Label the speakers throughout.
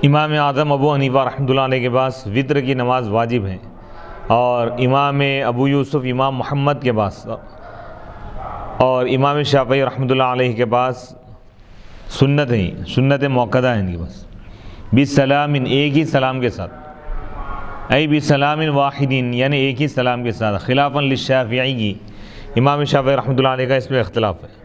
Speaker 1: امام اعظم ابو حنیفہ رحمۃ اللہ علیہ کے پاس وطر کی نماز واجب ہے، اور امام ابو یوسف امام محمد کے پاس اور امام شافعی رحمۃ اللہ علیہ کے پاس سنت ہے، سنت موقدہ ہے ان کے پاس، بسلام، ایک ہی سلام کے ساتھ، ای بسلام واحد، یعنی ایک ہی سلام کے ساتھ، خلافاً للشافعی، امام شافعی رحمۃ اللہ علیہ کا اس میں اختلاف ہے۔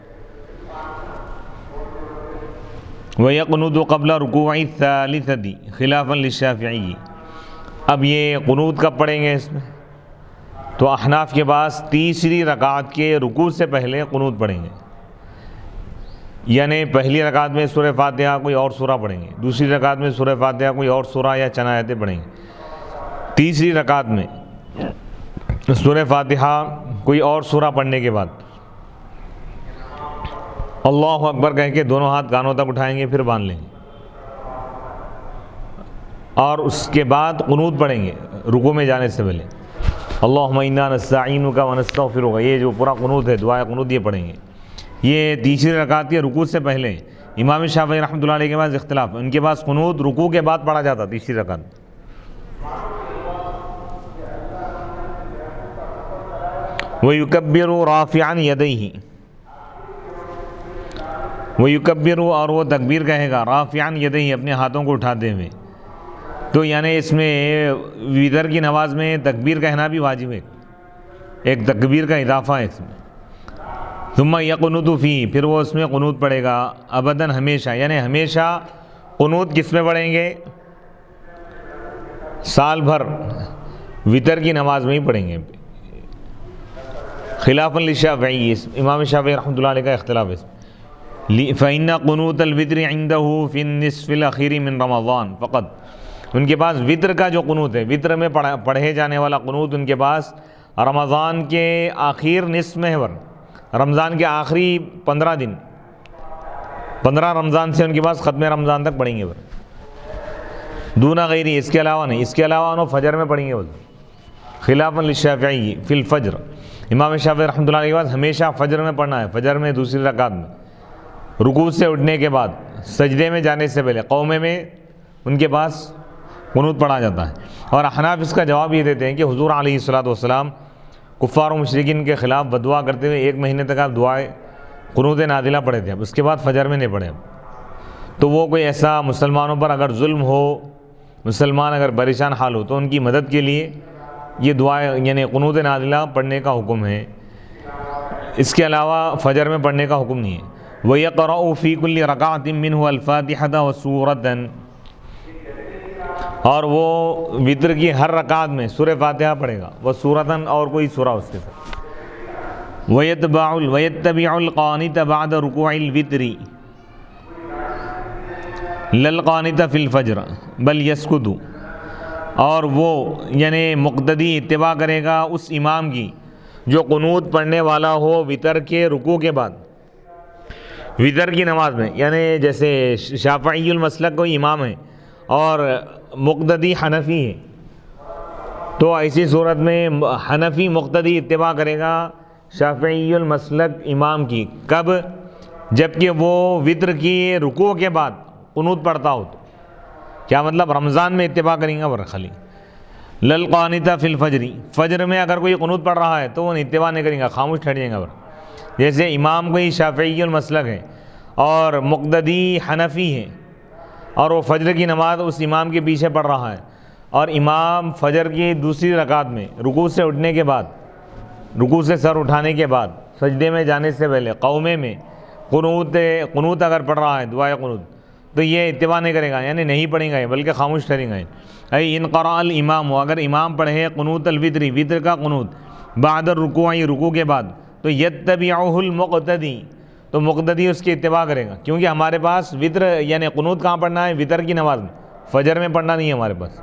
Speaker 1: وَيَقْنُتُ قَبْلَ رُكُوعِ الثَّالِثَةِ خِلَافًا لِلشَّافِعِيِّ۔ اب یہ قنوت کب پڑھیں گے اس میں؟ تو احناف کے پاس تیسری رکعت کے رکوع سے پہلے قنوت پڑھیں گے، یعنی پہلی رکعت میں سورہ فاتحہ کوئی اور سورہ پڑھیں گے، دوسری رکعت میں سورہ فاتحہ کوئی اور سورہ یا چند آیتیں پڑھیں گے، تیسری رکعت میں سورہ فاتحہ کوئی اور سورہ پڑھنے کے بعد اللہ اکبر کہہ کے دونوں ہاتھ کانوں تک اٹھائیں گے، پھر باندھ لیں گے، اور اس کے بعد قنوت پڑھیں گے رکوع میں جانے سے پہلے، اللہم انا نستعینک ونستغفرک، یہ جو پورا قنوت ہے، دعائے قنوت یہ پڑھیں گے۔ یہ تیسری رکعت کے رکوع سے پہلے امام شافعی رحمۃ اللہ علیہ کے پاس اختلاف ہے، ان کے پاس قنوت رکوع کے بعد پڑھا جاتا تیسری رکعت۔ وَيُكَبِّرُ رَافِعًا يَدَيْهِ، وَيُكَبِّرُ، اور وہ تکبیر کہے گا، رافعاً یدیہ، اپنے ہاتھوں کو اٹھاتے ہوئے۔ تو یعنی اس میں وتر کی نماز میں تکبیر کہنا بھی واجب ہے، ایک تکبیر کا اضافہ ہے اس میں۔ ثم یقنت فیہ، پھر وہ اس میں قنوت پڑھے گا، ابداً، ہمیشہ، یعنی ہمیشہ قنوت کس میں پڑھیں گے؟ سال بھر وتر کی نماز میں ہی پڑھیں گے، خلافاً للشافعی، امام شافعی رحمۃ اللہ علیہ کا اختلاف ہے۔ فَإِنَّ قُنُوتَ الْوِتْرِ عِنْدَهُ فِي النِّصْفِ الْأَخِيرِ مِنْ رَمَضَانَ فقط، ان کے پاس وتر کا جو قنوت ہے، وتر میں پڑھے جانے والا قنوت ان کے پاس رمضان کے آخر نصف میں ہے، رمضان کے آخری 15 دن، 15 رمضان سے ان کے پاس ختم رمضان تک پڑھیں گے، دون غیری، اس کے علاوہ نہیں، اس کے علاوہ انہوں فجر میں پڑھیں گے، خلافاً للشافعی فی الفجر، امام شافعی رحمۃ اللہ علیہ کے پاس ہمیشہ فجر میں پڑھنا ہے، فجر میں دوسری رکعت میں، رکوع سے اٹھنے کے بعد، سجدے میں جانے سے پہلے، قومے میں ان کے پاس قنوت پڑھا جاتا ہے۔ اور احناف اس کا جواب یہ دیتے ہیں کہ حضور علیہ الصلوۃ والسلام کفار و مشرکین کے خلاف بددعا کرتے ہوئے 1 مہینے تک آپ دعائے قنوت نازلہ پڑھے تھے، اب اس کے بعد فجر میں نہیں پڑھے، تو وہ کوئی ایسا مسلمانوں پر اگر ظلم ہو، مسلمان اگر پریشان حال ہو، تو ان کی مدد کے لیے یہ دعائے یعنی قنوت نازلہ پڑھنے کا حکم ہے، اس کے علاوہ فجر میں پڑھنے کا حکم نہیں ہے۔ وَيَقْرَأُ فِي كُلِّ رَكَعَةٍ مِّنْهُ الْفَاتِحَةَ وَسُورَةً، اور وہ وتر کی ہر رکعت میں سورہ فاتحہ پڑھے گا، وَسُورَةً، اور کوئی سورہ اس کے ساتھ۔ وَيَتَّبِعُ الْقَانِتَ بَعْدَ رُكُوعِ الْوِتْرِ لَا الْقَانِتَ فِي الْفَجْرِ بَلْ يَسْكُتُ، اور وہ یعنی مقتدی اتباع کرے گا اس امام کی جو قنوت پڑھنے والا ہو وتر کے رکوع کے بعد، وتر کی نماز میں، یعنی جیسے شافعی المسلک کوئی امام ہے اور مقتدی حنفی ہے، تو ایسی صورت میں حنفی مقتدی اتباع کرے گا شافعی المسلک امام کی، کب؟ جبکہ وہ وتر کی رکوع کے بعد قنوت پڑھتا ہو، تو کیا مطلب؟ رمضان میں اتباع کریں گا خالی، للقانتہ فی الفجر، فجر میں اگر کوئی قنوت پڑھ رہا ہے تو وہ اتباع نہیں کریں گا، خاموش ٹھہر جائیں گا۔ جیسے امام کوئی شافعی المسلک ہے اور مقتدی حنفی ہے، اور وہ فجر کی نماز اس امام کے پیچھے پڑھ رہا ہے، اور امام فجر کی دوسری رکعت میں رکوع سے اٹھنے کے بعد، رکوع سے سر اٹھانے کے بعد، سجدے میں جانے سے پہلے، قومے میں قنوت اگر پڑھ رہا ہے، دعائے قنوت، تو یہ اتباع نہیں کرے گا، یعنی نہیں پڑھیں گا بلکہ خاموش ٹھہریں گا۔ اے ان قرأ الامام، اگر امام پڑھے قنوت الوتر، وتر کا قنوت، بعد الرکوع، رکوع کے بعد، تو یتبعہ المقتدی، تو مقتدی اس کی اتباع کرے گا، کیونکہ ہمارے پاس وتر یعنی قنوت کہاں پڑھنا ہے؟ وتر کی نماز میں، فجر میں پڑھنا نہیں ہے ہمارے پاس۔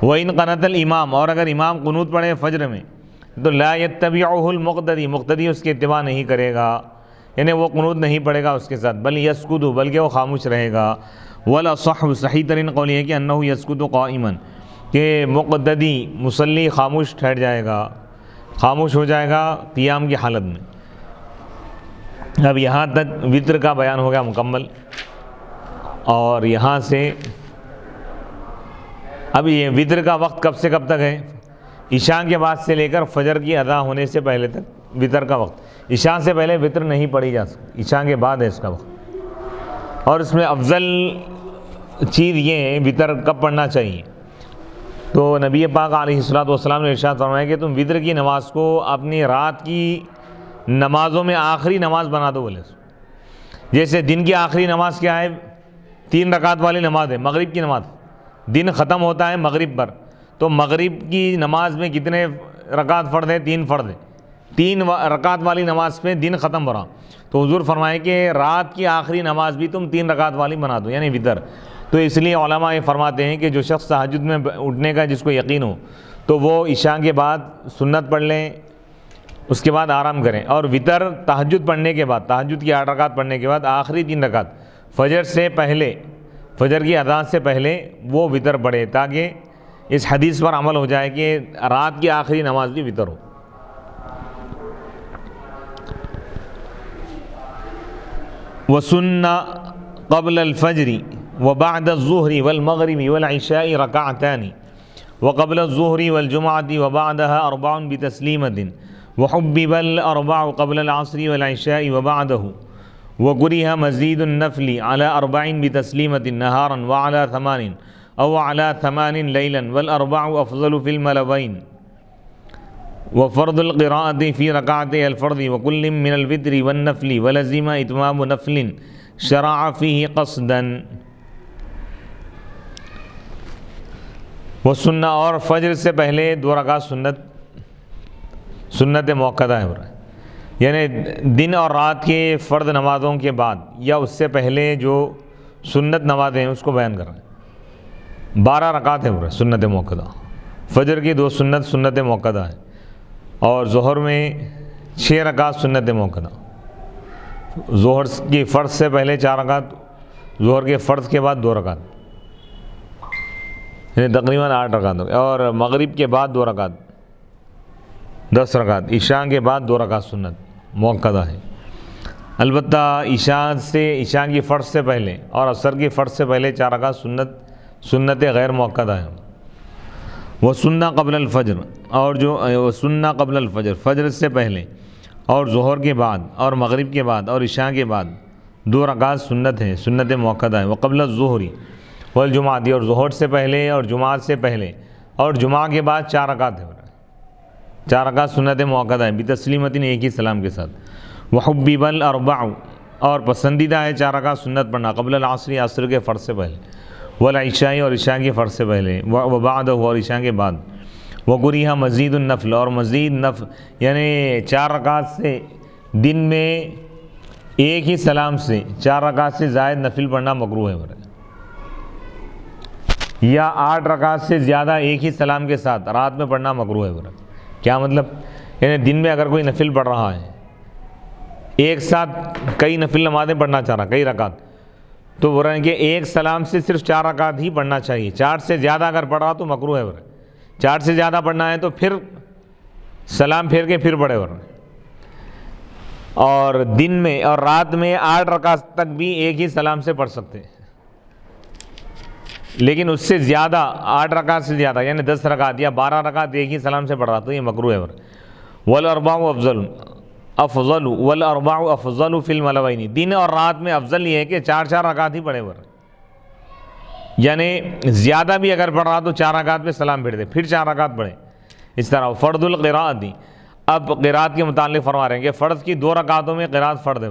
Speaker 1: وَإِن قَنَتَ الْإِمَامُ، اور اگر امام قنوت پڑھے فجر میں، تو لا یتبعہ المقتدی، مقتدی اس کی اتباع نہیں کرے گا، یعنی وہ قنوت نہیں پڑھے گا اس کے ساتھ، بل یسکت، بلکہ وہ خاموش رہے گا۔ والاصح، صحیح ترین قول یہ ہے کہ انہ یسکت قائما، کہ مقتدی مصلی خاموش ٹھہر جائے گا، خاموش ہو جائے گا قیام کی حالت میں۔ اب یہاں تک وتر کا بیان ہو گیا مکمل، اور یہاں سے اب یہ وطر کا وقت کب سے کب تک ہے؟ عشاء کے بعد سے لے کر فجر کی ادا ہونے سے پہلے تک وطر کا وقت۔ عشاء سے پہلے وطر نہیں پڑھی جا سکتی، عشاء کے بعد ہے اس کا وقت۔ اور اس میں افضل چیز یہ ہے وطر کب پڑھنا چاہیے، تو نبی پاک علیہ الصلوۃ والسلام نے ارشاد فرمایا کہ تم وطر کی نماز کو اپنی رات کی نمازوں میں آخری نماز بنا دو بولے۔ جیسے دن کی آخری نماز کیا ہے؟ 3 رکعت والی نماز ہے، مغرب کی نماز۔ دن ختم ہوتا ہے مغرب پر، تو مغرب کی نماز میں کتنے رکعت فرض ہیں؟ 3 فرض ہیں۔ 3 رکعت والی نماز پہ دن ختم ہو رہا، تو حضور فرمائے کہ رات کی آخری نماز بھی تم 3 رکعت والی بنا دو، یعنی وطر۔ تو اس لیے علماء یہ فرماتے ہیں کہ جو شخص تہجد میں اٹھنے کا جس کو یقین ہو تو وہ عشاء کے بعد سنت پڑھ لیں، اس کے بعد آرام کریں، اور وطر تہجد پڑھنے کے بعد، تہجد کی 8 رکعت پڑھنے کے بعد آخری 3 رکعت فجر سے پہلے، فجر کی اذان سے پہلے وہ وطر پڑھے، تاکہ اس حدیث پر عمل ہو جائے کہ رات کی آخری نماز بھی وطر ہو۔ وَسُنَّ قبل الفجر وبعد الظهر والمغرب والعشاء ركعتان وقبل الظهر والجمعة وبعدها 4 بتسليمة وحبب الأربع قبل العصر والعشاء وبعده وكره مزيد النفل على 4 بتسليمة نهارا وعلى 8 أو على 8 ليلا والأربع أفضل في الملوين وفرض القراءة في ركعتي الفرض وكل من الوتر والنفل ولزم إتمام نفل شرع فيه قصدا۔ وہ سننا، اور فجر سے پہلے 2 رکعت سنت موقعہ ہے، یعنی دن اور رات کے فرض نمازوں کے بعد یا اس سے پہلے جو سنت نمازیں ہیں اس کو بیان کر رہے ہیں۔ 12 رکعت ہے سنت موقعہ، فجر کی 2 سنت موقعہ ہے، اور ظہر میں 6 رکعت سنت موقعہ، ظہر کی فرض سے پہلے 4 رکعت، ظہر کے فرض کے بعد 2 رکعت، یعنی تقریباً 8 رکعت، اور مغرب کے بعد 2 رکعت 10 رکعت، عشاء کے بعد 2 رکعت سنت موقعہ ہے۔ البتہ عشاء کی فرض سے پہلے اور عصر کی فرض سے پہلے 4 رکعت سنت غیر موقعہ ہے۔ وہ سننا قبل الفجر، اور جو سننا قبل الفجر، فجر سے پہلے اور ظہر کے بعد اور مغرب کے بعد اور عشاء کے بعد 2 رکعت سنت ہیں، سنت موقعہ ہے۔ وہ قبل الظہر والجمعہ، اور ظہر سے پہلے اور جمعہ سے پہلے اور جمعہ کے بعد 4 رکعت ہے، 4 رکعت سنت موقعہ ہے بتسلیمۃ، ایک ہی سلام کے ساتھ۔ وحبب الاربع، اور پسندیدہ ہے 4 رکعت سنت پڑھنا، قبل العصر، عصر کے فرض سے پہلے، والعشاء، اور عشاء کے فرض سے پہلے، وبعدہ، اور عشاء کے بعد، وکرہ مزید النفل، اور مزید نفل یعنی 4 رکعت سے دن میں ایک ہی سلام سے 4 رکعت سے زائد نفل پڑھنا مکروہ ہے، یا 8 رکعت سے زیادہ ایک ہی سلام کے ساتھ رات میں پڑھنا مکروہ ہے۔ کیا مطلب؟ یعنی دن میں اگر کوئی نفل پڑھ رہا ہے، ایک ساتھ کئی نفل نمازیں پڑھنا چاہ رہا، کئی رکعت، تو وہ رہے کہ ایک سلام سے صرف 4 رکعت ہی پڑھنا چاہیے، 4 سے زیادہ اگر پڑھ رہا تو مکروہ ہے۔ 4 سے زیادہ پڑھنا ہے تو پھر سلام پھیر کے پھر پڑھے۔ اور دن میں اور رات میں 8 رکعت تک بھی ایک ہی سلام سے پڑھ سکتے ہیں، لیکن اس سے زیادہ 8 رکعت سے زیادہ یعنی 10 رکعت یا 12 رکعت ایک ہی سلام سے پڑھ رہا تو یہ مکروہ ہے۔ والاربع افضل والاربع افضل فی الملوین، دن اور رات میں افضل یہ ہے کہ 4 رکعت ہی پڑھے، یعنی زیادہ بھی اگر پڑھ رہا تو 4 رکعت پہ سلام پھیر دے، پھر 4 رکعت پڑھے اس طرح۔ فرض القراءۃ، اب قراءت کے متعلق فرما رہے ہیں کہ فرض کی 2 رکعتوں میں قراءت فرض ہے،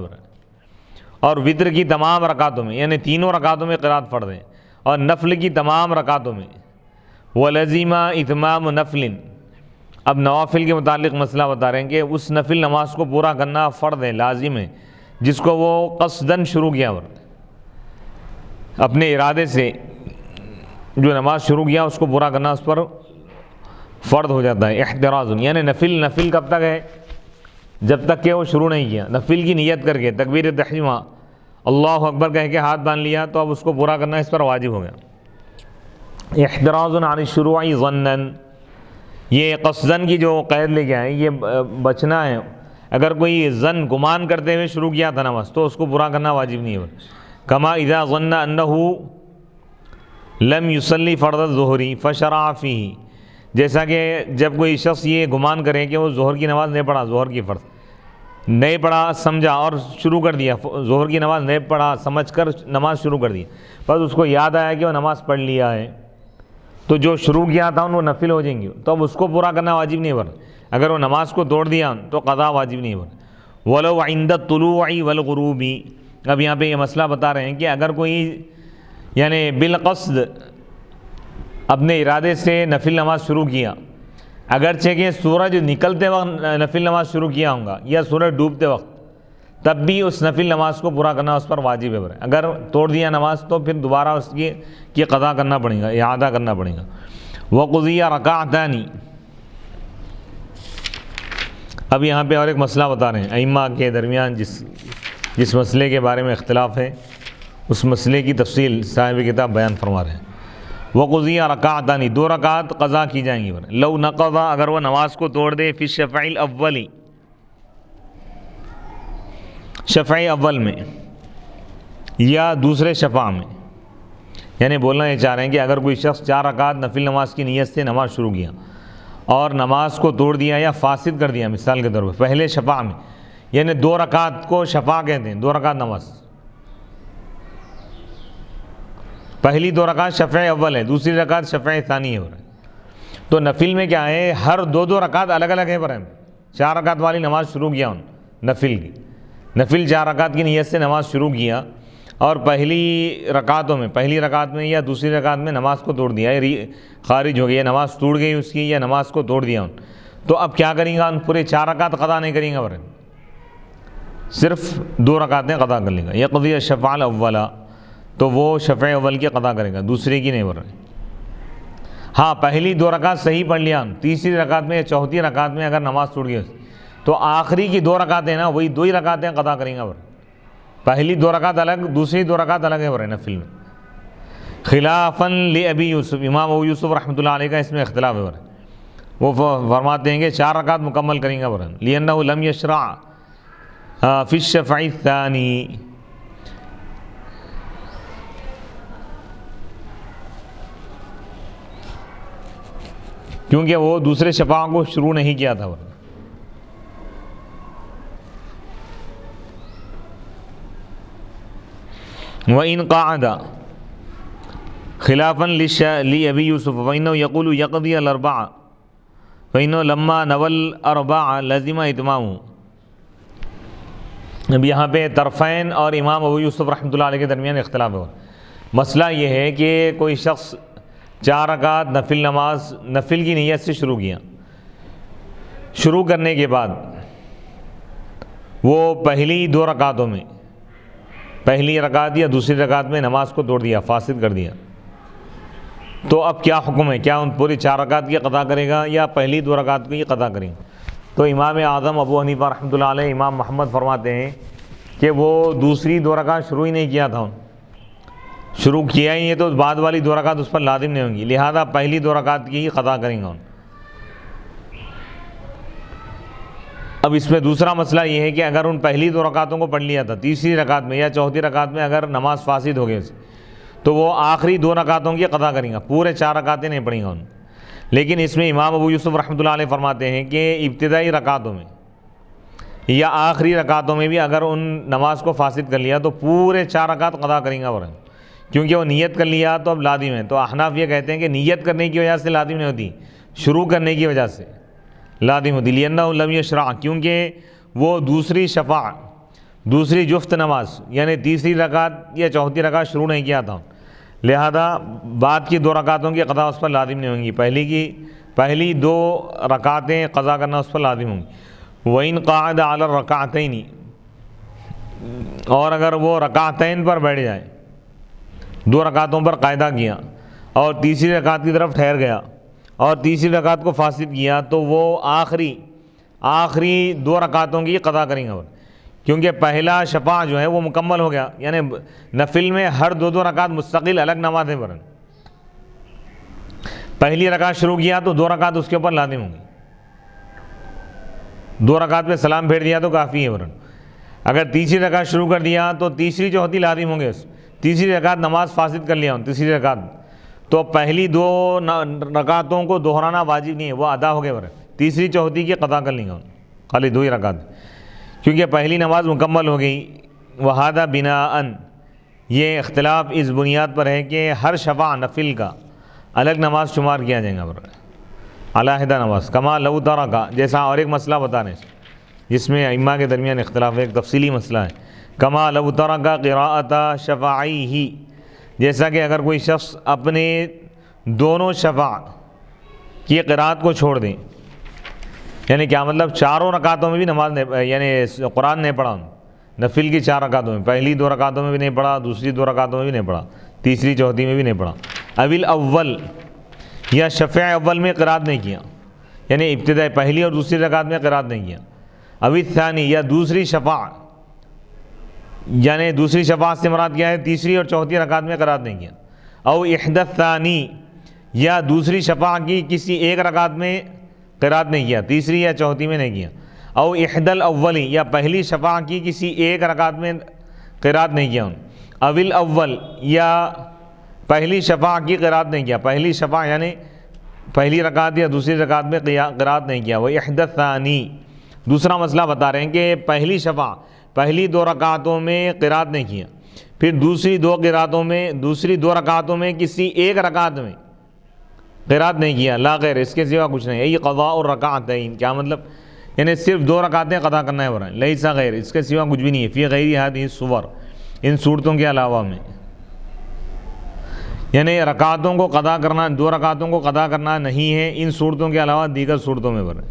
Speaker 1: اور وتر کی تمام رکعتوں میں یعنی 3 رکعتوں میں قراءت فرض ہے، اور نفل کی تمام رکعتوں میں۔ ولزم اتمام نفل، اب نوافل کے متعلق مسئلہ بتا رہے ہیں کہ اس نفل نماز کو پورا کرنا فرض ہے، لازم ہے، جس کو وہ قصداً شروع کیا، اپنے ارادے سے جو نماز شروع کیا اس کو پورا کرنا اس پر فرض ہو جاتا ہے۔ احتراز، یعنی نفل کب تک ہے؟ جب تک کہ وہ شروع نہیں کیا، نفل کی نیت کر کے تکبیر تحریمہ اللہ اکبر کہہ کے ہاتھ باندھ لیا تو اب اس کو پورا کرنا اس پر واجب ہو گیا۔ احتراز عن الشروع ظنا، یہ قصداً کی جو قید لے کے آئے یہ بچنا ہے، اگر کوئی ظن گمان کرتے ہوئے شروع کیا تھا نماز تو اس کو پورا کرنا واجب نہیں ہے۔ کما اذا ظن انہ لم یصلی فرض الظہری فشرع فیہ، جیسا کہ جب کوئی شخص یہ گمان کرے کہ وہ ظہر کی نماز نہیں پڑھا، ظہر کی فرض نہیں پڑھا، سمجھا اور شروع کر دیا، ظہر کی نماز نہیں پڑھا سمجھ کر نماز شروع کر دی، بس اس کو یاد آیا کہ وہ نماز پڑھ لیا ہے، تو جو شروع کیا تھا وہ نفل ہو جائیں گے، تو اب اس کو پورا کرنا واجب نہیں بن، اگر وہ نماز کو توڑ دیا تو قضا واجب نہیں بن۔ وَلَوْ عِنْدَ الطُّلُوعِ وَالْغُرُوبِ، اب یہاں پہ یہ مسئلہ بتا رہے ہیں کہ اگر کوئی یعنی بالقصد اپنے ارادے سے نفل نماز شروع کیا، اگرچہ کہ سورج نکلتے وقت نفل نماز شروع کیا ہوں گا یا سورج ڈوبتے وقت، تب بھی اس نفل نماز کو پورا کرنا اس پر واجب ہے۔ اگر توڑ دیا نماز تو پھر دوبارہ اس کی قضا کرنا پڑے گا، اعادہ کرنا پڑے گا۔ وَقُضِيَ رَكَعْتَانِ، اب یہاں پہ اور ایک مسئلہ بتا رہے ہیں، ائمہ کے درمیان جس مسئلے کے بارے میں اختلاف ہے اس مسئلے کی تفصیل صاحب کتاب بیان فرما رہے ہیں۔ وَقُضِيَ رَكَعْتَانِ، 2 رکعت قضا کی جائیں گی۔ لو نقض، اگر وہ نماز کو توڑ دے، فی الشفع الاول، شفع اول میں یا دوسرے شفع میں، یعنی بولنا یہ چاہ رہے ہیں کہ اگر کوئی شخص 4 رکعت نفل نماز کی نیت سے نماز شروع کیا اور نماز کو توڑ دیا یا فاسد کر دیا، مثال کے طور پر پہلے شفع میں، یعنی 2 رکعت کو شفع کہتے ہیں، 2 رکعت نماز، پہلی 2 رکعت شفع اول ہے، دوسری رکعت شفع ثانی ہے، تو نفل میں کیا ہے، ہر 2 رکعت الگ الگ ہے، پر 4 رکعت والی نماز شروع کیا نفل 4 رکعت کی نیت سے نماز شروع کیا اور پہلی رکعت میں یا دوسری رکعت میں نماز کو توڑ دیا، خارج ہو گئی، نماز ٹوٹ گئی اس کی یا نماز کو توڑ دیا، تو اب کیا کریں گا، پورے 4 رکعت قضا نہیں کریں گا، صرف 2 رکعتیں قضا کر لیں گا۔ یقضی الشفع الاول، تو وہ شفع اول کی قضا کرے گا، دوسری کی نہیں بول رہے۔ ہاں پہلی 2 رکعت صحیح پڑھ لیا، تیسری رکعت میں یا چوتھی رکعت میں اگر نماز ٹوٹ گئی تو آخری کی 2 رکعتیں نا وہی 2 ہی رکعتیں قضا کریں گا، پہلی 2 رکعت الگ، دوسری 2 رکعت الگ ہے نفل میں۔ خلافاً لأبی یوسف، امام ابو یوسف رحمۃ اللہ علیہ کا اس میں اختلاف ہے، وہ فرماتے ہیں کہ 4 رکعت مکمل کریں گا، لأنہ لم یشرع فی الشفع الثانی، کیونکہ وہ دوسرے شفع کو شروع نہیں کیا تھا۔ وَإِنْ قَعَدَ خِلَافًا لِأَبِي يُوسُف فَإِنَّهُ يَقُولُ يَقْضِيَ الْأَرْبَعَ فَإِنَّهُ لَمَّا نَوَى الْأَرْبَعَ لَزِمَ إِتْمَامُهُ۔ اب یہاں پہ طرفین اور امام ابو یوسف رحمۃ اللہ علیہ کے درمیان اختلاف ہے۔ مسئلہ یہ ہے کہ کوئی شخص 4 رکعت نفل نماز نفل کی نیت سے شروع کیا، شروع کرنے کے بعد وہ پہلی 2 رکعتوں میں، پہلی رکعت یا دوسری رکعت میں نماز کو توڑ دیا، فاسد کر دیا، تو اب کیا حکم ہے، کیا ان پوری 4 رکعت کی قضا کرے گا یا پہلی 2 رکعت کی قضا کریں گا؟ تو امام اعظم ابو حنیفہ رحمۃ اللہ علیہ، امام محمد فرماتے ہیں کہ وہ دوسری 2 رکعت شروع ہی نہیں کیا تھا، شروع کیا ہی ہے تو بعد والی 2 رکعت اس پر لازم نہیں ہوں گی، لہذا پہلی 2 رکعت کی ہی قضا کریں گا۔ اب اس میں دوسرا مسئلہ یہ ہے کہ اگر ان پہلی 2 رکعتوں کو پڑھ لیا تھا، تیسری رکعت میں یا چوتھی رکعت میں اگر نماز فاسد ہو گئی تو وہ آخری 2 رکعتوں کی قضا کریں گا، پورے 4 رکعتیں نہیں پڑھیں گا ان۔ لیکن اس میں امام ابو یوسف رحمۃ اللہ علیہ فرماتے ہیں کہ ابتدائی رکعتوں میں یا آخری رکعتوں میں بھی اگر ان نماز کو فاسد کر لیا تو پورے 4 رکعت قضا کریں گا، کیونکہ وہ نیت کر لیا تو اب لازم ہے۔ تو احناف یہ کہتے ہیں کہ نیت کرنے کی وجہ سے لازم نہیں ہوتی، شروع کرنے کی وجہ سے لازم ہوتی، لأنہ لم یشرع، کیونکہ وہ دوسری شفع، دوسری جفت نماز یعنی تیسری رکعت یا چوتھی رکعت شروع نہیں کیا تھا، لہذا بعد کی 2 رکعتوں کی قضا اس پر لازم نہیں ہوں گی، پہلی 2 رکعتیں قضا کرنا اس پر لازم ہوں گی۔ وَإِنْ قَعَدَ عَلَى الرَّكَعَتَيْنِ، اور اگر وہ رکعتین پر بیٹھ جائے، 2 رکعتوں پر قاعدہ کیا اور تیسری رکعت کی طرف ٹھہر گیا اور تیسری رکعت کو فاسد کیا تو وہ آخری 2 رکعتوں کی قضا کریں گا، کیونکہ پہلا شفع جو ہے وہ مکمل ہو گیا، یعنی نفل میں ہر 2 رکعت مستقل الگ نمازیں پڑھیں، پہلی رکعت شروع کیا تو 2 رکعت اس کے اوپر لازم ہوں گی، 2 رکعت میں سلام پھیر دیا تو کافی ہے، اگر تیسری رکعت شروع کر دیا تو تیسری چوتھی لازم ہوں گے، تیسری رکعت نماز فاسد کر لیا تیسری رکعت تو پہلی 2 رکعتوں کو دہرانا واجب نہیں ہے، وہ ادا ہو گئے ورنہ تیسری چوتھی کی قضا کر لیں گے، خالی 2 ہی رکعت، کیونکہ پہلی نماز مکمل ہو گئی۔ وہذا بناءً، یہ اختلاف اس بنیاد پر ہے کہ ہر شفع نفل کا الگ نماز شمار کیا جائے گا، علیحدہ نماز، کما لو ترک، جیسا اور ایک مسئلہ بتا رہے ہیں جس میں ائمہ کے درمیان اختلاف ہے، ایک تفصیلی مسئلہ ہے، کما لو ترک قراءۃ شفعیہ، جیسا کہ اگر کوئی شخص اپنے دونوں شفع کی قراءت کو چھوڑ دیں، یعنی کیا مطلب 4 رکعتوں میں بھی نماز یعنی قرآن نہیں پڑھا، نفل کی 4 رکعتوں میں، پہلی 2 رکعتوں میں بھی نہیں پڑھا، دوسری 2 رکعتوں میں بھی نہیں پڑھا، تیسری چوتھی میں بھی نہیں پڑھا، اویل اول، یا شفع اول میں قراءت نہیں کیا، یعنی ابتدائی پہلی اور دوسری رکعت میں قراءت نہیں کیا، اویل ثانی، یا دوسری شفع، یعنی دوسری شفع سے مراد کیا ہے، تیسری اور چوتھی رکعت میں قراءت نہیں کیا، او احدی الثانی، یا دوسری شفع کی کسی ایک رکعت میں قراءت نہیں کیا، تیسری یا چوتھی میں نہیں کیا، او احدی الاولی، یا پہلی شفع کی کسی ایک رکعت میں قراءت نہیں کیا، اویل اول، یا پہلی شفع کی قراءت نہیں کیا، پہلی شفع یعنی پہلی رکعت یا دوسری رکعت میں قراءت نہیں کیا، وہ احدی الثانی، دوسرا مسئلہ بتا رہے ہیں کہ پہلی شفع پہلی 2 رکعتوں میں قراءت نہیں کیا، پھر دوسری 2 رکعتوں میں کسی ایک رکعت میں قراءت نہیں کیا، لا غیر، اس کے سوا کچھ نہیں، یہی قضاء الرکعتین، کیا مطلب، یعنی صرف 2 رکعتیں قضا کرنا ہے ورنہ لیسا غیر، اس کے سوا کچھ بھی نہیں ہے، فی غیر ہذہ الصور، ان صورتوں کے علاوہ میں، یعنی رکعتوں کو قضا کرنا، 2 رکعتوں کو قضا کرنا نہیں ہے ان صورتوں کے علاوہ دیگر صورتوں میں ورنہ،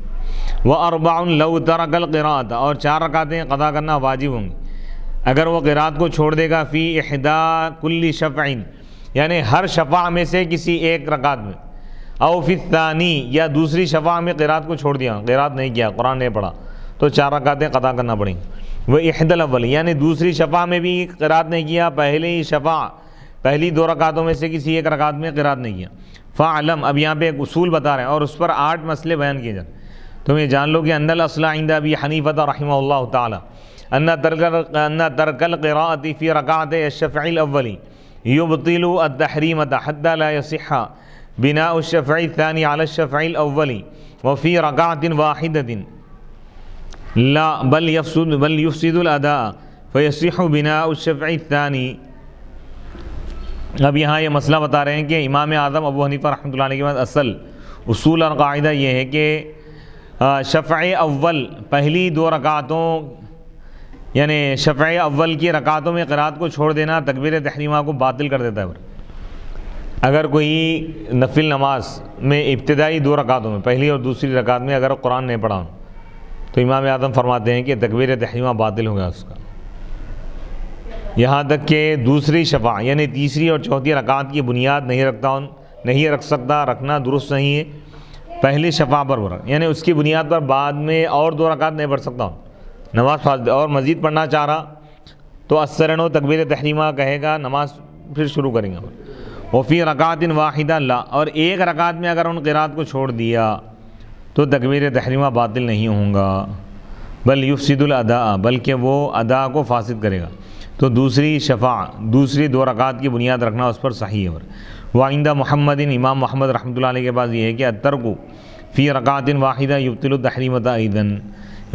Speaker 1: وَأَرْبَعٌ لَوْ تَرَكَ الْقِرَاءَةَ، اور 4 رکعتیں قضا کرنا واجب ہوں گی اگر وہ قراءت کو چھوڑ دے گا، فی احدی کل شفع، یعنی ہر شفع میں سے کسی ایک رکعت میں، او فی الثانی، یا دوسری شفع میں قراءت کو چھوڑ دیا، قراءت نہیں کیا، قرآن نہیں پڑھا، تو 4 رکعتیں قضا کرنا پڑیں گی، وہ احدی الاول، یعنی دوسری شفع میں بھی قراءت نہیں کیا، پہلی 2 رکعتوں میں سے کسی ایک رکعت میں قراءت نہیں کیا، فَعْلَمْ، اب یہاں پہ ایک اصول بتا رہے ہیں اور اس پر 8 مسئلے بیان کیے جائیں، تم یہ جان لو کہ ان الاصل عند ابی حنیفہ رحمہ اللہ تعالی ان ترک القراءة فی رکعتي الشفع الاول یبطل التحریمة حتى لا يصح بناء الشفع الثاني على الشفع الاول وفي رکعة واحدة لا بل يفسد الاداء فيصح بناء الشفع الثاني۔ اب یہاں یہ مسئلہ بتا رہے ہیں کہ امام اعظم ابو حنیفہ رحمۃ اللہ علیہ کے بعد اصول اور قاعدہ یہ ہے کہ شفع اول پہلی 2 رکعتوں، یعنی شفع اول کی رکعتوں میں قراءت کو چھوڑ دینا تکبیر تحریمہ کو باطل کر دیتا ہے۔ اگر کوئی نفل نماز میں ابتدائی 2 رکعتوں میں، پہلی اور دوسری رکعت میں اگر قرآن نہیں پڑھا تو امام اعظم فرماتے ہیں کہ تکبیر تحریمہ باطل ہو گیا اس کا، یہاں تک کہ دوسری شفع یعنی تیسری اور چوتھی رکعت کی بنیاد نہیں رکھ سکتا، رکھنا درست نہیں ہے، پہلی شفع پر یعنی اس کی بنیاد پر بعد میں اور 2 رکعت نہیں پڑھ سکتا ہوں، نماز فاسد، اور مزید پڑھنا چاہ رہا تو السرنو تکبیر تحریمہ کہے گا، نماز پھر شروع کریں گے، وفی رکعت واحدہ لا، اور ایک رکعت میں اگر ان قراءت کو چھوڑ دیا تو تکبیر تحریمہ باطل نہیں ہوں گا، بل یفسد الاداء، بلکہ وہ ادا کو فاسد کرے گا، تو دوسری شفع دوسری 2 رکعت کی بنیاد رکھنا اس پر صحیح ہے۔ وعند محمد، امام محمد رحمۃ اللہ علیہ کے پاس یہ ہے کہ الترک فی رکعت واحدہ یبطل التحریمۃ ایضا،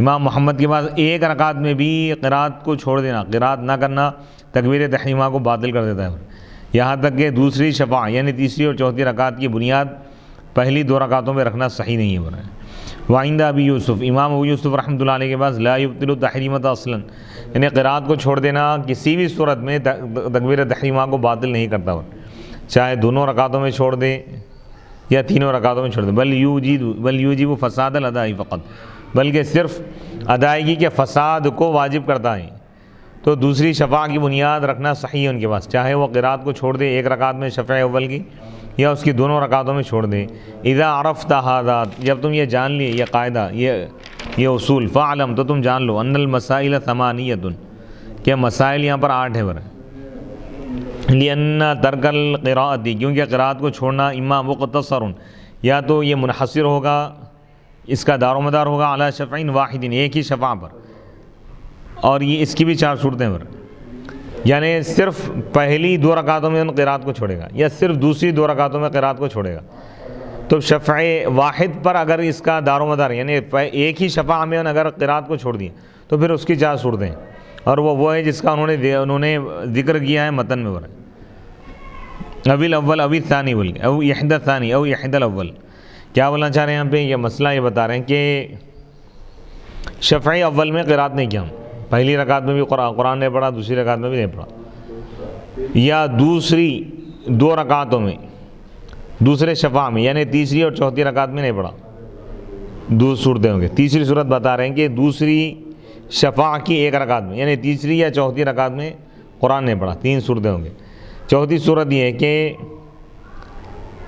Speaker 1: امام محمد کے پاس ایک رکعت میں بھی قراءت کو چھوڑ دینا، قراءت نہ کرنا تکبیر تحریمہ کو باطل کر دیتا ہے، یہاں تک کہ دوسری شفع یعنی تیسری اور چوتھی رکعت کی بنیاد پہلی 2 رکعتوں میں رکھنا صحیح نہیں ہے۔ وعند ابی یوسف، امام ابو یوسف رحمۃ اللہ علیہ کے پاس لا یبطل التحریمۃ اصلا، یعنی قراءت کو چھوڑ دینا کسی بھی صورت میں تکبیر تحریمہ کو باطل نہیں کرتا، چاہے دونوں رکعتوں میں چھوڑ دے یا تینوں رکعتوں میں چھوڑ دے، بل یوجب فساد الاداء فقط، بلکہ صرف ادائیگی کے فساد کو واجب کرتا ہے، تو دوسری شفع کی بنیاد رکھنا صحیح ہے ان کے پاس، چاہے وہ قراءت کو چھوڑ دے ایک رکعت میں شفع اول کی یا اس کی دونوں رکعتوں میں چھوڑ دے۔ اذا عرفت هذا، جب تم یہ جان لیے یہ قاعدہ یہ اصول، فاعلم، تو تم جان لو ان المسائل 8 کہ مسائل یہاں پر 8 ہے، لأن ترک القراءۃ، کیونکہ قراءت کو چھوڑنا اما مختصر، یا تو یہ منحصر ہوگا، اس کا دار و مدار ہوگا علی شفع واحد، ایک ہی شفع پر، اور یہ اس کی بھی 4 صورتیں پر، یعنی صرف پہلی 2 رکعتوں میں ان قرات کو چھوڑے گا یا صرف دوسری 2 رکعتوں میں قرات کو چھوڑے گا. تو شفع واحد پر اگر اس کا دار و مدار یعنی ایک ہی شفع میں اگر قرات کو چھوڑ دیا تو پھر اس کی 4 صورتیں ہیں، اور وہ ہے جس کا انہوں نے ذکر کیا ہے متن میں. اوی الاول اوی الثانی بول کے، او احد الثانی او احد الاول. کیا بولنا چاہ رہے ہیں یہاں پہ؟ یہ مسئلہ یہ بتا رہے ہیں کہ شفع اول میں قرات نہیں کیا، ہم پہلی رکعت میں بھی قرآن نہیں پڑھا، دوسری رکعت میں بھی نہیں پڑھا، یا دوسری 2 رکعتوں میں دوسرے شفع میں یعنی تیسری اور چوتھی رکعت میں نہیں پڑھا. 2 صورتیں ہوں گے. تیسری صورت بتا رہے ہیں کہ دوسری شفع کی 1 رکعت میں یعنی تیسری یا چوتھی رکعت میں قرآن نہیں پڑھا. 3 صورتیں ہوں گے. چوتھی صورت یہ ہے کہ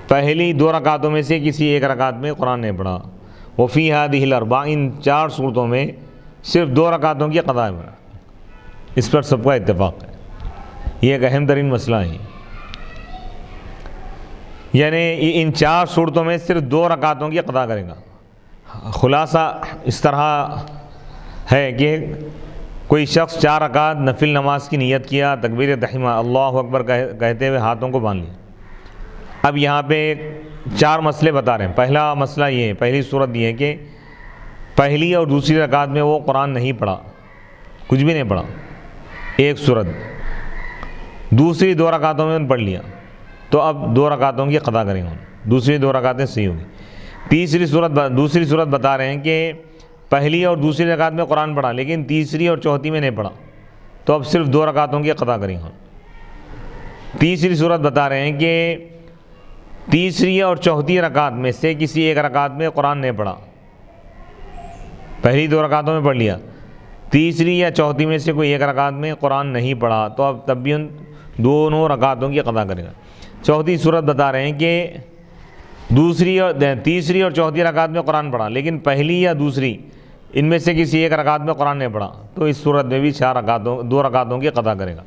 Speaker 1: پہلی 2 رکعتوں میں سے کسی 1 رکعت میں قرآن نہیں پڑھا. وفی هذه الاربع، ان 4 صورتوں میں صرف 2 رکعتوں کی قضا ہے. اس پر سب کا اتفاق ہے. یہ ایک اہم ترین مسئلہ ہے. یعنی ان 4 صورتوں میں صرف 2 رکعتوں کی قضا کرے گا. خلاصہ اس طرح ہے کہ کوئی شخص 4 رکعت نفل نماز کی نیت کیا، تکبیر تحریمہ اللہ اکبر کہتے ہوئے ہاتھوں کو باندھ لیا. اب یہاں پہ 4 مسئلے بتا رہے ہیں. پہلا مسئلہ یہ ہے، پہلی صورت یہ ہے کہ پہلی اور دوسری رکعت میں وہ قرآن نہیں پڑھا، کچھ بھی نہیں پڑھا. ایک صورت. دوسری 2 رکعتوں میں پڑھ لیا تو اب 2 رکعتوں کی قضا کریں گے، دوسری 2 رکعتیں صحیح ہوگی. دوسری صورت بتا رہے ہیں کہ پہلی اور دوسری رکعت میں قرآن پڑھا لیکن تیسری اور چوتھی میں نہیں پڑھا تو اب صرف 2 رکعتوں کی قضا کریں گے. تیسری صورت بتا رہے ہیں کہ تیسری اور چوتھی رکعت میں سے کسی 1 رکعت میں قرآن نہیں پڑھا، پہلی 2 رکعتوں میں پڑھ لیا، تیسری یا چوتھی میں سے کوئی 1 رکعت میں قرآن نہیں پڑھا تو اب تب بھی ان دونوں رکعتوں کی قضا کرے گا. چوتھی صورت بتا رہے ہیں کہ تیسری اور چوتھی رکعت میں قرآن پڑھا لیکن پہلی یا دوسری ان میں سے کسی 1 رکعت میں قرآن نہیں پڑھا تو اس صورت میں بھی 2 رکعتوں کی قضا کرے گا.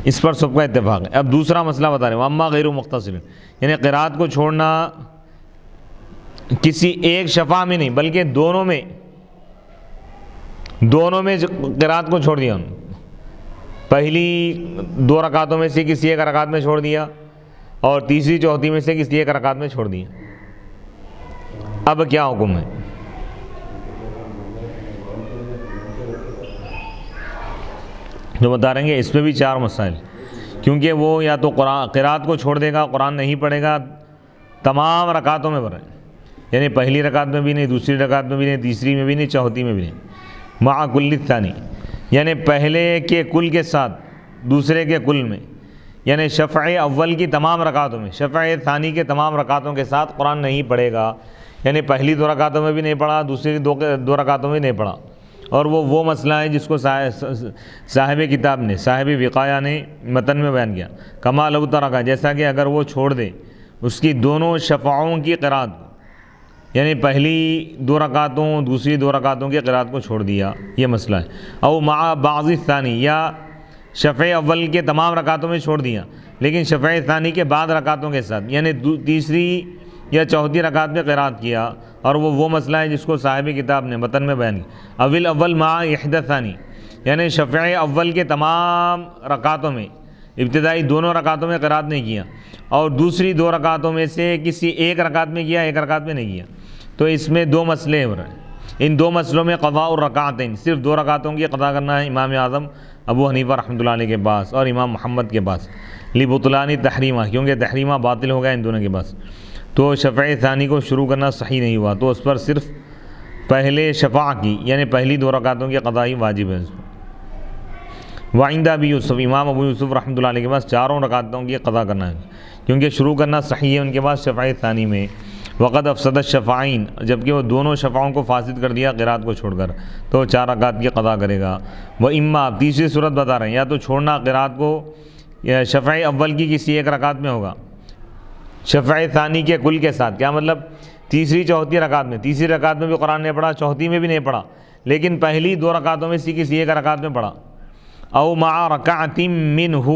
Speaker 1: اس پر سب کا اتفاق ہے. اب دوسرا مسئلہ بتا رہے ہیں، اما غیر مختصر، یعنی قرات کو چھوڑنا کسی ایک شفع میں نہیں بلکہ دونوں میں قرات کو چھوڑ دیا. پہلی 2 رکعتوں میں سے کسی 1 رکعت میں چھوڑ دیا اور تیسری چوتھی میں سے کسی 1 رکعت میں چھوڑ دیا. اب کیا حکم ہے؟ جو بتا رہیں گے اس میں بھی 4 مسائل، کیونکہ وہ یا تو قرات کو چھوڑ دے گا، قرآن نہیں پڑھے گا تمام رکعتوں میں پڑھے، یعنی پہلی رکعت میں بھی نہیں، دوسری رکعت میں بھی نہیں، تیسری میں بھی نہیں، چوتھی میں بھی نہیں. مع کل الثانی، یعنی پہلے کے کل کے ساتھ دوسرے کے کل میں، یعنی شفع اول کی تمام رکعتوں میں شفع ثانی کے تمام رکعتوں کے ساتھ قرآن نہیں پڑھے گا. یعنی پہلی 2 رکعتوں میں بھی نہیں پڑھا، دوسری 2 رکعتوں میں نہیں پڑھا. اور وہ مسئلہ ہے جس کو صاحب کتاب نے، صاحب وقایہ نے متن میں بیان کیا. کما لو ترکا، جیسا کہ اگر وہ چھوڑ دے اس کی دونوں شفعوں کی قرات، یعنی پہلی 2 رکعتوں دوسری 2 رکعتوں کی قرات کو چھوڑ دیا، یہ مسئلہ ہے. او مع بعض الثانی، یا شفع اول کے تمام رکعتوں میں چھوڑ دیا لیکن شفع ثانی کے بعد رکعتوں کے ساتھ، یعنی تیسری یا چوتھی رکعت میں قرات کیا. اور وہ مسئلہ ہے جس کو صاحب کتاب نے متن میں بیان کیا. اول اول مع احد ثانی، یعنی شفع اول کے تمام رکعتوں میں ابتدائی دونوں رکعتوں میں قرات نہیں کیا اور دوسری 2 رکعتوں میں سے کسی 1 رکعت میں کیا، 1 رکعت میں نہیں کیا. تو اس میں 2 مسئلے ہو رہے ہیں. ان 2 مسئلوں میں قضاء الرکعتین، صرف 2 رکعتوں کی قضا کرنا ہے امام اعظم ابو حنیفہ رحمۃ اللہ علیہ کے پاس اور امام محمد کے پاس، لبطلان تحریمہ، کیونکہ تحریمہ باطل ہو گیا ان دونوں کے پاس. تو شفع ثانی کو شروع کرنا صحیح نہیں ہوا تو اس پر صرف پہلے شفع کی یعنی پہلی 2 رکعتوں کی قضا ہی واجب ہے. وعند ابی یوسف، امام ابو یوسف رحمۃ اللہ علیہ کے پاس 4 رکعتوں کی قضا کرنا ہے کیونکہ شروع کرنا صحیح ہے ان کے پاس شفع ثانی میں. وقد افسد الشفعین، جبکہ وہ دونوں شفعوں کو فاسد کر دیا قرات کو چھوڑ کر، تو 4 رکعت کی قضا کرے گا. وہ اما، تیسری صورت بتا رہے ہیں، یا تو چھوڑنا قرات کو شفع اول کی کسی 1 رکعت میں ہوگا شفع ثانی کے کل کے ساتھ. کیا مطلب؟ تیسری چوتھی رکعت میں، تیسری رکعت میں بھی قرآن نہیں پڑھا، چوتھی میں بھی نہیں پڑھا لیکن پہلی 2 رکعتوں میں سے کسی 1 رکعت میں پڑھا. او مع رکعت منہ،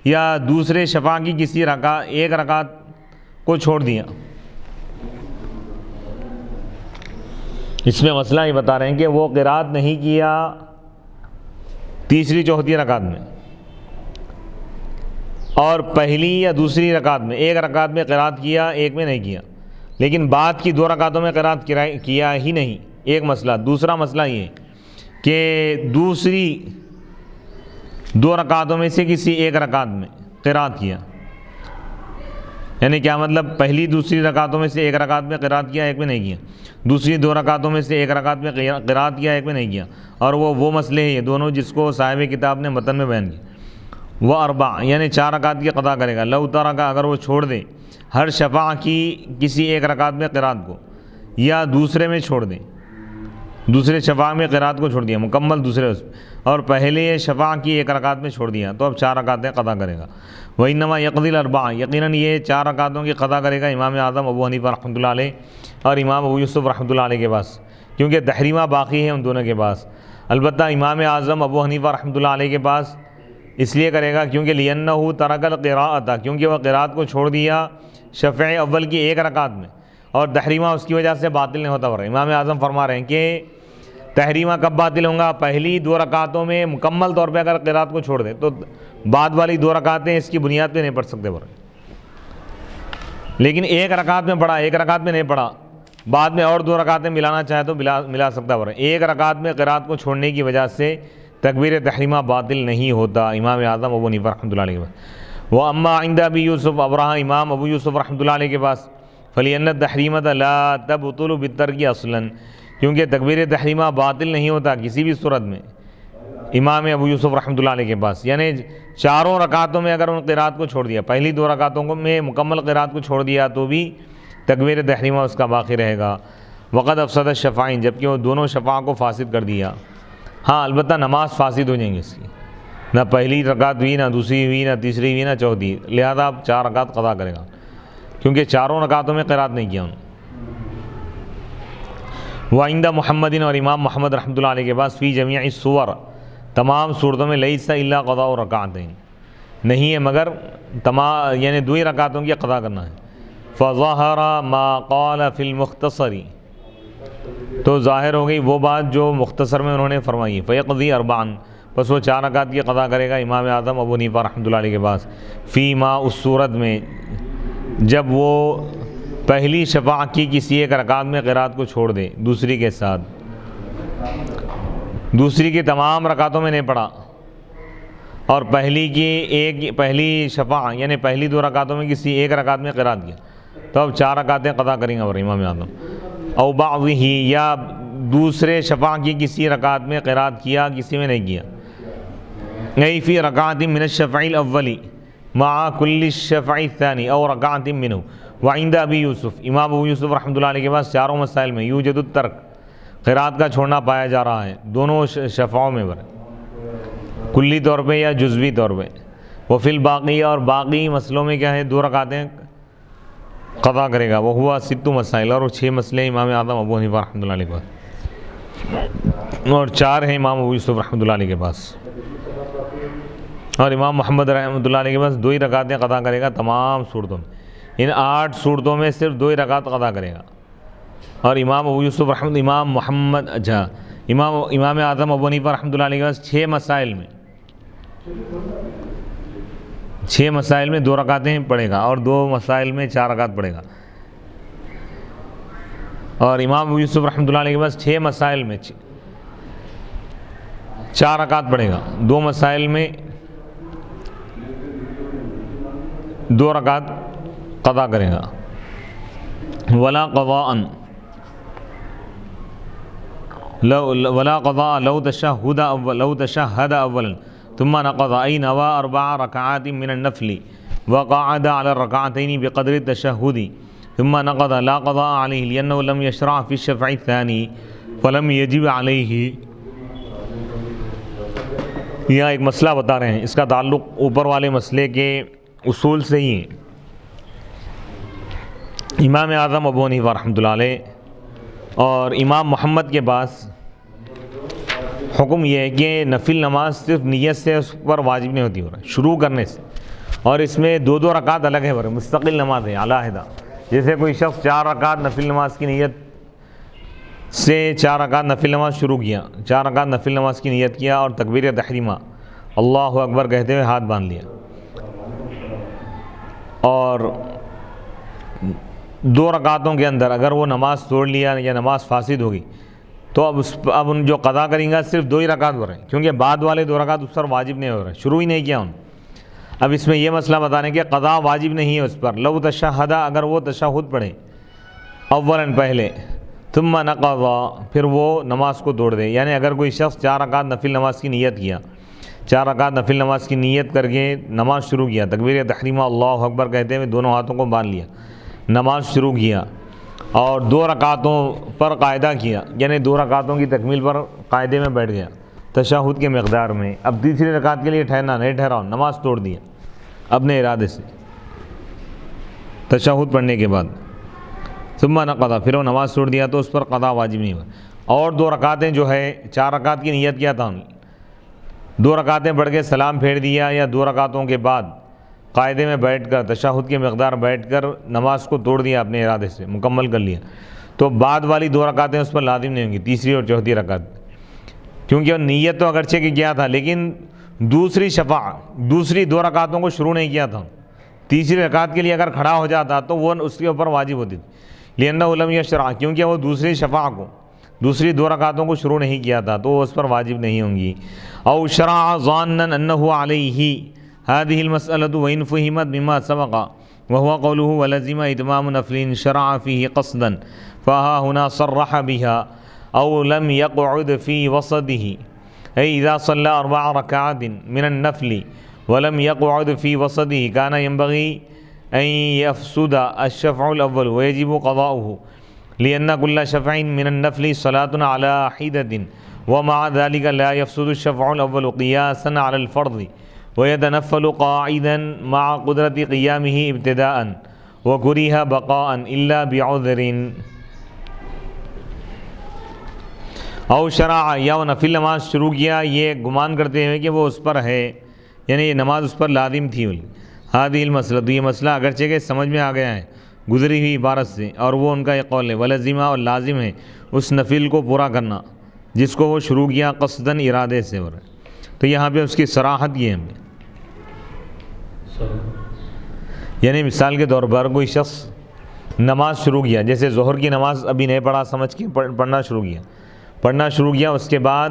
Speaker 1: یا دوسرے شفع کی کسی 1 رکعت کو چھوڑ دیا. اس میں مسئلہ یہ بتا رہے ہیں کہ وہ قرات نہیں کیا تیسری چوتھی رکعت میں اور پہلی یا دوسری رکعت میں ایک رکعت میں قرات کیا، ایک میں نہیں کیا، لیکن بعد کی 2 رکعتوں میں قرات کیا ہی نہیں، ایک مسئلہ۔ دوسرا مسئلہ یہ کہ دوسری 2 رکعتوں میں سے کسی ایک رکعت میں قرات کیا، یعنی کیا مطلب؟ پہلی دوسری رکعتوں میں سے ایک رکعت میں قرات کیا، ایک میں نہیں کیا، دوسری 2 رکعتوں میں سے ایک رکعت میں قرات کیا، ایک میں نہیں کیا، اور وہ مسئلے ہیں یہ دونوں جس کو صاحب کتاب نے متن میں بیان کیا۔ وہ اربع یعنی 4 رکعت کی قضا کرے گا۔ لو ترک اگر وہ چھوڑ دے ہر شفع کی کسی ایک رکعت میں قرات کو، یا دوسرے میں چھوڑ دیں، دوسرے شفع میں قرات کو چھوڑ دیا مکمل دوسرے اس اور پہلے شفع کی ایک رکعت میں چھوڑ دیا، تو اب 4 رکعتیں قضا کرے گا۔ وَإِنَّمَا يَقْضِي الْأَرْبَعَ یقیناً یہ 4 رکعتوں کی قضا کرے گا امام اعظم ابو حنیفہ رحمۃ اللہ علیہ اور امام ابو یوسف رحمۃ اللہ علیہ کے پاس، کیونکہ تحریمہ باقی ہے ان دونوں کے پاس۔ البتہ امام اعظم ابو حنیفہ رحمۃ اللہ علیہ کے پاس اس لیے کرے گا کیونکہ لِأَنَّهُ تَرَكَ الْقِرَاءَةَ کیونکہ وہ قرات کو چھوڑ دیا شفع اول کی ایک رکعت میں، اور تحریمہ اس کی وجہ سے باطل نہیں ہوتا۔ امام اعظم فرما رہے ہیں کہ تحریمہ کب باطل ہوں گا؟ پہلی 2 رکعتوں میں مکمل طور پہ اگر قرات کو چھوڑ دے تو بعد والی 2 رکعتیں اس کی بنیاد پہ نہیں پڑھ سکتے لیکن ایک رکعت میں پڑھا، ایک رکعت میں نہیں پڑھا، بعد میں اور 2 رکعتیں ملانا چاہے تو ملا سکتا ایک رکعت میں قرات کو چھوڑنے کی وجہ سے تکبیر تحریمہ باطل نہیں ہوتا امام اعظم ابو حنیفہ رحمۃ اللہ علیہ کے پاس۔ وہ اما عند ابی یوسف اب رہا امام ابو یوسف رحمۃ اللہ علیہ کے پاس فَلِأَنَّ التَّحْرِيمَةَ لَا تَبْطُلُ بِالتَّرْكِ اصلاً کیونکہ تکبیر تحریمہ باطل نہیں ہوتا کسی بھی صورت میں امام ابو یوسف رحمۃ اللہ علیہ کے پاس، یعنی 4 رکعتوں میں اگر ان قرات کو چھوڑ دیا، پہلی 2 رکعتوں میں مکمل قرات کو چھوڑ دیا تو بھی تکبیر تحریمہ اس کا باقی رہے گا۔ وقد افسد الشفعین جبکہ وہ دونوں شفع کو فاسد کر دیا۔ ہاں البتہ نماز فاسد ہو جائیں گی اس کی، نہ پہلی رکعت ہوئی، نہ دوسری ہوئی، نہ تیسری ہوئی، نہ چوتھی، لہذا اب 4 رکعت قضا کرے گا کیونکہ 4 رکعتوں میں قرات نہیں کیا انہوں نے۔ وعند محمد اور امام محمد رحمۃ اللہ علیہ کے پاس فی جمیع السور تمام صورتوں میں لیس الا قضاء رکعتین نہیں ہے مگر یعنی 2 ہی رکعتوں کی قضا کرنا ہے۔ فظہر ما قال فی المختصر تو ظاہر ہو گئی وہ بات جو مختصر میں انہوں نے فرمائی۔ فیقضی 4 بس وہ 4 رکعت کی قضا کرے گا امام اعظم ابو حنیفہ رحمۃ اللہ علیہ کے پاس فی ما اس صورت میں جب وہ پہلی شفع کی کسی ایک رکعت میں قرات کو چھوڑ دے دوسری کے ساتھ، دوسری کی تمام رکعتوں میں نہیں پڑھا اور پہلی شفع یعنی پہلی 2 رکعتوں میں کسی ایک رکعت میں قرات کیا، تو اب 4 رکعتیں قضا کریں گے اور امام اعظم۔ او بعضہ یا دوسرے شفع کی کسی رکعت میں قرات کیا کسی میں نہیں کیا، نہیں فی رکعت من الشفع الاول مع کل الشفع الثانی او رکعت منہ۔ وعند ابی یوسف امام ابو یوسف رحمۃ اللہ علیہ کے پاس 4 مسائل میں یوجد الترک قرات کا چھوڑنا پایا جا رہا ہے دونوں شفعوں میں کلی طور پہ یا جزوی طور پہ۔ وفی الباقی اور باقی مسئلوں میں کیا ہے 2 رکعتیں قضا کرے گا۔ وہ ہوا 6 مسائل اور 6 مسئلے امام اعظم ابو حنیفہ رحمۃ اللہ علیہ کے پاس اور 4 ہیں امام ابو یوسف رحمۃ اللہ علیہ کے پاس، اور امام محمد رحمۃ اللہ علیہ کے پاس 2 ہی رکعتیں قضا کرے گا تمام صورتوں میں، ان 8 صورتوں میں صرف 2 ہی رکعت قضا کرے گا۔ اور امام ابو یوسف امام اعظم ابو حنیفہ رحمۃ اللہ علیہ کے پاس 6 مسائل میں 2 رکعتیں پڑھے گا اور 2 مسائل میں 4 رکعت پڑھے گا، اور امام ابو یوسف رحمۃ اللہ علیہ کے پاس 6 مسائل میں 4 رکعت پڑھے گا، 2 مسائل میں 2 رکعت قضا کرے گا۔ ولا قضاء لو تشهد اولا ثم نقض اي نوى 4 ركعات من النفل وقعد على الركعتين بقدر التشهد ثم نقض لا قضاء عليه لأنه لم يشرع في الشفع الثاني فلم يجب عليه۔ یہاں ایک مسئلہ بتا رہے ہیں، اس کا تعلق اوپر والے مسئلے کے اصول سے ہی ہے۔ امام اعظم ابو حنیفہ رحمۃ اللہ علیہ اور امام محمد کے پاس حکم یہ ہے کہ نفل نماز صرف نیت سے اس پر واجب نہیں ہوتی شروع کرنے سے، اور اس میں 2 رکعت الگ ہے مستقل نماز ہے علیحدہ۔ جیسے کوئی شخص 4 رکعت نفل نماز کی نیت سے 4 رکعت نفل نماز شروع کیا، 4 رکعت نفل نماز کی نیت کیا اور تکبیر تحریمہ اللہ اکبر کہتے ہوئے ہاتھ باندھ لیا، اور 2 رکعتوں کے اندر اگر وہ نماز توڑ لیا یا نماز فاسد ہوگی تو اب ان جو قضا کریں گا صرف 2 ہی رکعت ہو رہے ہیں، کیونکہ بعد والے 2 رکعت اس پر واجب نہیں ہو رہے، شروع ہی نہیں کیا ان۔ اب اس میں یہ مسئلہ بتانے کہ قضا واجب نہیں ہے اس پر، لو تشہد، اگر وہ تشہد پڑھے اولاً پہلے، ثم نقضا، پھر وہ نماز کو توڑ دے، یعنی اگر کوئی شخص 4 رکعت نفل نماز کی نیت کیا، 4 رکعت نفل نماز کی نیت کر کے نماز شروع کیا، تکبیر تحریمہ اللہ اکبر کہتے ہوئے دونوں ہاتھوں کو باندھ لیا، نماز شروع کیا اور 2 رکعتوں پر قاعدہ کیا، یعنی 2 رکعتوں کی تکمیل پر قاعدے میں بیٹھ گیا تشہد کے مقدار میں، اب تیسری رکعت کے لیے ٹھہرنا نہیں ٹھہرا، نماز توڑ دیا اپنے ارادے سے تشہد پڑھنے کے بعد، ثم نقضا، پھر وہ نماز توڑ دیا تو اس پر قضا واجب نہیں ہوا۔ اور 2 رکعتیں جو ہے 4 رکعت کی نیت کیا تھا، 2 رکعتیں پڑھ کے سلام پھیر دیا، یا 2 رکعتوں کے بعد قاعدے میں بیٹھ کر تشہد کے مقدار بیٹھ کر نماز کو توڑ دیا اپنے ارادے سے، مکمل کر لیا، تو بعد والی 2 رکعتیں اس پر لازم نہیں ہوں گی، تیسری اور چوتھی رکعت، کیونکہ نیت تو اگرچہ کہ کیا تھا لیکن دوسری 2 رکعتوں کو شروع نہیں کیا تھا، تیسری رکعت کے لیے اگر کھڑا ہو جاتا تو وہ اس کے اوپر واجب ہوتی تھی، لأنہ لم یشرع، کیونکہ وہ دوسری شفع کو، دوسری 2 رکعتوں کو شروع نہیں کیا تھا تو وہ اس پر واجب نہیں ہوں گی۔ او شرع ظانا انہ علیہ هذه المسألة وإن فهمت بما سبق وهو قوله ولزم اتمام نفل شرع فيه قصدا فها هنا صرح بها او لم يقعد في وسطه، أي إذا صلى 4 ركعات من النفل ولم يقعد في وسطه كان ينبغي أن يفسد الشفع الأول ويجب قضاؤه، لأن كل شفع من النفل صلاة على حدة ومع ذلك لا يفسد الشفع الأول قياسا على الفرض ويتنفل قاعدا مع قدرة قيامه ابتداء وكره بقاء إلا بعذر۔ او شرع، یا وہ نفل نماز شروع کیا یہ گمان کرتے ہوئے کہ وہ اس پر ہے، یعنی یہ نماز اس پر لازم تھی، هذه المسئلہ، تو یہ مسئلہ اگرچہ کہ سمجھ میں آ گیا ہے گزری ہوئی عبارت سے، اور وہ ان کا یہ قول ہے، ولزمہ، اور لازم ہے اس نفل کو پورا کرنا جس کو وہ شروع کیا قصداً، ارادے سے، ہو رہا ہے، تو یہاں پہ اس کی صراحت یہ ہے، یعنی مثال کے طور پر کوئی شخص نماز شروع کیا، جیسے ظہر کی نماز ابھی نہیں پڑھا، سمجھ کے پڑھنا شروع کیا، اس کے بعد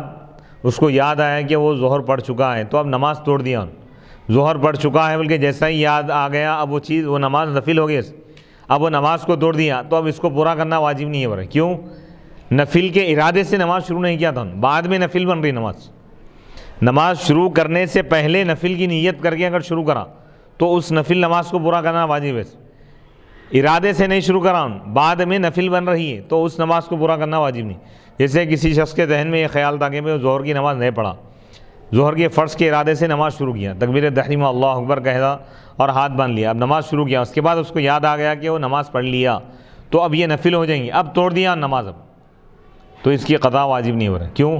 Speaker 1: اس کو یاد آیا کہ وہ ظہر پڑھ چکا ہے تو اب نماز توڑ دیا، ظہر پڑھ چکا ہے بلکہ جیسا ہی یاد آ گیا اب وہ نماز نفل ہو گئی، اب وہ نماز کو توڑ دیا تو اب اس کو پورا کرنا واجب نہیں ہے، برے کیوں؟ نفل کے ارادے سے نماز شروع نہیں کیا تھا، بعد میں نفل بن رہی نماز شروع کرنے سے پہلے نفل کی نیت کر کے اگر شروع کرا تو اس نفل نماز کو پورا کرنا واجب ہے، ارادے سے نہیں شروع کرا، بعد میں نفل بن رہی ہے تو اس نماز کو پورا کرنا واجب نہیں۔ جیسے کسی شخص کے ذہن میں یہ خیال تھا کہ میں ظہر کی نماز نہیں پڑھا، ظہر کے فرض کے ارادے سے نماز شروع کیا، تکبیر تحریمہ اللہ اکبر کہا اور ہاتھ باندھ لیا، اب نماز شروع کیا، اس کے بعد اس کو یاد آ گیا کہ وہ نماز پڑھ لیا تو اب یہ نفل ہو جائیں گی، اب توڑ دیا نماز، اب تو اس کی قضا واجب نہیں ہو رہا، کیوں؟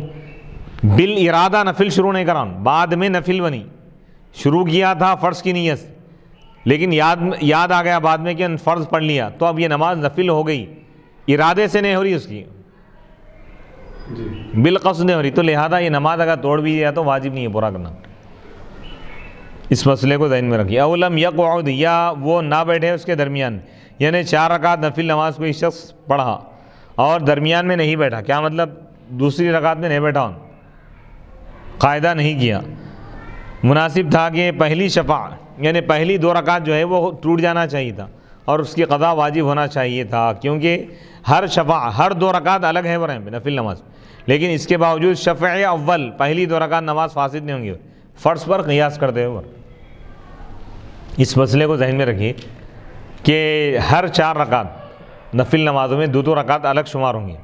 Speaker 1: بالارادہ نفل شروع نہیں کرا، بعد میں نفل بنی، شروع کیا تھا فرض کی نیت سے لیکن یاد آ گیا بعد میں کہ فرض پڑھ لیا تو اب یہ نماز نفل ہو گئی، ارادے سے نہیں ہو رہی، اس کی بالقصد نہیں ہو رہی، تو لہذا یہ نماز اگر توڑ بھی دیا تو واجب نہیں ہے پورا کرنا، اس مسئلے کو ذہن میں رکھیے۔ او لم یقعد، یا وہ نہ بیٹھے اس کے درمیان، یعنی 4 رکعت نفل نماز کوئی شخص پڑھا اور درمیان میں نہیں بیٹھا، کیا مطلب؟ دوسری رکعت میں نہیں بیٹھا، قاعدہ نہیں کیا، مناسب تھا کہ پہلی شفع یعنی پہلی 2 رکعت جو ہے وہ ٹوٹ جانا چاہیے تھا اور اس کی قضا واجب ہونا چاہیے تھا، کیونکہ ہر شفع، ہر 2 رکعت الگ ہے برہم نفل نماز، لیکن اس کے باوجود شفع اول پہلی 2 رکعت نماز فاسد نہیں ہوں گی، فرض پر قیاس کرتے ہوئے اس مسئلے کو ذہن میں رکھیے کہ ہر 4 رکعت نفل نمازوں میں 2 رکعت الگ شمار ہوں گی،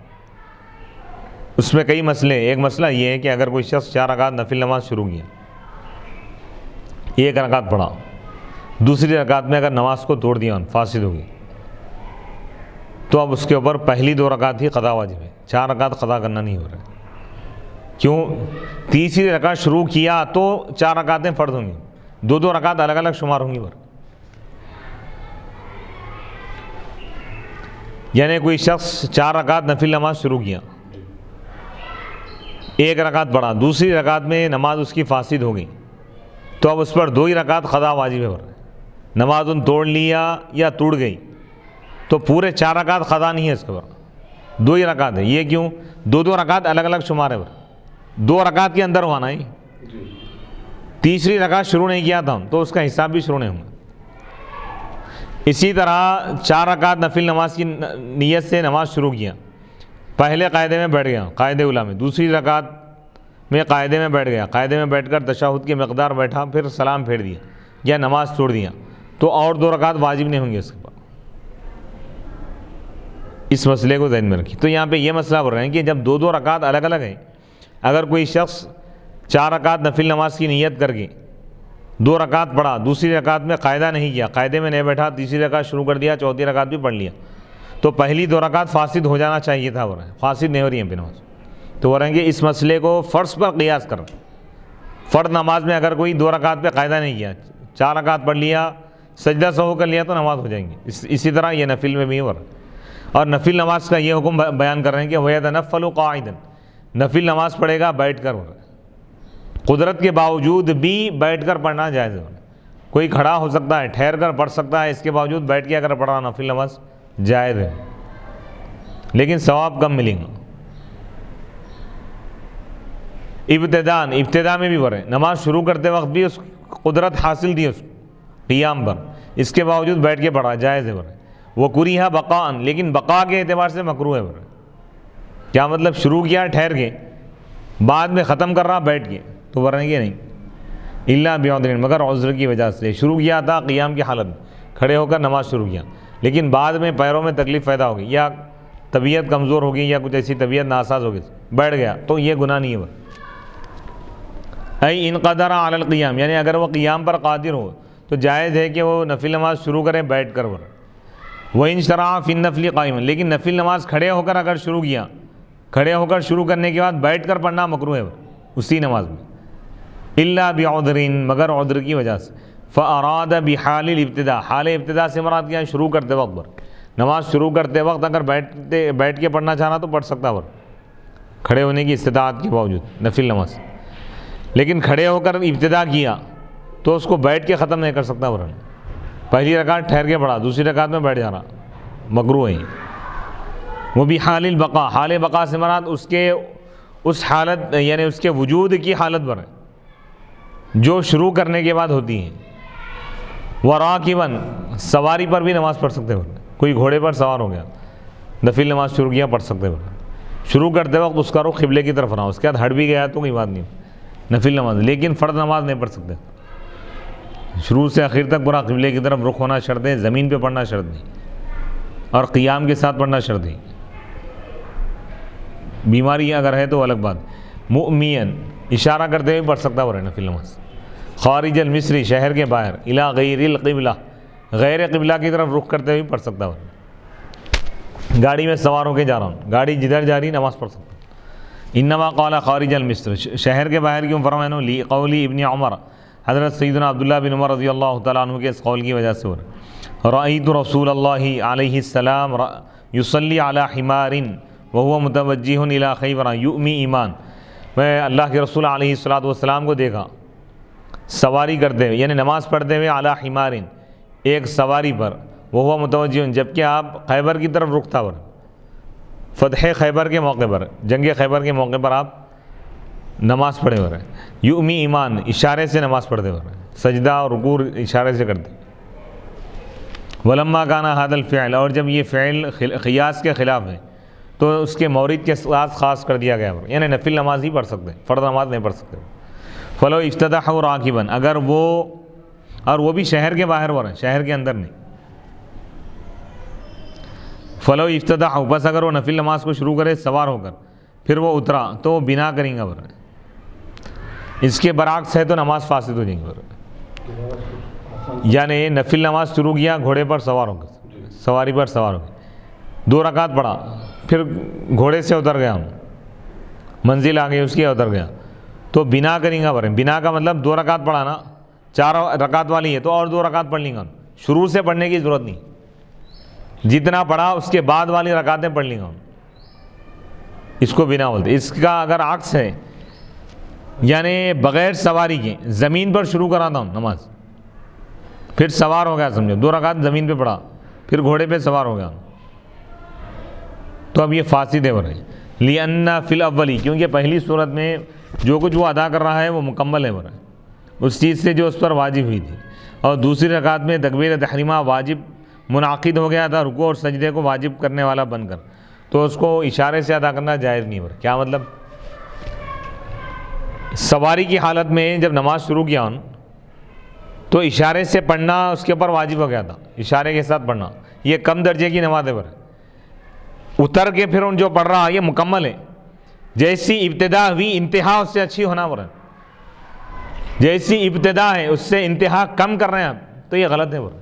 Speaker 1: اس میں کئی مسئلے، ایک مسئلہ یہ ہے کہ اگر کوئی شخص 4 رکعت نفل نماز شروع کیا، 1 رکعت پڑھا، دوسری رکعت میں اگر نماز کو توڑ دیا فاسد ہوگی تو اب اس کے اوپر پہلی 2 رکعت ہی قضا واجب ہے، 4 رکعت قضا کرنا نہیں ہو رہا ہے، کیوں؟ تیسری رکعت شروع کیا تو 4 رکعتیں فرض ہوں گی، 2 رکعت الگ الگ شمار ہوں گی، یعنی کوئی شخص 4 رکعت نفل نماز شروع کیا، 1 رکعت پڑھا، دوسری رکعت میں نماز اس کی فاسد ہو گئی تو اب اس پر 2 ہی رکعت قضا واجب ہے، نماز ان توڑ لیا یا ٹوٹ گئی تو پورے 4 رکعت قضا نہیں ہے اس کے اوپر، 2 ہی رکعت ہے. یہ کیوں؟ 2 رکعت الگ الگ شمار ہے، 2 رکعت کے اندر ہوا نا. تیسری رکعت شروع نہیں کیا تھا تو اس کا حساب بھی شروع نہیں ہوگا. اسی طرح 4 رکعت نفل نماز کی نیت سے نماز شروع کیا، پہلے قاعدے میں بیٹھ گیا قاعدے اولیٰ میں، دوسری رکعت میں قاعدے میں بیٹھ گیا، قاعدے میں بیٹھ کر تشہد کی مقدار بیٹھا، پھر سلام پھیر دیا یا نماز چھوڑ دیا تو اور 2 رکعت واجب نہیں ہوں گے اس کے بعد. اس مسئلے کو ذہن میں رکھیے. تو یہاں پہ یہ مسئلہ بول رہے ہیں کہ جب 2 رکعت الگ الگ ہیں، اگر کوئی شخص 4 رکعت نفل نماز کی نیت کر کے 2 رکعت پڑھا، دوسری رکعت میں قاعدہ نہیں کیا، قاعدے میں نہیں بیٹھا، تیسری رکعت شروع کر دیا، چوتھی رکعت بھی پڑھ لیا، تو پہلی 2 رکعت فاسد ہو جانا چاہیے تھا. فاسد نہیں ہو رہی ہیں پہ نماز. تو وہ رہیں گے اس مسئلے کو فرض پر قیاس کر. فرض نماز میں اگر کوئی 2 رکعت پہ قاعدہ نہیں کیا، 4 رکعت پڑھ لیا، سجدہ سہو کر لیا تو نماز ہو جائیں گی. اسی طرح یہ نفل میں بھی ہو رہا ہے. اور نفل نماز کا یہ حکم بیان کر رہے ہیں کہ وَيَتَنَفَّلُ قَاعِدًا، نفل نماز پڑھے گا بیٹھ کر. قدرت کے باوجود بھی بیٹھ کر پڑھنا جائز ہے. کوئی کھڑا ہو سکتا ہے، ٹھہر کر پڑھ سکتا ہے، اس کے باوجود بیٹھ کے اگر پڑھا نفل نماز جائز ہے، لیکن ثواب کم ملیں گا. ابتدا میں بھی بڑھے، نماز شروع کرتے وقت بھی اس قدرت حاصل تھی اس قیام پر، اس کے باوجود بیٹھ کے پڑھا جائز ہے. بڑھے وہ کریہ بقاء، لیکن بقا کے اعتبار سے مکروہ ہے. بڑھے کیا مطلب؟ شروع کیا ٹھہر کے، بعد میں ختم کر رہا بیٹھ کے، تو ورنہ یہ نہیں. الا بعذر، مگر عذر کی وجہ سے. شروع کیا تھا قیام کی حالت میں، کھڑے ہو کر نماز شروع کیا، لیکن بعد میں پیروں میں تکلیف پیدا ہوگی یا طبیعت کمزور ہوگی یا کچھ ایسی طبیعت ناساز ہوگی، بیٹھ گیا، تو یہ گناہ نہیں ہے. ان قدر علی القیام، یعنی اگر وہ قیام پر قادر ہو تو جائز ہے کہ وہ نفل نماز شروع کریں بیٹھ کر. وَإِن شَرَعَ فِي النَّفْلِ قَائِمًا، لیکن نفل نماز کھڑے ہو کر اگر شروع کیا، کھڑے ہو کر شروع کرنے کے بعد بیٹھ کر پڑھنا مکروہ ہے اسی نماز میں. الا بعذر، مگر عذر کی وجہ سے. فَأَرَادَ بِحَالِ الْابْتِدَاء، حال ابتدا سے مراد کیا ہے؟ شروع کرتے وقت پر. نماز شروع کرتے وقت اگر بیٹھ کے پڑھنا چاہنا تو پڑھ سکتا ہے کھڑے ہونے کی استطاعت کے باوجود نفل نماز. لیکن کھڑے ہو کر ابتدا کیا تو اس کو بیٹھ کے ختم نہیں کر سکتا. ورنہ پہلی رکعت ٹھہر کے پڑھا، دوسری رکعت میں بیٹھ جانا مکروہ ہے. وہ بھی حال البقاء، حال بقا سے مراد اس حالت یعنی اس کے وجود کی حالت پر ہے جو شروع کرنے کے بعد ہوتی ہے. وراکباً، سواری پر بھی نماز پڑھ سکتے ہیں. کوئی گھوڑے پر سوار ہو گیا، نفل نماز شروع کیا، پڑھ سکتے ہیں. شروع کرتے وقت اس کا رخ قبلے کی طرف رہا، اس کے بعد ہٹ بھی گیا تو کوئی بات نہیں، نفل نماز. لیکن فرض نماز نہیں پڑھ سکتے. شروع سے آخر تک پورا قبلے کی طرف رخ ہونا شرط ہے، زمین پہ پڑھنا شرط نہیں، اور قیام کے ساتھ پڑھنا شرط ہے. بیماری اگر ہے تو الگ بات. مؤمین، اشارہ کرتے ہوئے پڑھ سکتا ہو رہے نفل نماز. خارج المصری، شہر کے باہر. الی غیر القبلہ، غیر قبلہ کی طرف رخ کرتے ہوئے پڑھ سکتا ہو. گاڑی میں سوار ہو کے جا رہا ہوں، گاڑی جدھر جا رہی نماز پڑھ سکتا. انما قال خارج المصر، شہر کے باہر کیوں فرمایا؟ لی قولی ابن عمر، حضرت سیدنا عبداللہ بن عمر رضی اللہ تعالیٰ عنہ کے اس قول کی وجہ سے ہو رہا. رأیت رسول اللہ علیہ السلام یصلی علی حمار وہو متوجہ الی خیبر یؤمی ایمان، میں اللہ کے رسول علیہ السلام کو دیکھا سواری کرتے ہوئے، یعنی نماز پڑھتے ہوئے، علی حمار، ایک سواری پر، وہو متوجہ، جبکہ آپ خیبر کی طرف رخ تھا. فتح خیبر کے موقع پر، جنگ خیبر کے موقع پر آپ نماز پڑھے ہو رہے ہیں. یؤمی ایمان، اشارے سے نماز پڑھتے ہو رہے ہیں، سجدہ اور رکوع اشارے سے کرتے. ولما کان ھذا الفعل، اور جب یہ فعل قیاس کے خلاف ہے تو اس کے مورد کے ساتھ خاص کر دیا گیا، یعنی نفل نماز ہی پڑھ سکتے، فرض نماز نہیں پڑھ سکتے. فلو افتتح راکبا، اگر وہ بھی شہر کے باہر ہو رہے ہیں، شہر کے اندر نہیں. فلو افتتح، بس اگر وہ نفل نماز کو شروع کرے سوار ہو کر، پھر وہ اترا تو وہ بنا کریں گا. اس کے برعکس ہے تو نماز فاسد ہو جائیں گے. یعنی نفل نماز شروع کیا گھوڑے پر سوار ہو کر، سواری پر سوار ہو کر، 2 رکعت پڑھا، پھر گھوڑے سے اتر گیا، منزل آ گئی اس کی، اتر گیا تو بنا کریں گا. بنا کا مطلب 2 رکعت پڑھا نا، 4 رکعت والی ہے تو اور 2 رکعت پڑھ لیں گا. شروع سے پڑھنے کی ضرورت نہیں، جتنا پڑھا اس کے بعد والی رکعتیں پڑھ لیں گا. اس کو بنا بولتے. اس کا اگر عکس ہے، یعنی بغیر سواری کے زمین پر شروع کراتا ہوں نماز، پھر سوار ہو گیا، سمجھو 2 رکعت زمین پہ پڑھا، پھر گھوڑے پہ سوار ہو گیا، تو اب یہ فاسد ہے ورنہ لِأَنَّ فِي الْأَوَّلِ، کیونکہ پہلی صورت میں جو کچھ وہ ادا کر رہا ہے وہ مکمل ہے ورنہ اس چیز سے جو اس پر واجب ہوئی تھی، اور دوسری رکعت میں تکبیر تحریمہ واجب منعقد ہو گیا تھا رکوع اور سجدے کو واجب کرنے والا بن کر، تو اس کو اشارے سے ادا کرنا جائز نہیں ورنہ۔ کیا مطلب؟ سواری کی حالت میں جب نماز شروع کیا تو اشارے سے پڑھنا اس کے اوپر واجب ہو گیا تھا، اشارے کے ساتھ پڑھنا، یہ کم درجے کی نماز ہے ورنہ اتر کے پھر ان جو پڑھ رہا یہ مکمل ہے، جیسی ابتدا ہوئی انتہا اس سے اچھی ہونا ورنہ، جیسی ابتدا ہے اس سے انتہا کم کر رہے ہیں آپ تو یہ غلط ہے ورنہ،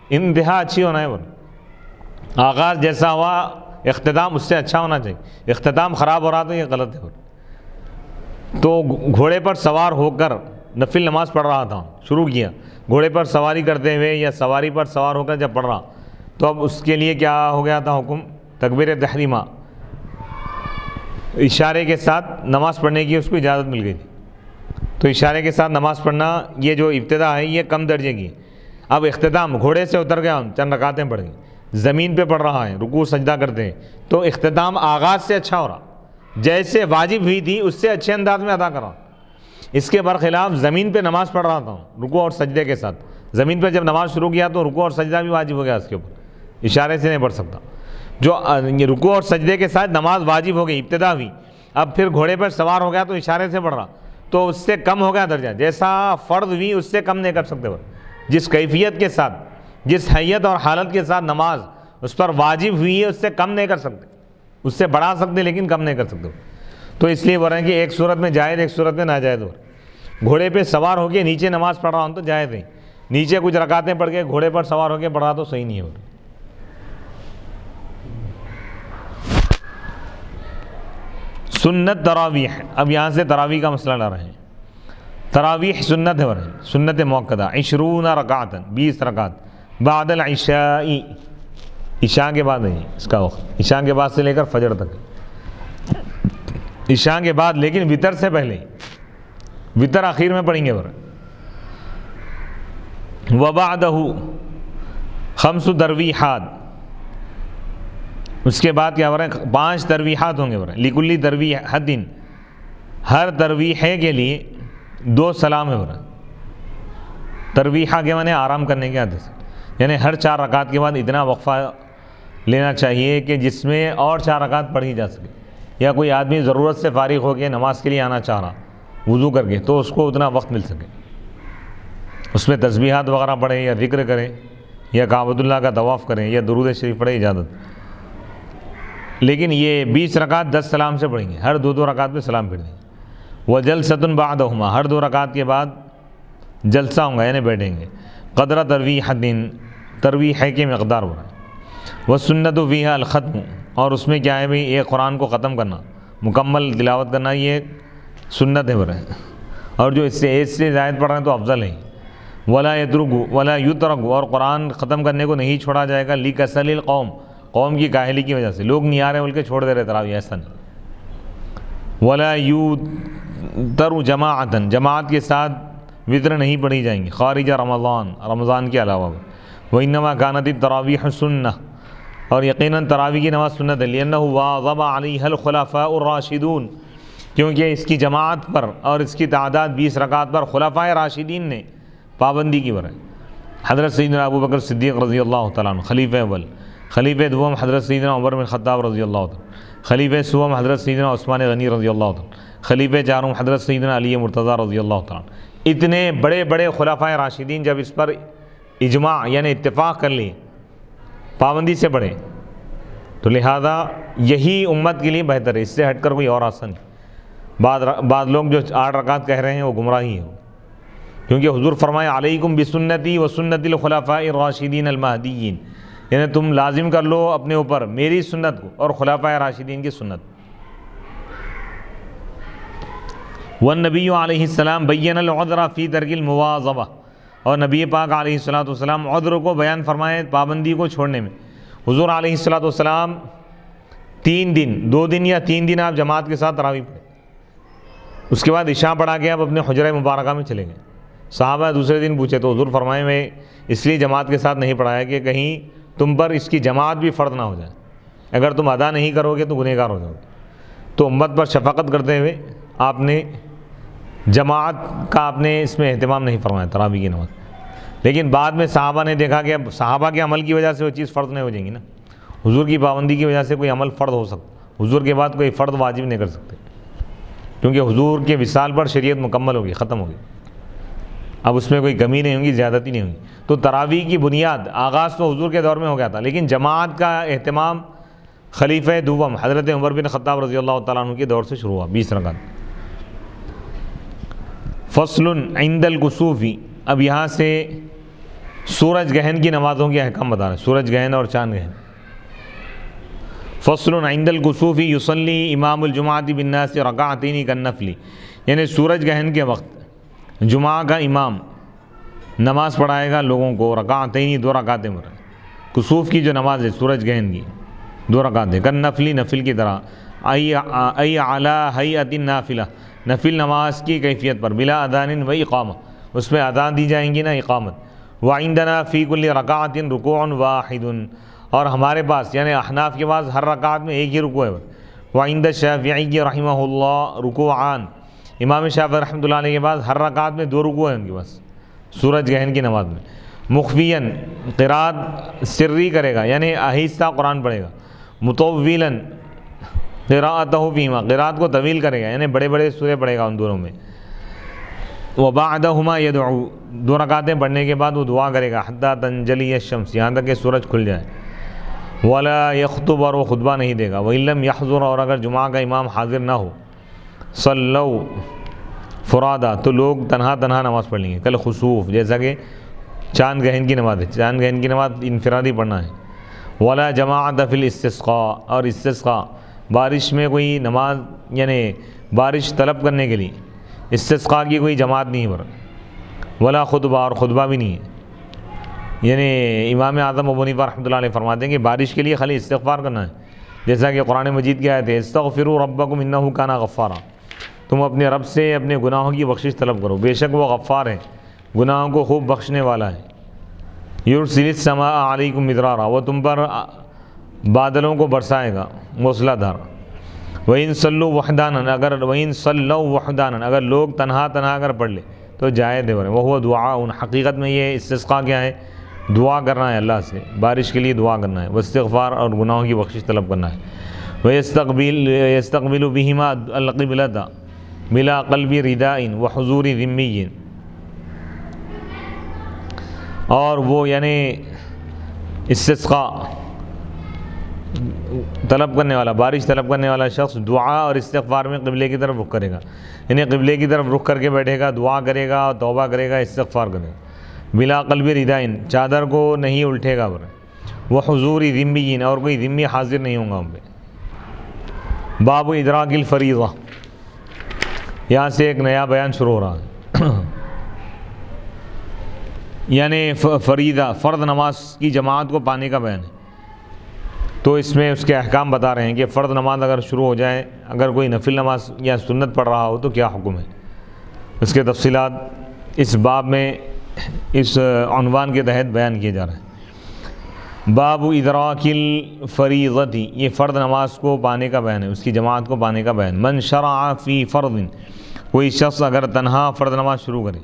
Speaker 1: انتہا اچھی ہونا ہے ورنہ، آغاز جیسا ہوا اختتام اس سے اچھا ہونا چاہیے، اختتام خراب ہو رہا تو یہ غلط ہے ورنہ۔ تو گھوڑے پر سوار ہو کر نفل نماز پڑھ رہا تھا، شروع کیا گھوڑے پر سواری کرتے ہوئے یا سواری پر سوار ہو کر جب پڑھ رہا تو اب اس کے لیے کیا ہو گیا تھا حکم؟ تکبیر تحریمہ، اشارے کے ساتھ نماز پڑھنے کی اس کو اجازت مل گئی تھی، تو اشارے کے ساتھ نماز پڑھنا یہ جو ابتدا ہے یہ کم درجے کی، اب اختتام گھوڑے سے اتر گیا، چند رکعتیں پڑھ گئی، زمین پہ پڑھ رہا ہے، رکوع سجدہ کرتے ہیں، تو اختتام آغاز سے اچھا ہو رہا، جیسے واجب ہوئی تھی اس سے اچھے انداز میں ادا کر رہا۔ اس کے برخلاف زمین پہ نماز پڑھ رہا تھا رکوع اور سجدے کے ساتھ، زمین پہ جب نماز شروع کیا تو رکوع اور سجدہ بھی واجب ہو گیا اس کے اوپر، اشارے سے نہیں پڑھ سکتا، جو رکوع اور سجدے کے ساتھ نماز واجب ہو گئی ابتدا ہوئی، اب پھر گھوڑے پر سوار ہو گیا تو اشارے سے پڑھ رہا تو اس سے کم ہو گیا درجہ، جیسا فرض ہوئی اس سے کم نہیں کر سکتے وہ، جس کیفیت کے ساتھ جس حیت اور حالت کے ساتھ نماز اس پر واجب ہوئی ہے اس سے کم نہیں کر سکتے، اس سے بڑھا سکتے لیکن کم نہیں کر سکتے، تو اس لیے بول رہے ہیں کہ ایک صورت میں جائز ایک صورت میں ناجائز ہو، گھوڑے پہ سوار ہو کے نیچے نماز پڑھ رہا ہوں تو جائز ہے، نیچے کچھ رکعتیں پڑھ کے گھوڑے پر سوار ہو کے پڑھ رہا تو صحیح نہیں ہے۔ سنت تراویح، اب یہاں سے تراویح کا مسئلہ لا رہے ہیں، تراویح سنت ہے ورنہ سنت موقدہ، 20 رکعت 20 رکعت بعد العشاء، عشاء کے بعد ہے اس کا وقت، عشاء کے بعد سے لے کر فجر تک، عشاء کے بعد لیکن وتر سے پہلے، وتر آخر میں پڑھیں گے ورنہ۔ وبعدہ 5 ترویحات، اس کے بعد کیا ہو رہا ہے 5 ترویحات ہوں گے ورنہ، لکل ترویحۃ، ہر ترویحے کے لیے 2 سلام ہے ورنہ، ترویحہ کے معنی آرام کرنے کے عادت سے، یعنی ہر 4 رکعت کے بعد اتنا وقفہ لینا چاہیے کہ جس میں اور 4 رکعت پڑھی جا سکے، یا کوئی آدمی ضرورت سے فارغ ہو کے نماز کے لیے آنا چاہ رہا وضو کر کے تو اس کو اتنا وقت مل سکے، اس میں تسبیحات وغیرہ پڑھے یا ذکر کریں یا کعبۃ اللہ کا طواف کریں یا درود شریف پڑھے، اجازت، لیکن یہ 20 رکعت 10 سلام سے پڑھیں گے، ہر 2 رکعت پہ سلام پھر دیں گے، وجلسۃ بعدہما، ہر 2 رکعت کے بعد جلسہ ہوں گا یعنی بیٹھیں گے، قدر ترویحۃ، ترویحے کی مقدار ہو رہا ہے، والسنۃ فیہا الختم، اور اس میں کیا ہے بھئی ایک قرآن کو ختم کرنا، مکمل تلاوت کرنا، یہ سنت ہے برے، اور جو اس سے زائد پڑھ رہے ہیں تو افضل ہے، ولا یترک ولا یترک، اور قرآن ختم کرنے کو نہیں چھوڑا جائے گا، لکسل القوم، قوم کی کاہلی کی وجہ سے، لوگ نہیں آ رہے بلکہ چھوڑ دے رہے تراویح، ایسا نہیں، ولا یوتر جماعتا، جماعت کے ساتھ وطر نہیں پڑھی جائیں گی، خارج رمضان، رمضان کے علاوہ، وانما کانت التراویح سنہ، اور یقیناً تراویح کی نماز سنت ہے، لأنہ واظب علیہا الخلفاء الراشدون، کیونکہ اس کی جماعت پر اور اس کی تعداد 20 رکعت پر خلفائے راشدین نے پابندی کی ورائے، حضرت سیدنا ابو بکر صدیق رضی اللہ تعالیٰ عنہ خلیفہ اول، خلیفہ دوم حضرت سیدنا عمر بن خطاب رضی اللہ تعالیٰ، خلیفہ سوم حضرت سیدنا عثمان غنی رضی اللہ تعالیٰ، خلیفہ چارم حضرت سیدنا علی مرتضیٰ رضی اللہ تعالیٰ، اتنے بڑے بڑے خلفائے راشدین جب اس پر اجماع یعنی اتفاق کر لی، پابندی سے پڑھے، تو لہذا یہی امت کے لیے بہتر ہے، اس سے ہٹ کر کوئی اور آسان نہیں۔ بعض لوگ جو 8 رکعت کہہ رہے ہیں وہ گمراہی ہیں، کیونکہ حضور فرمائے علیکم بسنتی و سنت الخلفاء الراشدین المہدیین، یعنی تم لازم کر لو اپنے اوپر میری سنت کو اور خلفائے راشدین کی سنت۔ والنبی علیہ السلام بین العذر فی ترک المواظبہ، اور نبی پاک علیہ السلام عذر کو بیان فرمائے پابندی کو چھوڑنے میں۔ حضور علیہ السلام 3 دن 2 دن یا 3 دن آپ جماعت کے ساتھ تراویح پڑھے، اس کے بعد عشاء پڑھا کے آپ اپنے حجرہ مبارکہ میں چلے گئے، صحابہ دوسرے دن پوچھے تو حضور فرمائے میں اس لیے جماعت کے ساتھ نہیں پڑھایا کہ کہیں تم پر اس کی جماعت بھی فرض نہ ہو جائے، اگر تم ادا نہیں کرو گے تو گنہگار ہو جاؤ گے۔ تو امت پر شفقت کرتے ہوئے آپ نے جماعت کا آپ نے اس میں اہتمام نہیں فرمایا تراویح کی نماز۔ لیکن بعد میں صحابہ نے دیکھا کہ اب صحابہ کے عمل کی وجہ سے وہ چیز فرض نہیں ہو جائیں گی نا، حضور کی پابندی کی وجہ سے کوئی عمل فرض ہو سکتا، حضور کے بعد کوئی فرض واجب نہیں کر سکتے، کیونکہ حضور کے وصال پر شریعت مکمل ہوگی، ختم ہوگی، اب اس میں کوئی کمی نہیں ہوگی، زیادتی نہیں ہوگی۔ تو تراویح کی بنیاد آغاز تو حضور کے دور میں ہو گیا تھا، لیکن جماعت کا اہتمام خلیفہ دوم حضرت عمر بن خطاب رضی اللہ تعالیٰ عنہ کے دور سے شروع ہوا، 20 رکعت۔ فصل عند الکسوف، اب یہاں سے سورج گہن کی نمازوں کے احکام بتا رہے ہیں، سورج گہن اور چاند گہن۔ فصل عند الکسوف یصلی امام الجمعۃ بالناس رکعتین کالنفل، یعنی سورج گہن کے وقت جمعہ کا امام نماز پڑھائے گا لوگوں کو رکعتین، 2 رکعتیں مرے، کسوف کی جو نماز ہے سورج گہن کی 2 رکعتیں، کالنفل، نفل کی طرح، ای علی ہیئۃ النافلہ، نفل نماز کی کیفیت پر، بلا اذان و اقامہ، اس میں اذان دی جائیں گی نا اقامت۔ وعندنا فی کل رکعۃ رکوع واحد، اور ہمارے پاس یعنی احناف کے پاس ہر رکعت میں ایک ہی رکوع ہے۔ وعند الشافعی رحمہ اللہ رکوعان، امام شافعی رحمۃ اللہ علیہ کے پاس ہر رکعت میں 2 رکوع ہیں ان کے پاس سورج گہن کی نماز میں۔ مخفیاً، قرات سری کرے گا یعنی آہستہ قرآن پڑھے گا۔ مطولاً قراءتہ فیہما، قرات کو طویل کرے گا یعنی بڑے بڑے سورے پڑھے گا ان دونوں میں۔ وبعدہما یدعو، 2 رکعتیں پڑھنے کے بعد وہ دعا کرے گا، حتی تنجلی الشمس، یہاں تک کہ سورج کھل جائے۔ ولا یخطب، اور وہ خطبہ نہیں دے گا۔ وإن لم یحضر، اور اگر جمعہ کا امام حاضر نہ ہو، صلوا فرادا، تو لوگ تنہا تنہا نماز پڑھ لیں گے، کل خسوف، جیسا کہ چاند گہن کی نماز ہے، چاند گہن کی نماز انفرادی پڑھنا ہے۔ ولا جماعت فی الاستسقاء، اور استسقاء بارش میں کوئی نماز یعنی بارش طلب کرنے کے لیے استسقاء کی کوئی جماعت نہیں ہے۔ ولا خطبہ، اور خطبہ بھی نہیں ہے، یعنی امام اعظم ابو حنیفہ رحمۃ اللہ علیہ فرماتے ہیں کہ بارش کے لیے خالی استغفار کرنا ہے، جیسا کہ قرآن مجید کی آیت ہے، استغفروا ربکم انہ کان غفارا، تم اپنے رب سے اپنے گناہوں کی بخشش طلب کرو، بے شک وہ غفار ہے، گناہوں کو خوب بخشنے والا ہے۔ یرسل السماء علیکم مدرارا، وہ تم پر بادلوں کو برسائے گا موسلا دھار۔ وَإِن صَلُّوا وَحْدَانًا، وَإِن صَلَّوْا وَحْدَانًا، اگر لوگ تنہا تنہا اگر پڑھ لے تو جائز ہے۔ وہ دعا، حقیقت میں یہ استسقاء کیا ہے؟ دعا کرنا ہے اللہ سے، بارش کے لیے دعا کرنا ہے، واستغفار اور گناہوں کی بخشش طلب کرنا ہے۔ وَيَسْتَقْبِلُ بِهِمَا الْقِبْلَةَ بِلَا قَلْبِ رِدَاءٍ وَحُضُورِ ذِمِّيٍّ، اور وہ یعنی استسقاء طلب کرنے والا، بارش طلب کرنے والا شخص دعا اور استغفار میں قبلے کی طرف رخ کرے گا، یعنی قبلے کی طرف رخ کر کے بیٹھے گا، دعا کرے گا، توبہ کرے گا، استغفار کرے گا۔ بلا قلب ردائن، چادر کو نہیں الٹے گا، وہ حضور ذمین، اور کوئی ذمی حاضر نہیں ہوں گا ان پہ۔ باب ادراک الفریضہ، یہاں سے ایک نیا بیان شروع ہو رہا ہے، یعنی فریضہ فرض نماز کی جماعت کو پانے کا بیان ہے۔ تو اس میں اس کے احکام بتا رہے ہیں کہ فرض نماز اگر شروع ہو جائے، اگر کوئی نفل نماز یا سنت پڑھ رہا ہو تو کیا حکم ہے، اس کے تفصیلات اس باب میں اس عنوان کے تحت بیان کیے جا رہے ہیں۔ باب ادراک الفریضۃ، یہ فرض نماز کو پانے کا بیان ہے، اس کی جماعت کو پانے کا بیان۔ من شرع فی فرض، کوئی شخص اگر تنہا فرض نماز شروع کرے،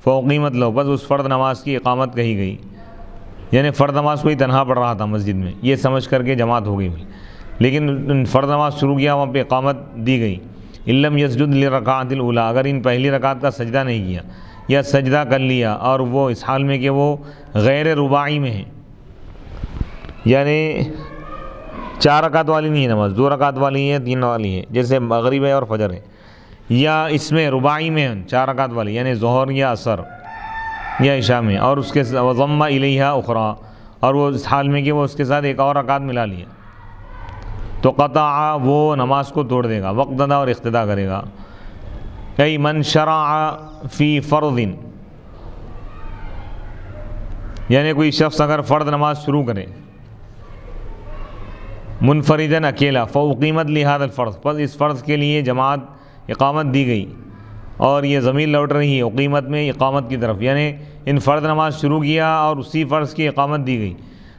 Speaker 1: فاقیمت لہ، بس اس فرض نماز کی اقامت کہی گئی، یعنی فرض نماز کوئی تنہا پڑھ رہا تھا مسجد میں، یہ سمجھ کر کے جماعت ہو گئی، لیکن فرض نماز شروع کیا، وہاں پہ اقامت دی گئی۔ لم یسجد للرکعۃ الاولی، اگر ان پہلی رکعت کا سجدہ نہیں کیا یا سجدہ کر لیا، اور وہ اس حال میں کہ وہ غیر رباعی میں ہے، یعنی 4 رکعت والی نہیں ہے نماز، 2 رکعت والی ہے، 3 والی ہے، جیسے مغرب ہے اور فجر ہے، یا اس میں رباعی میں 4 رکعت والی یعنی ظہر یا عصر یا عشاء میں، اور اس کے وضم الیہا اخرى، اور وہ اس حال میں کہ وہ اس کے ساتھ ایک اور رکعت ملا لیا، تو قطع، وہ نماز کو توڑ دے گا، وقتدا، اور اقتدا کرے گا۔ ای من شرع فی فرض، یعنی کوئی شخص اگر فرض نماز شروع کرے منفردن، اکیلا، فاقیمت لہذا الفرض، پس اس فرض کے لیے جماعت اقامت دی گئی، اور یہ ضمیر لوٹ رہی ہے اقیمت میں اقامت کی طرف، یعنی ان فرض نماز شروع کیا اور اسی فرض کی اقامت دی گئی،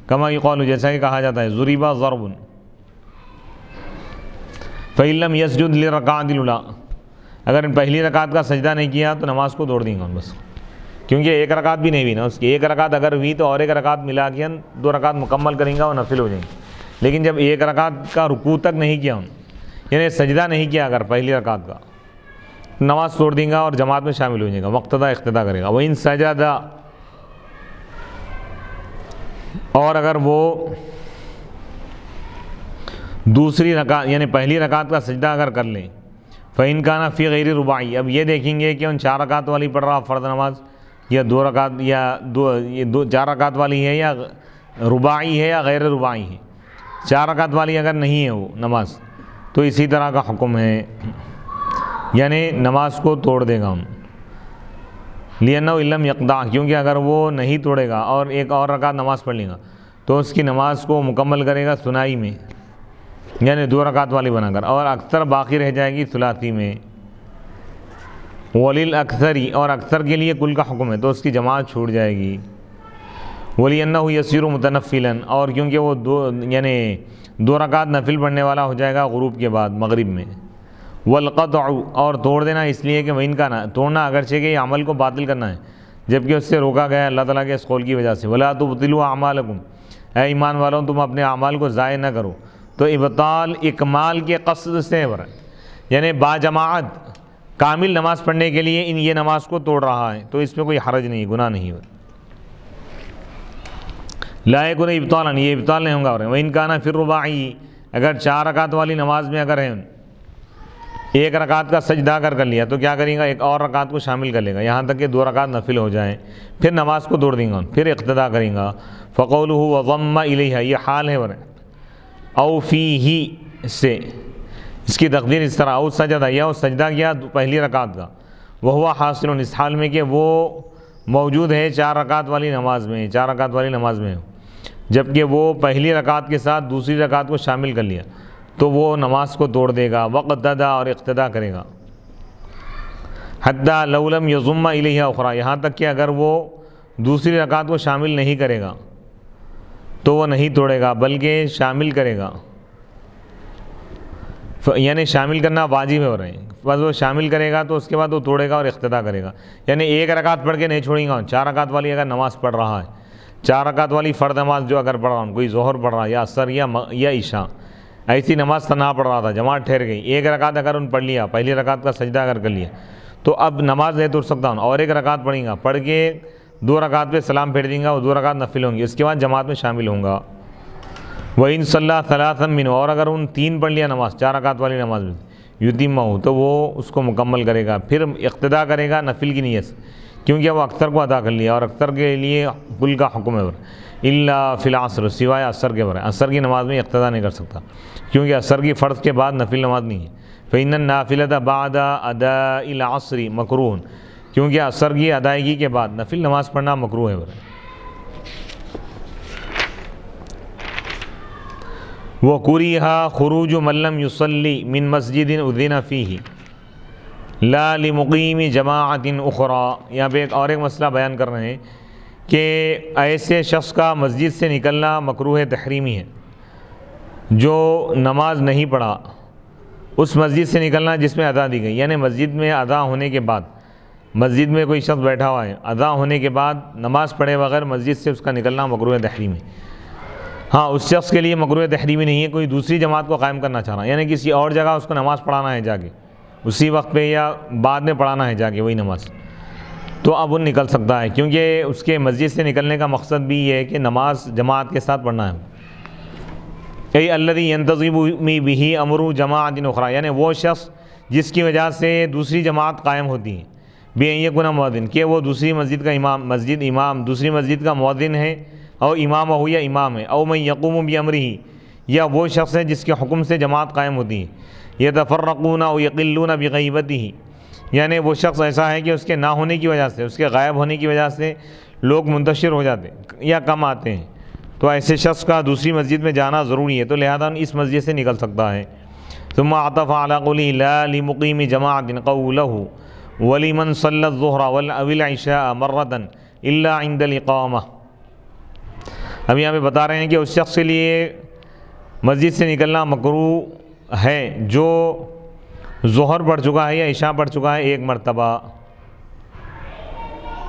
Speaker 1: کما یقال جیسا کہ کہا جاتا ہے ضریبہ ضرب فإن لم يسجد للرکعۃ الأولیٰ، اگر ان پہلی رکعت کا سجدہ نہیں کیا تو نماز کو توڑ دیں گا بس، کیونکہ ایک رکعت بھی نہیں ہوئی نا اس کی، ایک رکعت اگر ہوئی تو اور ایک رکعت ملا کے 2 رکعت مکمل کریں گا اور نفل ہو جائیں گے، لیکن جب ایک رکعت کا رکوع تک نہیں کیا یعنی سجدہ نہیں کیا اگر پہلی رکعت کا، نماز توڑ دیں گا اور جماعت میں شامل ہو جائے گا، مقتدا اقتدا کرے گا۔ وَإِن سَجَدَ، اور اگر وہ دوسری رکعت یعنی پہلی رکعت کا سجدہ اگر کر لیں، فَإِن كَانَ فِي غَيْرِ رُبَاعِي، اب یہ دیکھیں گے کہ ان 4 رکعت والی پڑھ رہا فرض نماز، یا 2 رکعت یا 4 رکعت والی ہے، یا رباعی ہے یا غیر رباعی ہے۔ 4 رکعت والی اگر نہیں ہے وہ نماز تو اسی طرح کا حکم ہے، یعنی نماز کو توڑ دے گا ہم، لِأَنَّهُ إِن لَّمْ يَقْطَعْ، کیونکہ اگر وہ نہیں توڑے گا اور ایک اور رکعت نماز پڑھ لے گا تو اس کی نماز کو مکمل کرے گا ثنائی میں، یعنی 2 رکعت والی بنا کر، اور اکثر باقی رہ جائے گی ثلاثی میں۔ وَلِلْأَكْثَرِ، اور اکثر کے لیے کل کا حکم ہے تو اس کی جماعت چھوٹ جائے گی۔ وَلِأَنَّهُ يَصِيرُ مُتَنَفِّلًا، اور کیونکہ وہ 2 رکعت نفل پڑھنے والا ہو جائے گا غروب کے بعد مغرب میں۔ والقطع، اور توڑ دینا اس لیے کہ ان کا نہ توڑنا اگرچہ کہ یہ عمل کو باطل کرنا ہے جبکہ اس سے روکا گیا ہے اللہ تعالیٰ کے اس قول کی وجہ سے، وَلَا تُبْطِلُوا أَعْمَالَكُمْ، اے ایمان والوں تم اپنے اعمال کو ضائع نہ کرو، تو ابطال اکمال کے قصد سے ہے، یعنی باجماعت کامل نماز پڑھنے کے لیے یہ نماز کو توڑ رہا ہے تو اس میں کوئی حرج نہیں، گناہ نہیں ہے۔ لا يكون ابطالا، یہ ابطال نہیں ہوگا۔ وَإِن كَانَ فِي الرُّبَاعِي، اگر 4 رکعت والی نماز میں اگر ہے ایک رکعت کا سجدہ کر لیا تو کیا کرے گا، ایک اور رکعت کو شامل کر لے گا یہاں تک کہ 2 رکعت نفل ہو جائیں، پھر نماز کو توڑ دیں گا، پھر اقتدا کریں گا۔ فَقَوْلُهُ وَضَمَّ إِلَيْهَا، یہ حال ہے او فیہ سے، اس کی تقدیر اس طرح، او سجدہ، یا وہ سجدہ کیا پہلی رکعت کا، وَهُوَ حاصل، اس حال میں کہ وہ موجود ہے 4 رکعت والی نماز میں، 4 رکعت والی نماز میں، جبکہ وہ پہلی رکعت کے ساتھ دوسری رکعت کو شامل کر لیا تو وہ نماز کو توڑ دے گا، وقتدا، اور اقتدا کرے گا، حتی لو لم یضم الیہا اخری، یہاں تک کہ اگر وہ دوسری رکعت کو شامل نہیں کرے گا تو وہ نہیں توڑے گا بلکہ شامل کرے گا، یعنی شامل کرنا واجب ہے ہو رہے ہیں، بس وہ شامل کرے گا تو اس کے بعد وہ توڑے گا اور اقتدا کرے گا، یعنی ایک رکعت پڑھ کے نہیں چھوڑیں گا، 4 رکعت والی اگر نماز پڑھ رہا ہے، 4 رکعت والی فرض نماز جو اگر پڑھ رہا ہوں، کوئی ظہر پڑھ رہا یا عصر یا عشاء، ایسی نماز تنہا پڑھ رہا تھا، جماعت ٹھہر گئی، ایک رکعت اگر ان پڑھ لیا، پہلی رکعت کا سجدہ اگر کر لیا تو اب نماز نہیں توڑ سکتا ہوں، اور ایک رکعت پڑھیں گا، پڑھ کے 2 رکعت پہ سلام پھیر دیں گا، وہ 2 رکعت نفل ہوں گی، اس کے بعد جماعت میں شامل ہوں گا۔ وَإِن صَلَّى ثَلَاثًا مِنْهُ، اور اگر ان 3 پڑھ لیا نماز 4 رکعت والی نماز میں، یتمہ، تو وہ اس کو مکمل کرے گا، پھر اقتدا کرے گا نفل کی نیت سے، کیونکہ وہ اکثر کو ادا کر لیا اور اکثر کے لیے کل کا حکم ہے، الا فی العصر، سوائے عصر کے برائے، عصر کی نماز میں اقتدا نہیں کر سکتا کیونکہ عصر کی فرض کے بعد نفل نماز نہیں ہے۔ فإن النافلة بعد اداء العصر مکروہ، کیونکہ عصر کی ادائیگی کے بعد نفل نماز پڑھنا مکروہ ہے۔ وَكُرِهَ خُرُوجُ مَن لَّمْ يُصَلِّ مِن مَسْجِدٍ أُذِنَ فِيهِ لَا لِمُقِيمِ جَمَاعَةٍ أُخْرَى، یہاں پہ ایک مسئلہ بیان کر رہے ہیں کہ ایسے شخص کا مسجد سے نکلنا مکروہ تحریمی ہے جو نماز نہیں پڑھا، اس مسجد سے نکلنا جس میں ادا دی گئی، یعنی مسجد میں ادا ہونے کے بعد، مسجد میں کوئی شخص بیٹھا ہوا ہے، ادا ہونے کے بعد نماز پڑھے بغیر مسجد سے اس کا نکلنا مکروہ تحریمی ہے۔ ہاں، اس شخص کے لیے مکروہ تحریمی نہیں ہے، کوئی دوسری جماعت کو قائم کرنا چاہ رہا ہے، یعنی کسی اور جگہ اس کو نماز پڑھانا ہے جا کے، اسی وقت پہ یا بعد میں پڑھانا ہے جا کے وہی نماز، تو اب وہ نکل سکتا ہے، کیونکہ اس کے مسجد سے نکلنے کا مقصد بھی یہ ہے کہ نماز جماعت کے ساتھ پڑھنا ہے۔ اے الذی ینتظم بہ امر جماعت اخری، یعنی وہ شخص جس کی وجہ سے دوسری جماعت قائم ہوتی ہے، بے ان یکون مؤذن، کہ وہ دوسری مسجد کا امام دوسری مسجد کا مؤذن ہے، او امام ہو یا امام ہے، او من یقوم بامرہ، یا وہ شخص ہے جس کے حکم سے جماعت قائم ہوتی ہے، یتفرقون او یقلون بغیبتہ، یعنی وہ شخص ایسا ہے کہ اس کے نہ ہونے کی وجہ سے، اس کے غائب ہونے کی وجہ سے لوگ منتشر ہو جاتے یا کم آتے ہیں، تو ایسے شخص کا دوسری مسجد میں جانا ضروری ہے، تو لہذا اس مسجد سے نکل سکتا ہے۔ ثم عطف علی قوله لا لمقیم جماعت قولہ وَلِمَنْ صَلَّى الظُّهْرَ وَالْعِشَاءَ مَرَّةً إِلَّا عِنْدَ الْإِقَامَةِ۔ اب یہاں پہ بتا رہے ہیں کہ اس شخص کے لیے مسجد سے نکلنا مکروہ ہے جو ظہر پڑھ چکا ہے یا عشاء پڑھ چکا ہے ایک مرتبہ،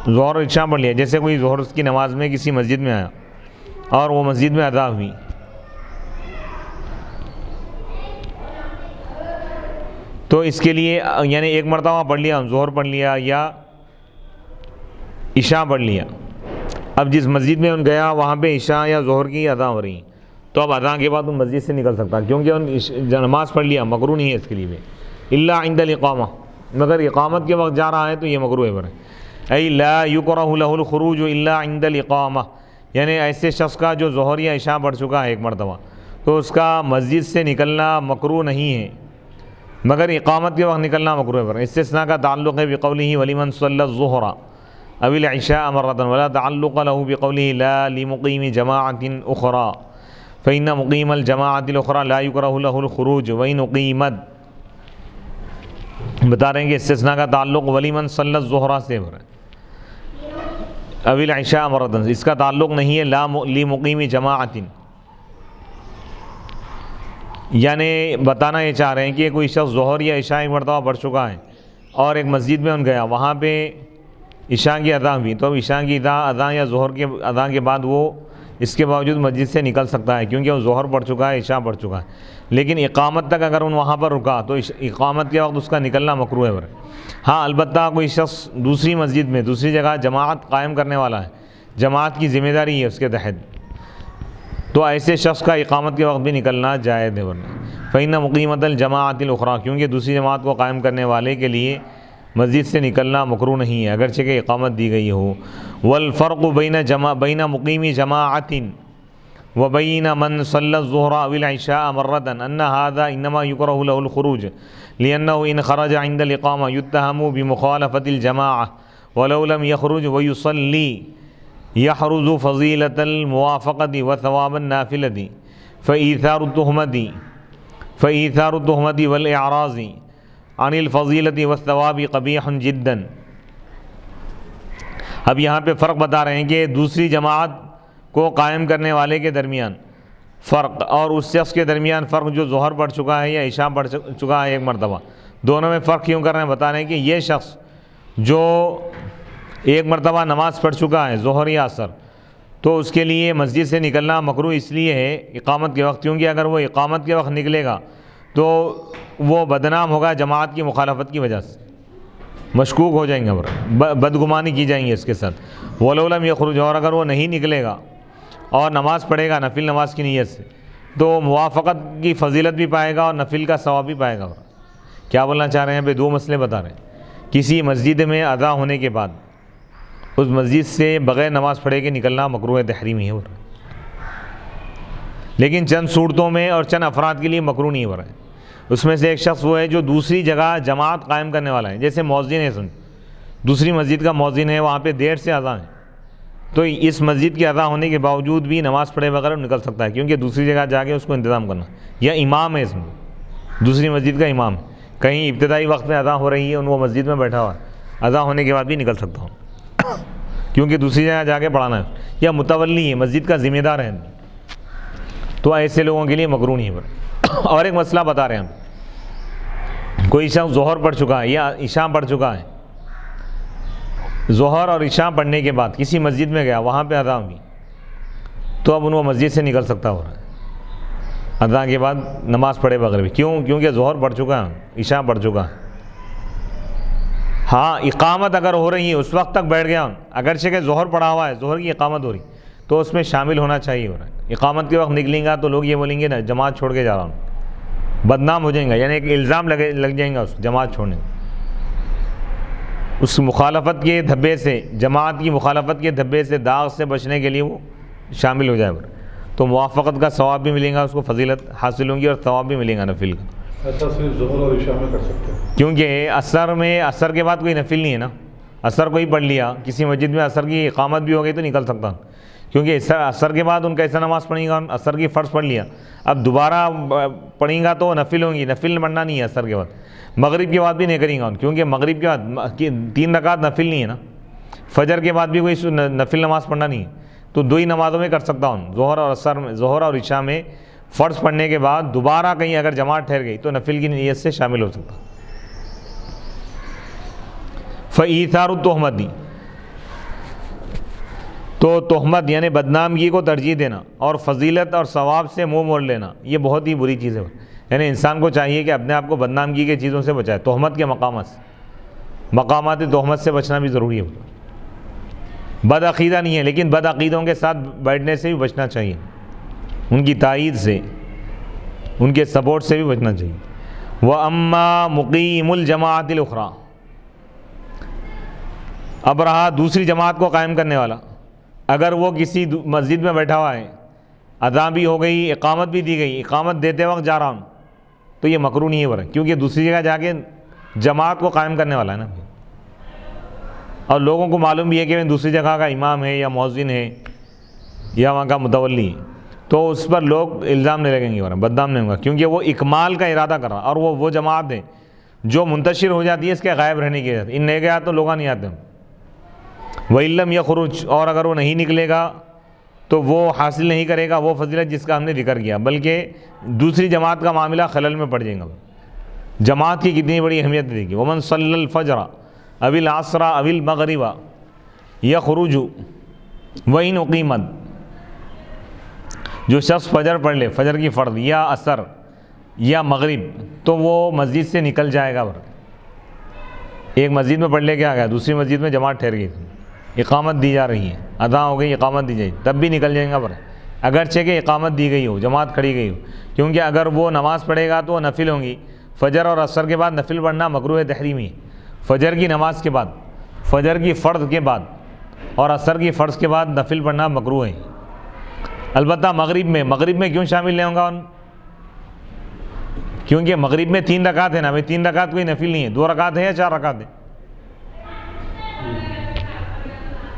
Speaker 1: ظہر اور عشاء پڑھ لیا، جیسے کوئی ظہر کی نماز میں کسی مسجد میں آیا اور وہ مسجد میں ادا ہوئی، تو اس کے لیے یعنی ایک مرتبہ پڑھ لیا، ظہر پڑھ لیا یا عشاء پڑھ لیا، اب جس مسجد میں ان گیا وہاں پہ عشاء یا ظہر کی ادا ہو رہی، تو اب ادا کے بعد ان مسجد سے نکل سکتا، کیونکہ ان نماز پڑھ لیا، مکروہ نہیں ہے اس کے لیے الا عند الاقامہ، مگر اقامت کے وقت جا رہا ہے تو یہ مکروہ ہے۔ ای لا یکرہ لہ الخروج الا عند الاقامہ، یعنی ایسے شخص کا جو ظہر یا عشاء پڑھ چکا ہے ایک مرتبہ، تو اس کا مسجد سے نکلنا مکروہ نہیں ہے، مگر اقامت کے وقت نکلنا مکروہ ہے۔ استثناء کا تعلق ہے بقولہ وَلِمَنْ صَلَّى الظُّهْرَ أَوِ الْعِشَاءَ مَرَّةً، وَلَا تعلق له بقوله لا لمقيم جماعة أخرى فإن مقيم الجماعة الأخرى لا يكره له الخروج وإن أقيمت۔ بتا رہے ہیں کہ استثناء کا تعلق وَلِمَنْ صَلَّى الظُّهْرَ سے ہے، أَوِ الْعِشَاءَ مَرَّةً، اس کا تعلق نہیں ہے لا لمقيم جماعة، یعنی بتانا یہ چاہ رہے ہیں کہ کوئی شخص ظہر یا عشاء ایک مرتبہ پڑھ چکا ہے اور ایک مسجد میں ان گیا، وہاں پہ عشاء کی ادا ہوئی، تو اب عشاء کی ادا یا ظہر کے ادا کے بعد وہ اس کے باوجود مسجد سے نکل سکتا ہے، کیونکہ وہ ظہر پڑھ چکا ہے، عشاء پڑھ چکا ہے، لیکن اقامت تک اگر ان وہاں پر رکا تو اقامت کے وقت اس کا نکلنا مکروہ ہے۔ ہاں البتہ کوئی شخص دوسری مسجد میں دوسری جگہ جماعت قائم کرنے والا ہے، جماعت کی ذمہ داری ہے اس کے تحت، تو ایسے شخص کا اقامت کے وقت بھی نکلنا جائز ہے۔ فإن مقیمۃ الجماعۃ الاخری، کیونکہ دوسری جماعت کو قائم کرنے والے کے لیے مسجد سے نکلنا مکروہ نہیں ہے اگرچہ کہ اقامت دی گئی ہو۔ والفرق بین مقیم جماعۃ وبین من صلی الظہر او العشاء مرۃ ان هذا انما یکرہ له الخروج لأنه ان خرج عند الاقامہ یتهم بمخالفۃ الجماعہ ولو لم یخرج ویصلی یحرز فضیلۃ الموافقۃ وثواب النافلۃ فإیثار التہمۃ والإعراض عن الفضیلۃ والثواب قبیح جدا۔ اب یہاں پہ فرق بتا رہے ہیں کہ دوسری جماعت کو قائم کرنے والے کے درمیان فرق اور اس شخص کے درمیان فرق جو ظہر پڑھ چکا ہے یا عشاء پڑھ چکا ہے ایک مرتبہ، دونوں میں فرق کیوں کر رہے ہیں؟ بتا رہے ہیں کہ یہ شخص جو ایک مرتبہ نماز پڑھ چکا ہے ظہر یا عصر، تو اس کے لیے مسجد سے نکلنا مکروہ اس لیے ہے اقامت کے وقت، کیونکہ اگر وہ اقامت کے وقت نکلے گا تو وہ بدنام ہوگا جماعت کی مخالفت کی وجہ سے، مشکوک ہو جائیں گے، بدگمانی کی جائیں گے اس کے ساتھ۔ وَلَوْ لَمْ يَخْرُجْ، اور اگر وہ نہیں نکلے گا اور نماز پڑھے گا نفل نماز کی نیت سے، تو موافقت کی فضیلت بھی پائے گا اور نفل کا ثواب بھی پائے گا۔ کیا بولنا چاہ رہے ہیں؟ بھائی دو مسئلے بتا رہے ہیں۔ کسی مسجد میں ادا ہونے کے بعد اس مسجد سے بغیر نماز پڑھے کے نکلنا مکروہ تحریمی ہے، لیکن چند صورتوں میں اور چند افراد کے لیے مکروہ نہیں ہو رہا ہے۔ اس میں سے ایک شخص وہ ہے جو دوسری جگہ جماعت قائم کرنے والا ہے، جیسے مؤذن ہے، دوسری مسجد کا مؤذن ہے، وہاں پہ دیر سے اذان ہے، تو اس مسجد کے ادا ہونے کے باوجود بھی نماز پڑھے بغیر نکل سکتا ہے، کیونکہ دوسری جگہ جا کے اس کو انتظام کرنا، یا امام ہے، اس میں دوسری مسجد کا امام ہے، کہیں ابتدائی وقت میں ادا ہو رہی ہے، وہ مسجد میں بیٹھا ہوا ہے، ادا ہونے کے بعد بھی نکل سکتا ہوں کیونکہ دوسری جگہ جا کے پڑھانا ہے، یا متولی ہے، مسجد کا ذمہ دار ہے، تو ایسے لوگوں کے لیے مکروہ نہیں ہے۔ اور ایک مسئلہ بتا رہے ہیں ہم، کوئی شخص ظہر پڑھ چکا ہے یا عشاء پڑھ چکا ہے، ظہر اور عشاء پڑھنے کے بعد کسی مسجد میں گیا، وہاں پہ ادا ہوئی، تو اب وہ مسجد سے نکل سکتا ہو رہا ہے ادا کے بعد نماز پڑھے بغیر بھی، کیونکہ ظہر پڑھ چکا ہے، عشاء پڑھ چکا ہے۔ ہاں اقامت اگر ہو رہی ہے اس وقت تک بیٹھ گیا، اگرچہ کہ ظہر پڑھا ہوا ہے، ظہر کی اقامت ہو رہی، تو اس میں شامل ہونا چاہیے ہو رہا ہے۔ اقامت کے وقت نکلیں گا تو لوگ یہ بولیں گے نا جماعت چھوڑ کے جا رہا ہوں، بدنام ہو جائیں گا، یعنی ایک الزام لگ جائیں گا اس جماعت چھوڑنے، اس مخالفت کے دھبے سے، جماعت کی مخالفت کے دھبے سے، داغ سے بچنے کے لیے وہ شامل ہو جائے گا، تو موافقت کا ثواب بھی ملے گا، اس کو فضیلت حاصل ہوں گی اور ثواب بھی ملے گا نفل کا۔
Speaker 2: ایسا صرف ظہر اور عشاء میں کر سکتے ہیں،
Speaker 1: کیونکہ عصر کے بعد کوئی نفل نہیں ہے نا، عصر کو ہی پڑھ لیا، کسی مسجد میں عصر کی اقامت بھی ہو گئی تو نکل سکتا، کیونکہ عصر کے بعد ان کا ایسا نماز پڑھیں گا، عصر کی فرض پڑھ لیا، اب دوبارہ پڑھیں گا تو نفل ہوں گی، نفل پڑھنا نہیں ہے عصر کے بعد، مغرب کے بعد بھی نہیں کریں گا کیونکہ مغرب کے بعد 3 رکعت نفل نہیں ہے نا، فجر کے بعد بھی کوئی نفل نماز پڑھنا نہیں ہے، تو 2 ہی نمازوں میں کر سکتا ہوں، ظہر اور عصر میں، ظہر اور عشاء میں فرض پڑھنے کے بعد دوبارہ کہیں اگر جماعت ٹھہر گئی تو نفل کی نیت سے شامل ہو سکتا۔ فَإِيثَارُ التُّہمَتِ، تو تہمت یعنی بدنامگی کو ترجیح دینا اور فضیلت اور ثواب سے منہ موڑ لینا، یہ بہت ہی بری چیز ہے، یعنی انسان کو چاہیے کہ اپنے آپ کو بدنامگی کے چیزوں سے بچائے، تہمت کے مقامات سے، مقامات تہمت سے بچنا بھی ضروری ہے۔ بد عقیدہ نہیں ہے لیکن بد عقیدوں کے ساتھ بیٹھنے سے بھی بچنا چاہیے، ان کی تائید سے، ان کے سپورٹ سے بھی بچنا چاہیے۔ وَأَمَّا مُقِيمُ الْجَمَاعَةِ الْأُخْرَى، اب رہا دوسری جماعت کو قائم کرنے والا، اگر وہ کسی مسجد میں بیٹھا ہوا ہے، اذان بھی ہو گئی، اقامت بھی دی گئی، اقامت دیتے وقت جا رہا ہوں، تو یہ مکروہ نہیں ہے ورنہ، کیونکہ دوسری جگہ جا کے جماعت کو قائم کرنے والا ہے نا، اور لوگوں کو معلوم بھی ہے کہ دوسری جگہ کا امام ہے یا مؤذن ہے یا وہاں کا متولی ہے، تو اس پر لوگ الزام نہیں لگیں گے ورنہ، بدنام نہیں ہوگا، کیونکہ وہ اکمال کا ارادہ کر رہا، اور وہ جماعت ہے جو منتشر ہو جاتی ہے اس کے غائب رہنے کی وجہ سے، ان نہیں گیا تو لوگ نہیں آتے ہیں۔ وَإِلَّمْ يَخْرُجْ، اور اگر وہ نہیں نکلے گا تو وہ حاصل نہیں کرے گا وہ فضیلت جس کا ہم نے ذکر کیا، بلکہ دوسری جماعت کا معاملہ خلل میں پڑ جائے گا۔ جماعت کی کتنی بڑی اہمیت دے گی۔ وَمَنْ صَلَّى الْفَجْرَ أَوِ الْعَصْرَ أَوِ الْمَغْرِبَ يَخْرُجُ وَإِنْ أُقِيمَتْ، جو شخص فجر پڑھ لے، فجر کی فرض یا عصر یا مغرب، تو وہ مسجد سے نکل جائے گا۔ ایک مسجد میں پڑھ لے کے آ گیا، دوسری مسجد میں جماعت ٹھہر گئی، اقامت دی جا رہی ہے، اذان ہو گئی، اقامت دی جائے، تب بھی نکل جائیں گا اگرچہ کہ اقامت دی گئی ہو، جماعت کھڑی گئی ہو، کیونکہ اگر وہ نماز پڑھے گا تو وہ نفل ہوں گی، فجر اور عصر کے بعد نفل پڑھنا مکروہ تحریمی ہے، فجر کی نماز کے بعد، فجر کی فرض کے بعد اور عصر کی فرض کے بعد نفل پڑھنا مکروہ ہے۔ البتہ مغرب میں کیوں شامل نہیں ہوں گا کیونکہ مغرب میں 3 رکعت ہے نا، 3 رکعت کوئی نفل نہیں ہے، 2 رکعت ہے یا 4 رکعت ہے۔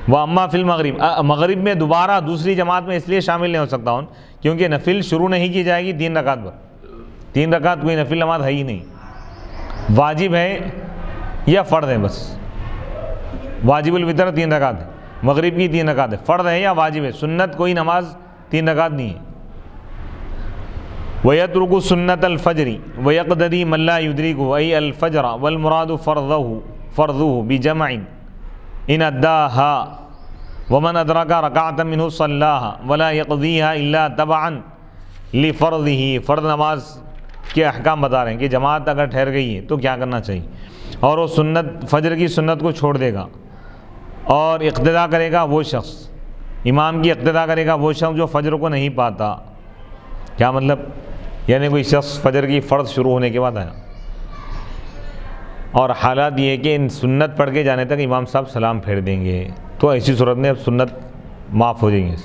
Speaker 1: وَأَمَّا فِي الْمَغْرِبِ، مغرب میں دوبارہ دوسری جماعت میں اس لیے شامل نہیں ہو سکتا ہوں کیونکہ نفل شروع نہیں کی جائے گی 3 رکعت پر، 3 رکعت کوئی نفل نماز ہے ہی نہیں، واجب ہے یا فرض ہے، بس واجب الوتر 3 رکعت ہے، مغرب کی 3 رکعت ہے، فرض ہے یا واجب ہے، سنت کوئی نماز 3 رکعت نہیں ہے۔ وَيَتْرُكُ سُنَّةَ الْفَجْرِ وَيَقْتَدِي مَنْ لَا يُدْرِكُهُ أَيْ الْفَجْرَ وَالْمُرَادُ فَرْضُهُ بِجَمْعٍ إِنْ أَدَّاهَا وَمَنْ أَدْرَكَ رَكَعَةً مِنْهُ صَلَّاهَا وَلَا يَقْضِيهَا إِلَّا تَبَعًا لِفَرْضِهِ، فرض نماز کے احکام بتا رہے ہیں کہ جماعت اگر ٹھہر گئی ہے تو کیا کرنا چاہیے، اور وہ سنت فجر کی سنت کو چھوڑ دے گا اور اقتدا کرے گا وہ شخص، امام کی اقتدا کرے گا وہ شخص جو فجر کو نہیں پاتا۔ کیا مطلب؟ یعنی کوئی شخص فجر کی فرض شروع ہونے کے بعد آیا اور حالات یہ ہے کہ ان سنت پڑھ کے جانے تک امام صاحب سلام پھیر دیں گے، تو ایسی صورت میں اب سنت معاف ہو جائیں گے،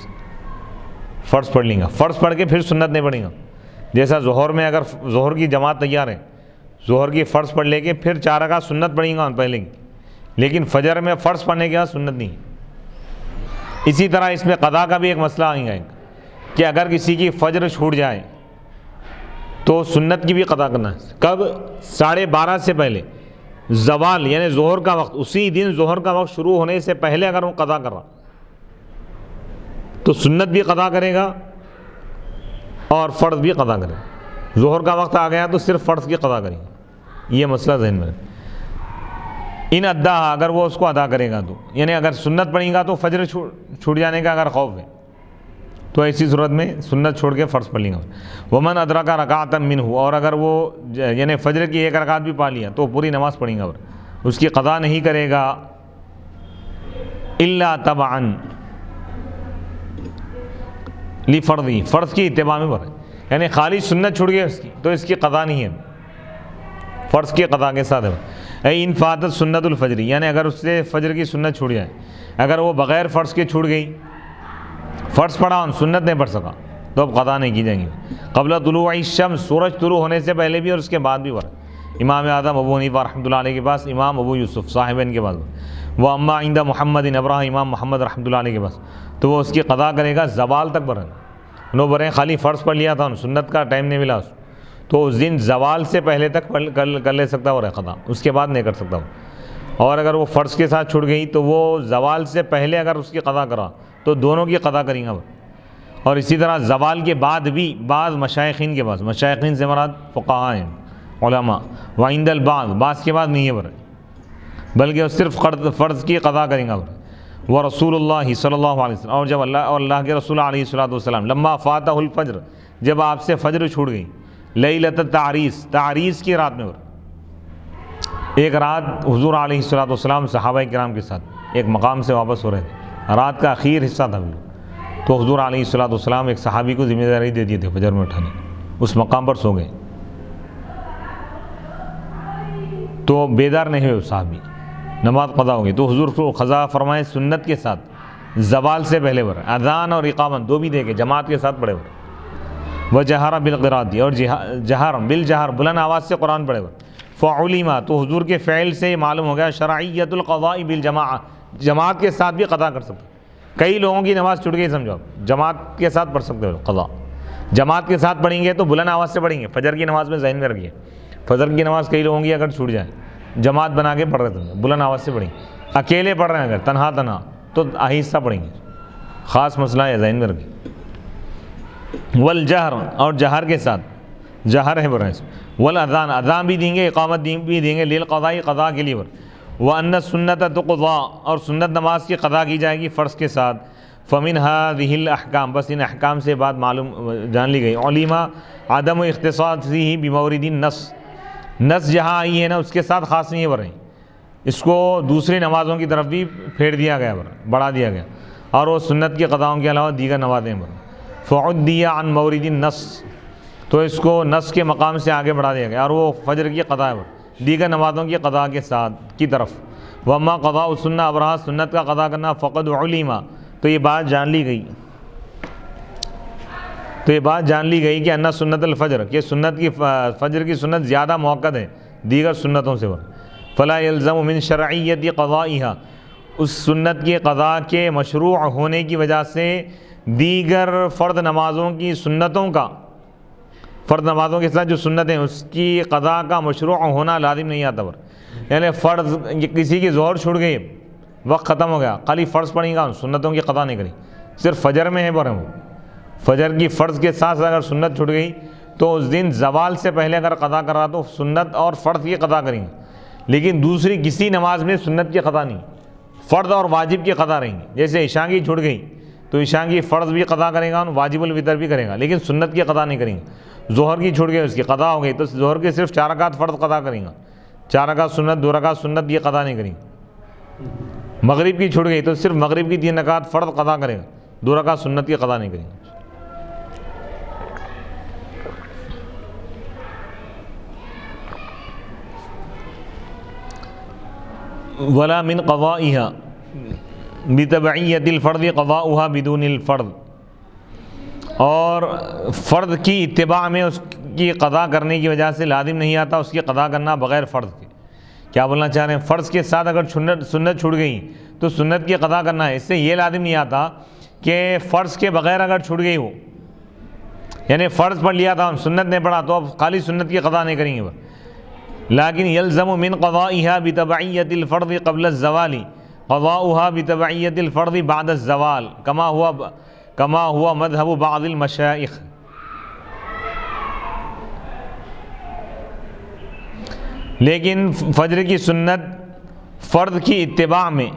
Speaker 1: فرض پڑھ لیں گا، فرض پڑھ کے پھر سنت نہیں پڑھیں گا۔ جیسا ظہر میں اگر ظہر کی جماعت تیار ہے، ظہر کی فرض پڑھ لے کے پھر 4 رکعت سنت پڑھیں گا پہلے، لیکن فجر میں فرض پڑھنے کے بعد سنت نہیں۔ اسی طرح اس میں قضا کا بھی ایک مسئلہ آئے گا کہ اگر کسی کی فجر چھوٹ جائے تو سنت کی بھی قضا کرنا ہے۔ کب؟ 12:30 سے پہلے، زوال یعنی ظہر کا وقت، اسی دن ظہر کا وقت شروع ہونے سے پہلے اگر وہ قضا کر رہا تو سنت بھی قضا کرے گا اور فرض بھی قضا کرے گا۔ ظہر کا وقت آ گیا تو صرف فرض کی قضا کرے گا، یہ مسئلہ ذہن میں ہے۔ ان ادا، اگر وہ اس کو ادا کرے گا تو، یعنی اگر سنت پڑھیں گا تو فجر چھوٹ جانے کا اگر خوف ہے تو ایسی صورت میں سنت چھوڑ کے فرض پڑھ لیں گا۔ ومن ادرک رکعۃ منہ، اور اگر وہ یعنی فجر کی 1 رکعت بھی پا لیا تو پوری نماز پڑھیں گا، اس کی قضا نہیں کرے گا۔ الا تبعا لفرضی، فرض کی اتباع میں پر، یعنی خالی سنت چھوڑ گئی اس کی تو اس کی قضا نہیں ہے، فرض کی قضا کے ساتھ ہے۔ اے ان فاتت سنت الفجر، یعنی اگر اس سے فجر کی سنت چھوٹ جائے، اگر وہ بغیر فرض کے چھوٹ گئی، فرض پڑھا اور سنت نہیں پڑھ سکا تو اب قضا نہیں کی جائیں گی۔ قبل طلوع الشمس، سورج طلوع ہونے سے پہلے بھی اور اس کے بعد بھی، امام اعظم ابو حنیفہ رحمۃ اللہ علیہ کے پاس، امام ابو یوسف صاحبین کے پاس، وہ اما عند محمد ابراہ امام محمد رحمۃ اللہ علیہ کے پاس، تو وہ اس کی قضا کرے گا زوال تک برن. نو بریں خالی فرض پڑھ لیا تھا، سنت کا ٹائم نہیں ملا اس، تو اس دن زوال سے پہلے تک کر لے سکتا وہ قضا، اس کے بعد نہیں کر سکتا وہ. اور اگر وہ فرض کے ساتھ چھوٹ گئی تو وہ زوال سے پہلے اگر اس کی قضا کرا تو دونوں کی قضا کریں گا وہ. اور اسی طرح زوال کے بعد بھی بعض مشائخین کے پاس، مشائخین سے مراد فقہاء ہیں، علماء، وعند بعض کے بعد نہیں ہے برے، بلکہ وہ صرف فرض کی قضا کریں گا. وہ رسول اللہ صلی اللہ علیہ وسلم، اور جب اللہ کے رسول علیہ الصلوۃ والسلام لما فاتہ الفجر، جب آپ سے فجر چھوٹ گئی، لیلۃ التعریس، تعریس کی رات میں، ایک رات حضور علیہ الصلوۃ والسلام صحابہ کرام کے ساتھ ایک مقام سے واپس ہو رہے تھے، رات کا اخیر حصہ تھا، تو حضور علیہ الصلوۃ والسلام ایک صحابی کو ذمہ داری دے دیے تھے فجر میں اٹھانے، اس مقام پر سو گئے، تو بیدار نہیں ہوئے صحابی، نماز قضا ہو گئی، تو حضور کو قضا فرمائے سنت کے ساتھ زوال سے پہلے پر اذان اور اقامت دو بھی دے کے جماعت کے ساتھ پڑھے پر، وجہر بالقراءۃ، اور جہر بالجہر بلند آواز سے قرآن پڑھے پر. فعلم، تو حضور کے فعل سے معلوم ہو گیا شرعیت القضاء بالجماعہ، جماعت کے ساتھ بھی قضا کر سکتے. کئی لوگوں کی نماز چھوٹ گئی، سمجھو جماعت کے ساتھ پڑھ سکتے ہو قضا، جماعت کے ساتھ پڑھیں گے تو بلند آواز سے پڑھیں گے. فجر کی نماز میں ذہن میں رکھیے، فجر کی نماز کئی لوگوں کی اگر چھوٹ جائے، جماعت بنا کے پڑھ رہے تھے بلند آواز سے پڑھیں، اکیلے پڑھ رہے ہیں اگر تنہا تو آہستہ پڑھیں گے، خاص مسئلہ ہے ذہن میں رکھیے. والجہر، اور جہر کے ساتھ، جہر ہے برائے، والاذان، اذان بھی دیں گے، اقامت بھی دیں گے، للقضاء، قضا کے لیے. وان السنت تقضا، اور سنت نماز کی قضا کی جائے گی فرض کے ساتھ. فمن هذه الاحکام، بس ان احکام سے بات معلوم جان لی گئی. علما عدم اختصاصه بمورد النص، نص جہاں آئی ہے نا اس کے ساتھ خاص نہیں ہے برائے، اس کو دوسری نمازوں کی طرف بھی پھیر دیا گیا، بڑھا دیا گیا، اور وہ سنت کی قضاؤں کے علاوہ دیگر نمازیں برائے. فعدی عن مورد النص، تو اس کو نص کے مقام سے آگے بڑھا دیا گیا، اور وہ فجر کی قضا ہے دیگر نمازوں کی قضا کے ساتھ کی طرف. وما قضاء السنہ، ابرہ سنت کا قضا کرنا، فقد علما، تو یہ بات جان لی گئی، کہ ان سنت الفجر، کہ سنت کی فجر کی سنت زیادہ موقع ہے دیگر سنتوں سے. فلا يلزم من شرعیت قضائها، اس سنت کی قضا کے مشروع ہونے کی وجہ سے دیگر فرض نمازوں کی سنتوں کا، فرض نمازوں کے ساتھ جو سنتیں اس کی قضا کا مشروع ہونا لازم نہیں آتا. یعنی فرض کسی کی ظہر چھوٹ گئی، وقت ختم ہو گیا، خالی فرض پڑھیں گا، سنتوں کی قضا نہیں کریں، صرف فجر میں ہے وہ فجر کی فرض کے ساتھ اگر سنت چھوٹ گئی تو اس دن زوال سے پہلے اگر قضا کر رہا تو سنت اور فرض کی قضا کریں گے، لیکن دوسری کسی نماز میں سنت کی قضا نہیں، فرض اور واجب کی قضا رہیں گی. جیسے عشاء کی چھوٹ گئی تو عشاء کی فرض بھی قضا کرے گا، واجب الوتر بھی کرے گا، لیکن سنت کی قضا نہیں کریں گے. ظہر کی چھوٹ گئی، اس کی قضا ہو گئی تو ظہر کے صرف 4 رکعت فرض قضا کریں گا، 4 رکعت سنت، 2 رکعت سنت یہ قضا نہیں کریں گے. مغرب کی چھوٹ گئی تو صرف مغرب کی 3 رکعت فرض قضا کرے گا، 2 رکعت سنت کی قضا نہیں کریں گے. ولا من قضائها بتبعیت الفرض قضاؤها بدون الفرض، اور فرض کی اتباع میں اس کی قضا کرنے کی وجہ سے لازم نہیں آتا اس کی قضا کرنا بغیر فرض کے. کیا بولنا چاہ رہے ہیں؟ فرض کے ساتھ اگر سنت چھوٹ گئی تو سنت کی قضا کرنا ہے، اس سے یہ لازم نہیں آتا کہ فرض کے بغیر اگر چھوٹ گئی ہو، یعنی فرض پڑھ لیا تھا سنت نہیں پڑھا تو اب خالی سنت کی قضا نہیں کریں گے. لیکن یلزم من قضائها بتبعیت الفرض قبل الزوال قضاؤها بتبعیت الفرض بعد الزوال کما ہوا مذہب بعض المشائخ. لیکن فجر کی سنت فرض کی اتباع میں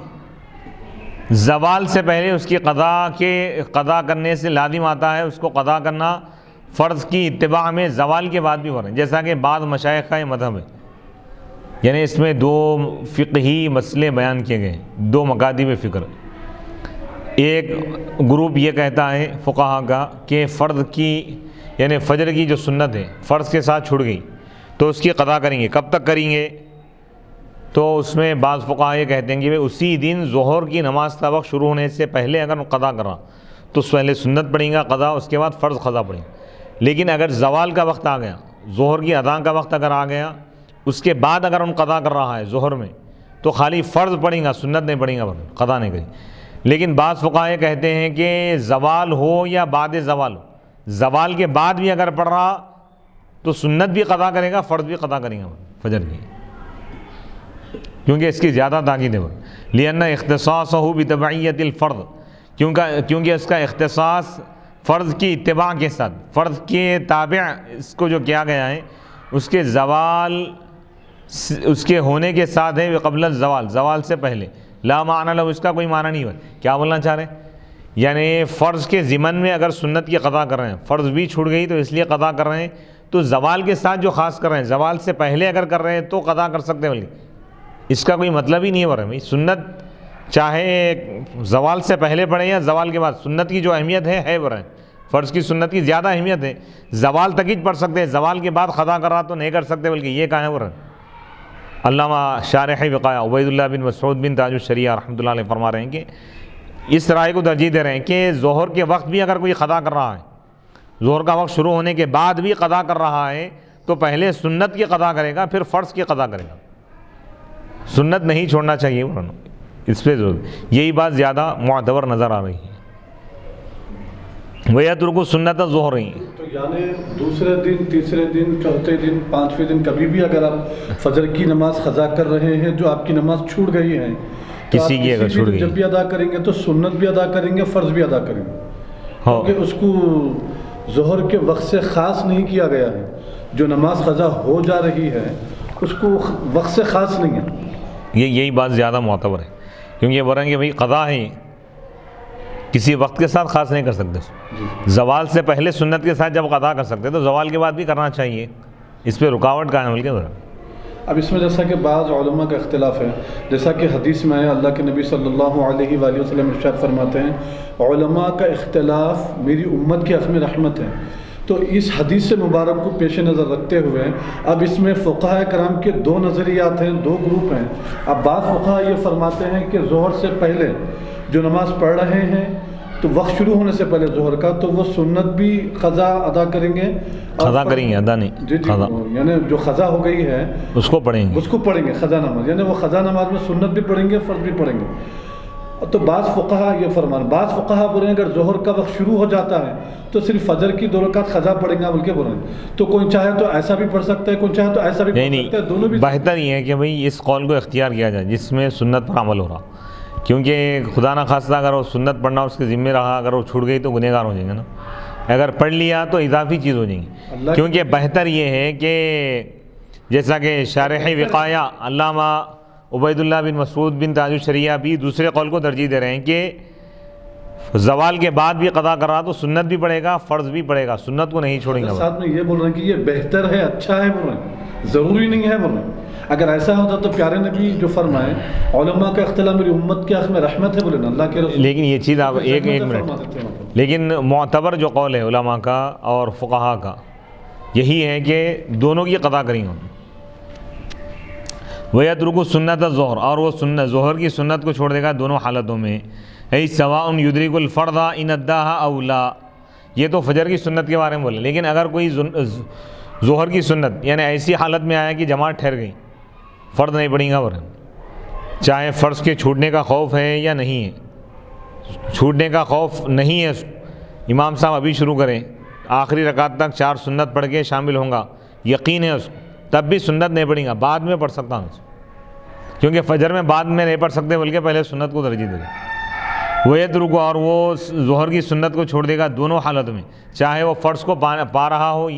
Speaker 1: زوال سے پہلے اس کی قضا کرنے سے لازم آتا ہے اس کو قضا کرنا فرض کی اتباع میں زوال کے بعد بھی ہو رہے ہیں، جیسا کہ بعض مشائخ کا یہ مذہب ہے. یعنی اس میں 2 فقہی مسئلے بیان کیے گئے، 2 مکاتب فکر. ایک گروپ یہ کہتا ہے فقہا کا کہ فرض کی یعنی فجر کی جو سنت ہے فرض کے ساتھ چھوٹ گئی تو اس کی قضا کریں گے. کب تک کریں گے؟ تو اس میں بعض فقہا یہ کہتے ہیں کہ اسی دن ظہر کی نماز کا وقت شروع ہونے سے پہلے اگر قضا کرا تو پہلے سنت پڑھیں گا قضا، اس کے بعد فرض قضا پڑھیں. لیکن اگر زوال کا وقت آ گیا، ظہر کی اذان کا وقت اگر آ گیا، اس کے بعد اگر قضا کر رہا ہے ظہر میں تو خالی فرض پڑھیں گا، سنت نہیں پڑھیں گا، قضا نہیں کریں۔ لیکن بعض فقہاء کہتے ہیں کہ زوال ہو یا بعد زوال ہو، زوال کے بعد بھی اگر پڑھ رہا تو سنت بھی قضا کرے گا، فرض بھی قضا کریں گا فجر کی، کیونکہ اس کی زیادہ تاکید ہے۔ لِأَنَّ اختصاصہ بتبعیت الفرض، کیونکہ اس کا اختصاص فرض کی اتباع کے ساتھ، فرض کے تابع اس کو جو کیا گیا ہے، اس کے زوال اس کے ہونے کے ساتھ ہے، قبل الزوال، زوال سے پہلے۔ لا معنی لہ، اس کا کوئی معنی نہیں ہوا۔ کیا بولنا چاہ رہے ہیں؟ یعنی فرض کے ضمن میں اگر سنت کی قضا کر رہے ہیں، فرض بھی چھوٹ گئی تو اس لیے قضا کر رہے ہیں، تو زوال کے ساتھ جو خاص کر رہے ہیں، زوال سے پہلے اگر کر رہے ہیں تو قضا کر سکتے ہیں، بلکہ اس کا کوئی مطلب ہی نہیں ہو رہا ہے بھائی۔ سنت چاہے زوال سے پہلے پڑھیں یا زوال کے بعد، سنت کی جو اہمیت ہے وہ رہے، فرض کی سنت کی زیادہ اہمیت ہے، زوال تک ہی پڑھ سکتے ہیں، زوال کے بعد قضا کر رہا تو نہیں کر سکتے، بلکہ یہ کہاں ہے وہ رہے۔ علامہ شارح وقایہ عبید اللہ بن مسعود بن تاج الشریعہ رحمۃ اللہ علیہ فرما رہے ہیں کہ اس رائے کو ترجیح دے رہے ہیں کہ ظہر کے وقت بھی اگر کوئی قضا کر رہا ہے، ظہر کا وقت شروع ہونے کے بعد بھی قضا کر رہا ہے، تو پہلے سنت کی قضا کرے گا، پھر فرض کی قضا کرے گا، سنت نہیں چھوڑنا چاہیے، اس پہ یہی بات زیادہ معتبر نظر آ رہی ہے۔ وَيَتْرُكُ سُنَّةَ الظُّهْرِ،
Speaker 2: تو یعنی دوسرے دن، تیسرے دن، چوتھے دن، پانچویں دن کبھی بھی اگر آپ فجر کی نماز قضا کر رہے ہیں، جو آپ کی نماز چھوٹ گئی ہے، تو
Speaker 1: کسی کی اگر چھوٹ گئی،
Speaker 2: جب بھی ادا کریں گے تو سنت بھی ادا کریں گے، فرض بھی ادا کریں گے، کیونکہ اس کو ظہر کے وقت سے خاص نہیں کیا گیا ہے۔ جو نماز قضا ہو جا رہی ہے اس کو وقت سے خاص نہیں ہے۔
Speaker 1: یہی بات زیادہ معتبر ہے، کیونکہ یہ بول رہے ہیں کہ بھائی قضا ہے، کسی وقت کے ساتھ خاص نہیں کر سکتے۔ زوال سے پہلے سنت کے ساتھ جب قضا کر سکتے تو زوال کے بعد بھی کرنا چاہیے، اس پہ رکاوٹ کا عمل کیا؟
Speaker 2: اب اس میں جیسا کہ بعض علماء کا اختلاف ہے، جیسا کہ حدیث میں ہے، اللہ کے نبی صلی اللہ علیہ وآلہ وسلم ارشاد فرماتے ہیں، علماء کا اختلاف میری امت کے حق میں رحمت ہے۔ تو اس حدیث سے مبارک کو پیش نظر رکھتے ہوئے اب اس میں فقہاء کرام کے دو نظریات ہیں، دو گروپ ہیں۔ اب بعض فقہاء یہ فرماتے ہیں کہ ظہر سے پہلے جو نماز پڑھ رہے ہیں تو وقت شروع ہونے سے پہلے ظہر کا، تو وہ سنت بھی قضا ادا کریں گے،
Speaker 1: قضا کریں گے، ادا نہیں،
Speaker 2: جی
Speaker 1: قضا،
Speaker 2: یعنی جو قضا ہو گئی ہے
Speaker 1: اس کو پڑھیں گے،
Speaker 2: اس کو پڑھیں گے قضا نماز، یعنی وہ قضا نماز میں سنت بھی پڑھیں گے، فرض بھی پڑھیں گے۔ تو بعض فقہاء یہ فرمان، بعض فقہاء بولیں اگر ظہر کا وقت شروع ہو جاتا ہے تو صرف فجر کی 2 رکعت قضا پڑھیں گا بول کے بولیں، تو کوئی چاہے تو ایسا بھی پڑھ سکتا ہے، کوئی چاہے تو ایسا بھی پڑھ سکتا ہے، دونوں بھی
Speaker 1: بہتر یہ ہے کہ بھئی اس قول کو اختیار کیا جائے جس میں سنت پر عمل ہو رہا، کیونکہ خدا نہ خواستہ اگر وہ سنت پڑھنا اس کے ذمہ رہا، اگر وہ چھوٹ گئی تو گنہگار ہو جائیں گے نا، اگر پڑھ لیا تو اضافی چیز ہو جائیں گی۔ کیونکہ بہتر یہ ہے کہ جیسا کہ شارح وقایہ علامہ عبید اللہ بن مسعود بن تاج الشریعہ بھی دوسرے قول کو ترجیح دے رہے ہیں کہ زوال کے بعد بھی قضا کر رہا تو سنت بھی پڑھے گا، فرض بھی پڑھے گا، سنت کو نہیں چھوڑیں گے۔
Speaker 2: ساتھ میں یہ بول رہے ہیں کہ یہ بہتر ہے، اچھا ہے بول رہے ہیں، ضروری نہیں ہے بول رہے ہیں۔ اگر ایسا ہوتا تو پیارے نبی جو فرمائے علماء کا اختلاف میری امت کے حق میں رحمت ہے بولے نا اللہ کے رسول۔
Speaker 1: لیکن یہ چیز آپ ایک منٹ، لیکن معتبر جو قول ہے علماء کا اور فقہاء کا یہی ہے کہ دونوں کی قضا کریں گے۔ وَيَتْرُكُ سُنَّةَ الظُّهْرِ، اور وہ سنت ظہر کی سنت کو چھوڑ دے گا دونوں حالتوں میں، اے سواء یدرک الفرض ان اداها او لا، یہ تو فجر کی سنت کے بارے میں بولے، لیکن اگر کوئی ظہر کی سنت یعنی ایسی حالت میں آیا کہ جماعت ٹھہر گئی، فرض نہیں پڑیں گا، چاہے فرض کے چھوٹنے کا خوف ہے یا نہیں ہے، چھوٹنے کا خوف نہیں ہے، امام صاحب ابھی شروع کریں، آخری رکعت تک 4 سنت پڑھ کے شامل ہوں گا، یقین ہے اس کو، تب بھی سنت نہیں پڑھیں گا، بعد میں پڑھ سکتا ہوں، کیونکہ فجر میں بعد میں نہیں پڑھ سکتے بلکہ پہلے سنت کو ترجیح دے گا۔ وَيَتْرُكُ، اور وہ ظہر کی سنت کو چھوڑ دے گا دونوں حالت میں، چاہے وہ فرض کو پا رہا ہو،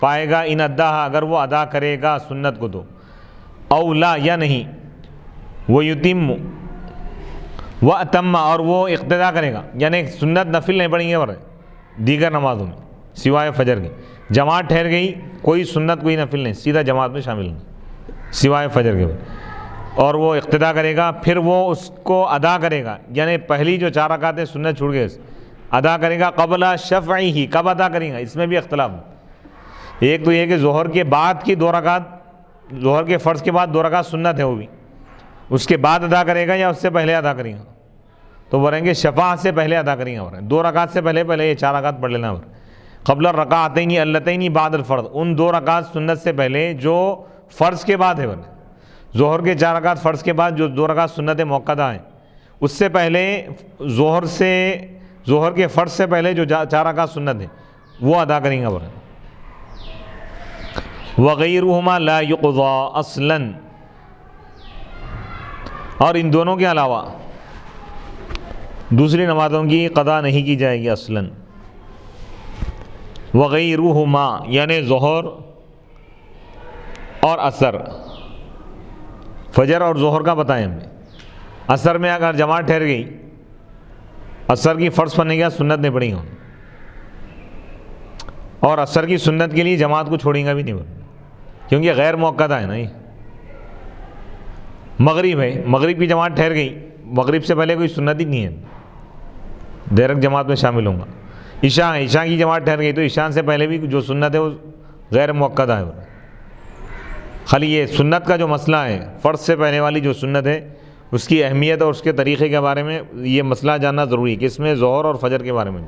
Speaker 1: پائے گا، ان اداها، اگر وہ ادا کرے گا سنت کو تو، او لا، یا نہیں، وَيُتِمُّ وَأَتَمَّ، اور وہ اقتدا کرے گا، یعنی سنت نفل نہیں پڑھیں گے دیگر نمازوں میں سوائے فجر کے، جماعت ٹھہر گئی، کوئی سنت کوئی نفل نہیں، سیدھا جماعت میں شامل نہیں سوائے فجر کے، اور وہ اقتدا کرے گا، پھر وہ اس کو ادا کرے گا، یعنی پہلی جو 4 رکعتیں سنت چھوٹ گئے ادا کرے گا، قبل شفعہ، کب ادا کریں گا اس میں بھی اختلاف۔ ایک تو یہ کہ ظہر کے بعد کی 2 رکعت، ظہر کے فرض کے بعد 2 رکعت سنت ہے، وہ بھی اس کے بعد ادا کرے گا یا اس سے پہلے ادا کریں گا، تو بولیں گے شفاع سے پہلے ادا کریں گا، 2 رکعت سے پہلے یہ 4 رکعت پڑھ لینا، قبل الرکعتین اللتین بعد الفرض، ان 2 رکعت سنت سے پہلے جو فرض کے بعد ہے، ظہر کے 4 رکعت فرض کے بعد جو 2 رکعت سنت موقدہ ہیں اس سے پہلے ظہر کے فرض سے پہلے جو 4 رکعت سنت ہیں وہ ادا کریں گے. وغیرہما لا یقضا اصلا، اور ان دونوں کے علاوہ دوسری نمازوں کی قضا نہیں کی جائے گی اصلا. وغیرہما یعنی ظہر اور عصر، فجر اور ظہر کا بتائیں ہم نے. عصر میں اگر جماعت ٹھہر گئی، عصر کی فرض پڑھنے کے بعد سنت نہیں پڑھی ہوں، اور عصر کی سنت کے لیے جماعت کو چھوڑیں گا بھی نہیں، کیونکہ غیر موقعہ ہے نا. یہ مغرب ہے، مغرب کی جماعت ٹھہر گئی، مغرب سے پہلے کوئی سنت ہی نہیں ہے، ڈائریکٹ جماعت میں شامل ہوں گا. عشاء ہے، عشاء کی جماعت ٹھہر گئی تو عشاء سے پہلے بھی جو سنت ہے وہ غیر موقعہ ہے. خالی یہ سنت کا جو مسئلہ ہے، فرض سے پہلے والی جو سنت ہے اس کی اہمیت اور اس کے طریقے کے بارے میں یہ مسئلہ جاننا ضروری ہے کہ اس میں ظہر اور فجر کے بارے میں.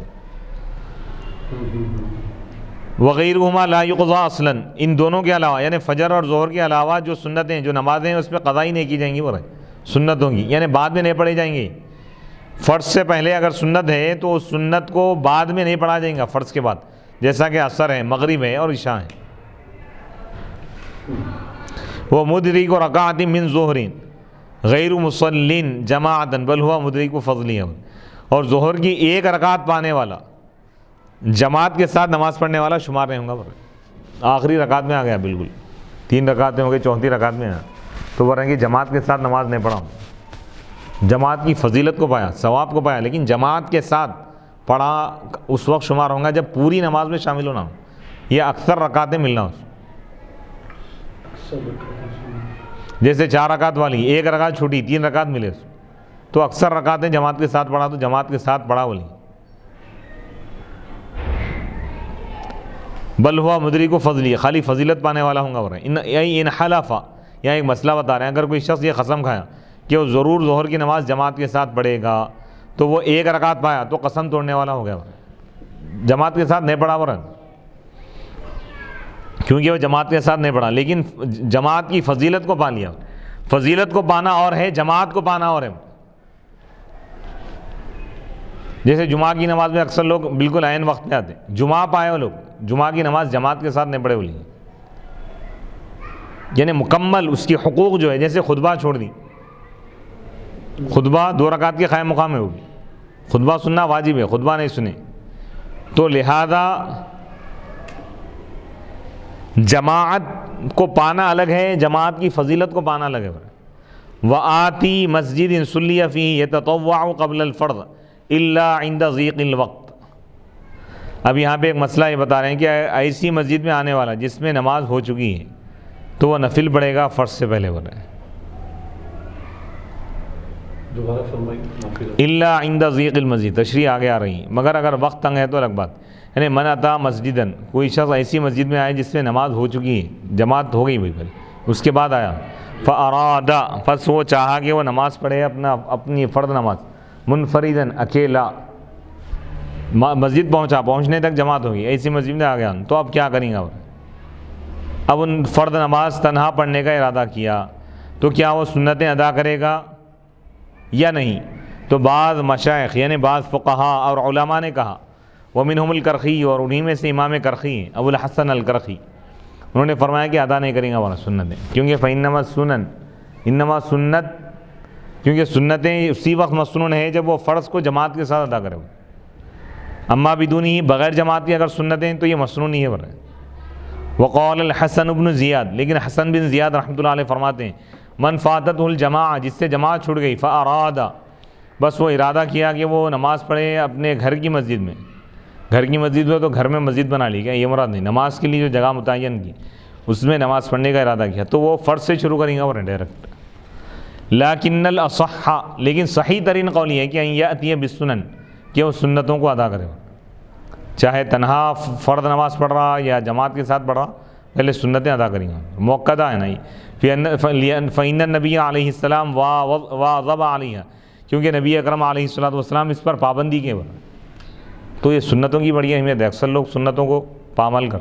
Speaker 1: وغیرہما لا یقضا اصلا، ان دونوں کے علاوہ یعنی فجر اور ظہر کے علاوہ جو سنتیں جو نمازیں ہیں اس پہ قضا ہی نہیں کی جائیں گی، سنتوں کی یعنی بعد میں نہیں پڑھی جائیں گی. فرض سے پہلے اگر سنت ہے تو اس سنت کو بعد میں نہیں پڑھا جائے گا فرض کے بعد، جیسا کہ عصر ہے، مغرب ہے اور عشاء ہے. وہ مدرک رکعت من ظہر غیر مصلین جماعتا بل ہوا مدرک فضلیہ، اور ظہر کی 1 رکعت پانے والا جماعت کے ساتھ نماز پڑھنے والا شمار نہیں ہوں گا. آخری رکعت میں آ گیا، بالکل 3 رکعتیں ہو گئی، 34 رکعت میں آیا تو وہ رہیں گے جماعت کے ساتھ نماز نہیں پڑھا ہوں، جماعت کی فضیلت کو پایا، ثواب کو پایا، لیکن جماعت کے ساتھ پڑھا اس وقت شمار ہوں گا جب پوری نماز میں شامل ہونا ہو یا اکثر رکعتیں ملنا ہو. جیسے 4 رکعت والی 1 رکعت چھوٹی 3 رکعت ملے تو اکثر رکعتیں جماعت کے ساتھ پڑھا تو جماعت کے ساتھ پڑھا بولی. بل ہوا مدرک و فضلی، خالی فضیلت پانے والا ہوں گا. اور ان حلفا، یہاں ایک مسئلہ بتا رہے ہیں، اگر کوئی شخص یہ قسم کھایا کہ وہ ضرور ظہر کی نماز جماعت کے ساتھ پڑھے گا تو وہ 1 رکعت پایا تو قسم توڑنے والا ہو گیا، جماعت کے ساتھ نہیں پڑھا ورن، کیونکہ وہ جماعت کے ساتھ نہیں پڑھا لیکن جماعت کی فضیلت کو پا لیا. فضیلت کو پانا اور ہے، جماعت کو پانا اور ہے. جیسے جمعہ کی نماز میں اکثر لوگ بالکل عین وقت پہ آتے ہیں، جمعہ پائے وہ لوگ، جمعہ کی نماز جماعت کے ساتھ نہیں پڑھے بولی، یعنی مکمل اس کی حقوق جو ہے، جیسے خطبہ چھوڑ دی، خطبہ 2 رکعت کے قائم مقام میں ہوگی، خطبہ سننا واجب ہے، خطبہ نہیں سنے تو لہذا جماعت کو پانا الگ ہے، جماعت کی فضیلت کو پانا الگ ہے. وآتی مسجد صلی فیہ یتطوع قبل الفرض الا عند ضیق الوقت. اب یہاں پہ ایک مسئلہ یہ بتا رہے ہیں کہ ایسی مسجد میں آنے والا جس میں نماز ہو چکی ہے تو وہ نفل پڑھے گا فرض سے پہلے ہو رہا ہے.
Speaker 2: دوبارہ فرمائیے.
Speaker 1: الا عند ضیق المسجد، تشریح آگے آ رہی ہے، مگر اگر وقت تنگ ہے تو الگ بات. یعنی من اتا مسجدن، کوئی شخص ایسی مسجد میں آئے جس میں نماز ہو چکی ہے، جماعت ہو گئی پہلے، اس کے بعد آیا، فاراد، پس وہ چاہا کہ وہ نماز پڑھے اپنی فرض نماز منفردن، اکیلا. مسجد پہنچنے تک جماعت ہوگی، ایسی مسجد میں آ گیا تو اب کیا کریں گا؟ اب ان فرض نماز تنہا پڑھنے کا ارادہ کیا تو کیا وہ سنتیں ادا کرے گا یا نہیں؟ تو بعض مشائخ یعنی بعض فقہا اور علماء نے کہا، ومنہم الکرخی، اور انہی میں سے امام کرخی ہیں ابو الحسن الکرخی، انہوں نے فرمایا کہ ادا نہیں کریں گا والا سنتیں، کیونکہ فإنما السنن، انما سنت، کیونکہ سنتیں اسی وقت مسنون ہے جب وہ فرض کو جماعت کے ساتھ ادا کرے. اما بدونی، بغیر جماعت کی اگر سنتیں تو یہ مسنون نہیں ہے بر. وقال الحسن بن زیاد، لیکن حسن بن زیاد رحمۃ اللہ علیہ فرماتے ہیں، من فاتتہ الجماعہ، جس سے جماعت چھوٹ گئی، فاراد، بس وہ ارادہ کیا کہ وہ نماز پڑھے اپنے گھر کی مسجد میں، گھر کی مسجد میں تو گھر میں مسجد بنا لی، کیا یہ مراد نہیں، نماز کے لیے جو جگہ متعین کی اس میں نماز پڑھنے کا ارادہ کیا تو وہ فرض سے شروع کریں گا اور ڈائریکٹ. لیکن الاصح، لیکن صحیح ترین قول یہ ہے کہ ان یاتی بالسنن، کہ وہ سنتوں کو ادا کرے، چاہے تنہا فرض نماز پڑھ رہا یا جماعت کے ساتھ پڑھ رہا، پہلے سنتیں ادا کریں گا، موقعہ ہے نا یہ. فإن النبی علیہ السلام واظب علیہ، کیونکہ نبی اکرم علیہ الصلوۃ والسلام اس پر پابندی کے بنا، تو یہ سنتوں کی بڑی اہمیت ہے. اکثر لوگ سنتوں کو پامال کر،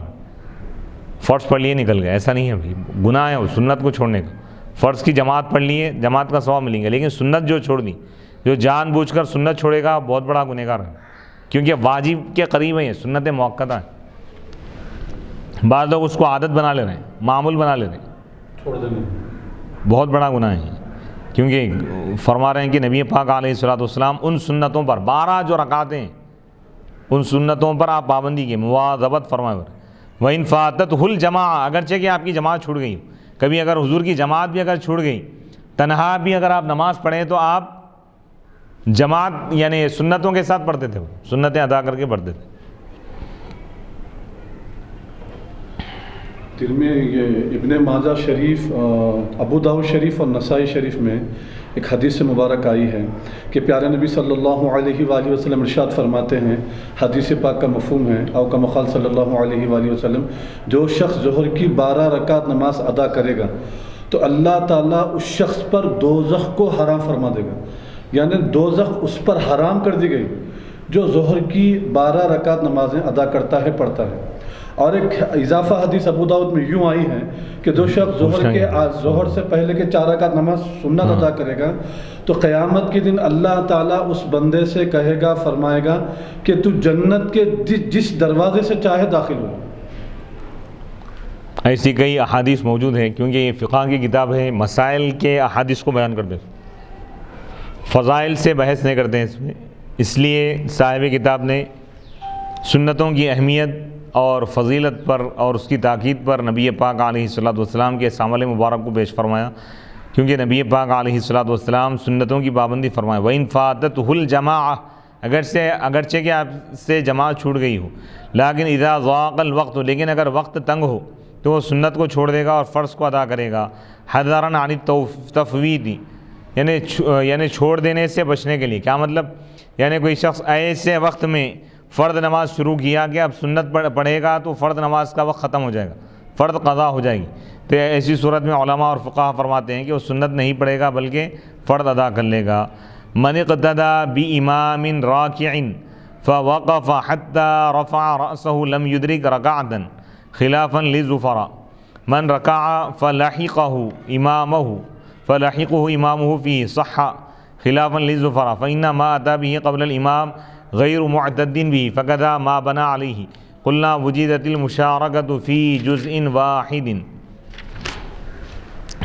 Speaker 1: فرض پڑھ لیے نکل گئے، ایسا نہیں ہے بھائی، گناہ ہے وہ سنت کو چھوڑنے کا. فرض کی جماعت پڑھ لی ہے، جماعت کا ثواب ملیں گے، لیکن سنت جو چھوڑ دی، جو جان بوجھ کر سنت چھوڑے گا بہت بڑا گنہگار ہے، کیونکہ واجب کے قریب ہیں، سنت موقتہ ہیں۔ بعض لوگ اس کو عادت بنا لے رہے ہیں، معمول بنا لے رہے ہیں،
Speaker 2: چھوڑ دیں گے،
Speaker 1: بہت بڑا گناہ ہے، کیونکہ فرما رہے ہیں کہ نبی پاک علیہ الصلوۃ والسلام ان سنتوں پر 12 جو رکعتیں ہیں ان سنتوں پر آپ پابندی کی مواظبت فرمائے۔ وَإِنْ فَاتَتْهُ الْجَمَاعَةُ، اگرچہ کہ آپ کی جماعت چھوٹ گئی، کبھی اگر حضور کی جماعت بھی اگر چھوٹ گئی، تنہا بھی اگر آپ نماز پڑھیں تو آپ جماعت یعنی سنتوں کے ساتھ پڑھتے تھے، سنتیں ادا کر کے پڑھتے تھے۔
Speaker 2: دل میں یہ ابن ماجہ شریف، ابو داؤد شریف اور نسائی شریف میں ایک حدیث مبارک آئی ہے کہ پیارے نبی صلی اللہ علیہ وآلہ وسلم ارشاد فرماتے ہیں، حدیث پاک کا مفہوم ہے، او کما قال صلی اللہ علیہ وآلہ وسلم، جو شخص ظہر کی 12 رکعت نماز ادا کرے گا تو اللہ تعالیٰ اس شخص پر دوزخ کو حرام فرما دے گا، یعنی دوزخ اس پر حرام کر دی گئی جو ظہر کی 12 رکعت نمازیں ادا کرتا ہے، پڑھتا ہے۔ اور ایک اضافہ حدیث ابو داؤد میں یوں آئی ہے کہ جو شخص ظہر سے پہلے کے 4 رکعت نماز سنت ادا کرے گا تو قیامت کے دن اللہ تعالیٰ اس بندے سے کہے گا، فرمائے گا کہ تو جنت کے جس دروازے سے چاہے داخل ہو۔
Speaker 1: ایسی کئی احادیث موجود ہیں، کیونکہ یہ فقہ کی کتاب ہے، مسائل کے احادیث کو بیان کرتے ہیں، فضائل سے بحث نہیں کرتے ہیں اس میں، اس لیے صاحب کتاب نے سنتوں کی اہمیت اور فضیلت پر اور اس کی تاکید پر نبی پاک علیہ الصلوۃ والسلام کے عمل مبارک کو پیش فرمایا، کیونکہ نبی پاک علیہ الصلوۃ والسلام سنتوں کی پابندی فرمائے۔ وَإِنْ فَاتَتْهُ الْجَمَاعَةُ، اگرچہ کہ آپ سے جماعت چھوٹ گئی ہو، لیکن اذا ضاق الوقت، لیکن اگر وقت تنگ ہو تو وہ سنت کو چھوڑ دے گا اور فرض کو ادا کرے گا۔ حذراً عن التفویض، یعنی چھوڑ دینے سے بچنے کے لیے۔ کیا مطلب؟ یعنی کوئی شخص ایسے وقت میں فرض نماز شروع کیا کہ اب سنت پڑھے گا تو فرض نماز کا وقت ختم ہو جائے گا، فرض قضا ہو جائے گی، تو ایسی صورت میں علماء اور فقہا فرماتے ہیں کہ وہ سنت نہیں پڑھے گا بلکہ فرض ادا کر لے گا۔ من اقتدى بإمام راكع فوقف حتى رفع رأسه لم يدرك ركعة خلافا للزفراء، من ركع فلحقه إمامه فيه صح خلافا للزفراء، فإن ما أتى به قبل الإمام غیر معتد بھی فقدا ما بنا علیہ، قلنا وجدت المشارکۃ فی جزء واحد۔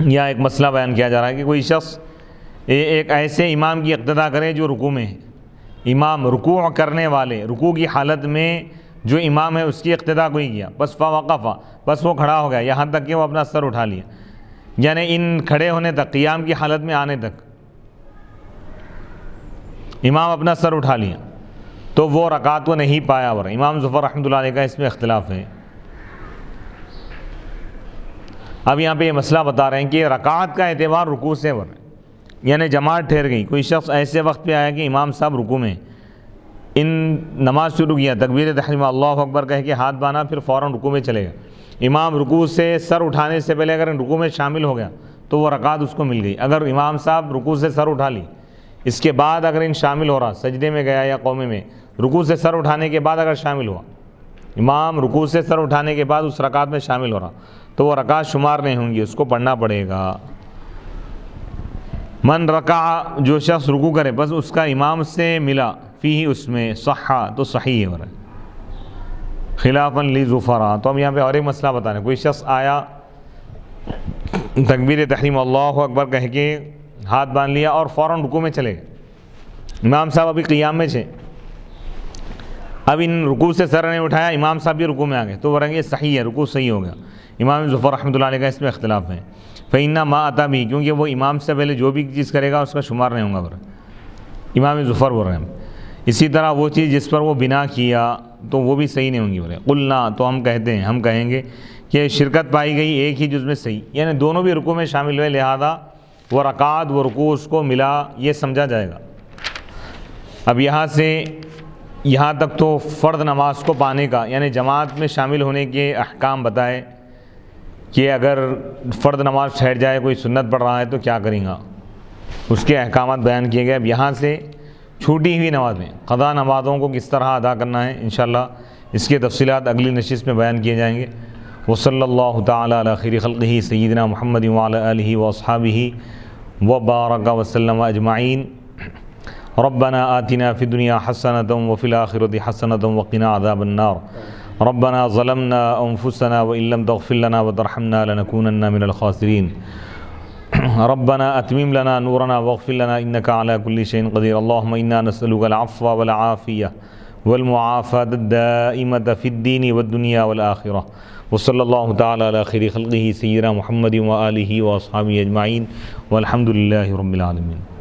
Speaker 1: یا ایک مسئلہ بیان کیا جا رہا ہے کہ کوئی شخص ایک ایسے امام کی اقتدا کرے جو رکوع میں ہے، امام رکوع کرنے والے، رکوع کی حالت میں جو امام ہے اس کی اقتدا کوئی کیا، بس فوقف، بس وہ کھڑا ہو گیا یہاں تک کہ وہ اپنا سر اٹھا لیا، یعنی ان کھڑے ہونے تک، قیام کی حالت میں آنے تک امام اپنا سر اٹھا لیا تو وہ رکعت کو نہیں پایا۔ اور امام ظفر رحمۃ اللہ علیہ کا اس میں اختلاف ہے۔ اب یہاں پہ یہ مسئلہ بتا رہے ہیں کہ رکعت کا اعتبار رکوع سے ہے، یعنی جماعت ٹھہر گئی، کوئی شخص ایسے وقت پہ آیا کہ امام صاحب رکوع میں، ان نماز شروع کیا، تکبیر تحریمہ اللہ اکبر کہہ کے ہاتھ باندھا، پھر فوراً رکوع میں چلے گئے، امام رکوع سے سر اٹھانے سے پہلے اگر رکوع میں شامل ہو گیا تو وہ رکعت اس کو مل گئی۔ اگر امام صاحب رکوع سے سر اٹھا لی، اس کے بعد اگر ان شامل ہو رہا، سجدے میں گیا یا قومے میں، رکوع سے سر اٹھانے کے بعد اگر شامل ہوا، امام رکوع سے سر اٹھانے کے بعد اس رکعت میں شامل ہو رہا تو وہ رکعت شمار نہیں ہوں گی، اس کو پڑھنا پڑے گا۔ من رکع، جو شخص رکوع کرے بس اس کا امام سے ملا، فیہ اس میں، صحا تو صحیح ہے، خلافاً للزفراء۔ تو اب یہاں پہ اور ایک مسئلہ بتا رہے ہیں، کوئی شخص آیا تکبیر تحریم اللہ اکبر کہہ کے ہاتھ باندھ لیا اور فوراً رکوع میں چلے گئے، امام صاحب ابھی قیام میں تھے، اب ان رکوع سے سر نے اٹھایا، امام صاحب بھی رکوع میں آ گئے تو وہ رنگ یہ صحیح ہے، رکوع صحیح ہو گیا۔ امام ظفر رحمۃ اللہ علیہ کا اس میں اختلاف ہے۔ فإن ما أتى به، کیونکہ وہ امام سے پہلے جو بھی چیز کرے گا اس کا شمار نہیں ہوگا، امام ظفر بول رہے ہیں۔ اسی طرح وہ چیز جس پر وہ بنا کیا تو وہ بھی صحیح نہیں ہوں گی، بولے قلنا، تو ہم کہتے ہیں، ہم کہیں گے کہ شرکت پائی گئی ایک ہی جز میں صحیح، یعنی دونوں بھی رکوع میں شامل ہوئے، لہذا وہ رکعت وہ رکوع اس کو ملا، یہ سمجھا جائے گا۔ اب یہاں تک تو فرض نماز کو پانے کا، یعنی جماعت میں شامل ہونے کے احکام بتائے کہ اگر فرض نماز ٹھہر جائے، کوئی سنت پڑھ رہا ہے تو کیا کریں گا، اس کے احکامات بیان کیے گئے۔ اب یہاں سے چھوٹی ہوئی نمازیں، قضا نمازوں کو کس طرح ادا کرنا ہے، انشاءاللہ اس کی تفصیلات اگلی نشست میں بیان کیے جائیں گے۔ وصلی اللہ تعالی علی خیر خلقہ سیدنا محمد وعلی آلہ واصحابہ وبارک وسلم اجمعین. ربنا آتنا فی الدنیا حسنۃ وفی الآخرۃ حسنۃ وقنا عذاب النار. ربنا ظلمنا انفسنا وان لم تغفر لنا وترحمنا لنكونن من الخاسرین. ربنا اتمم لنا نورنا واغفر لنا انك على كل شيء قدير. اللهم انا نسألك العفو والعافية والمعافاة الدائمة في الدين والدنيا والآخرة. وصلى الله تعالى على خير خلقه سيدنا محمد وآله وأصحابه أجمعين والحمد لله رب العالمين.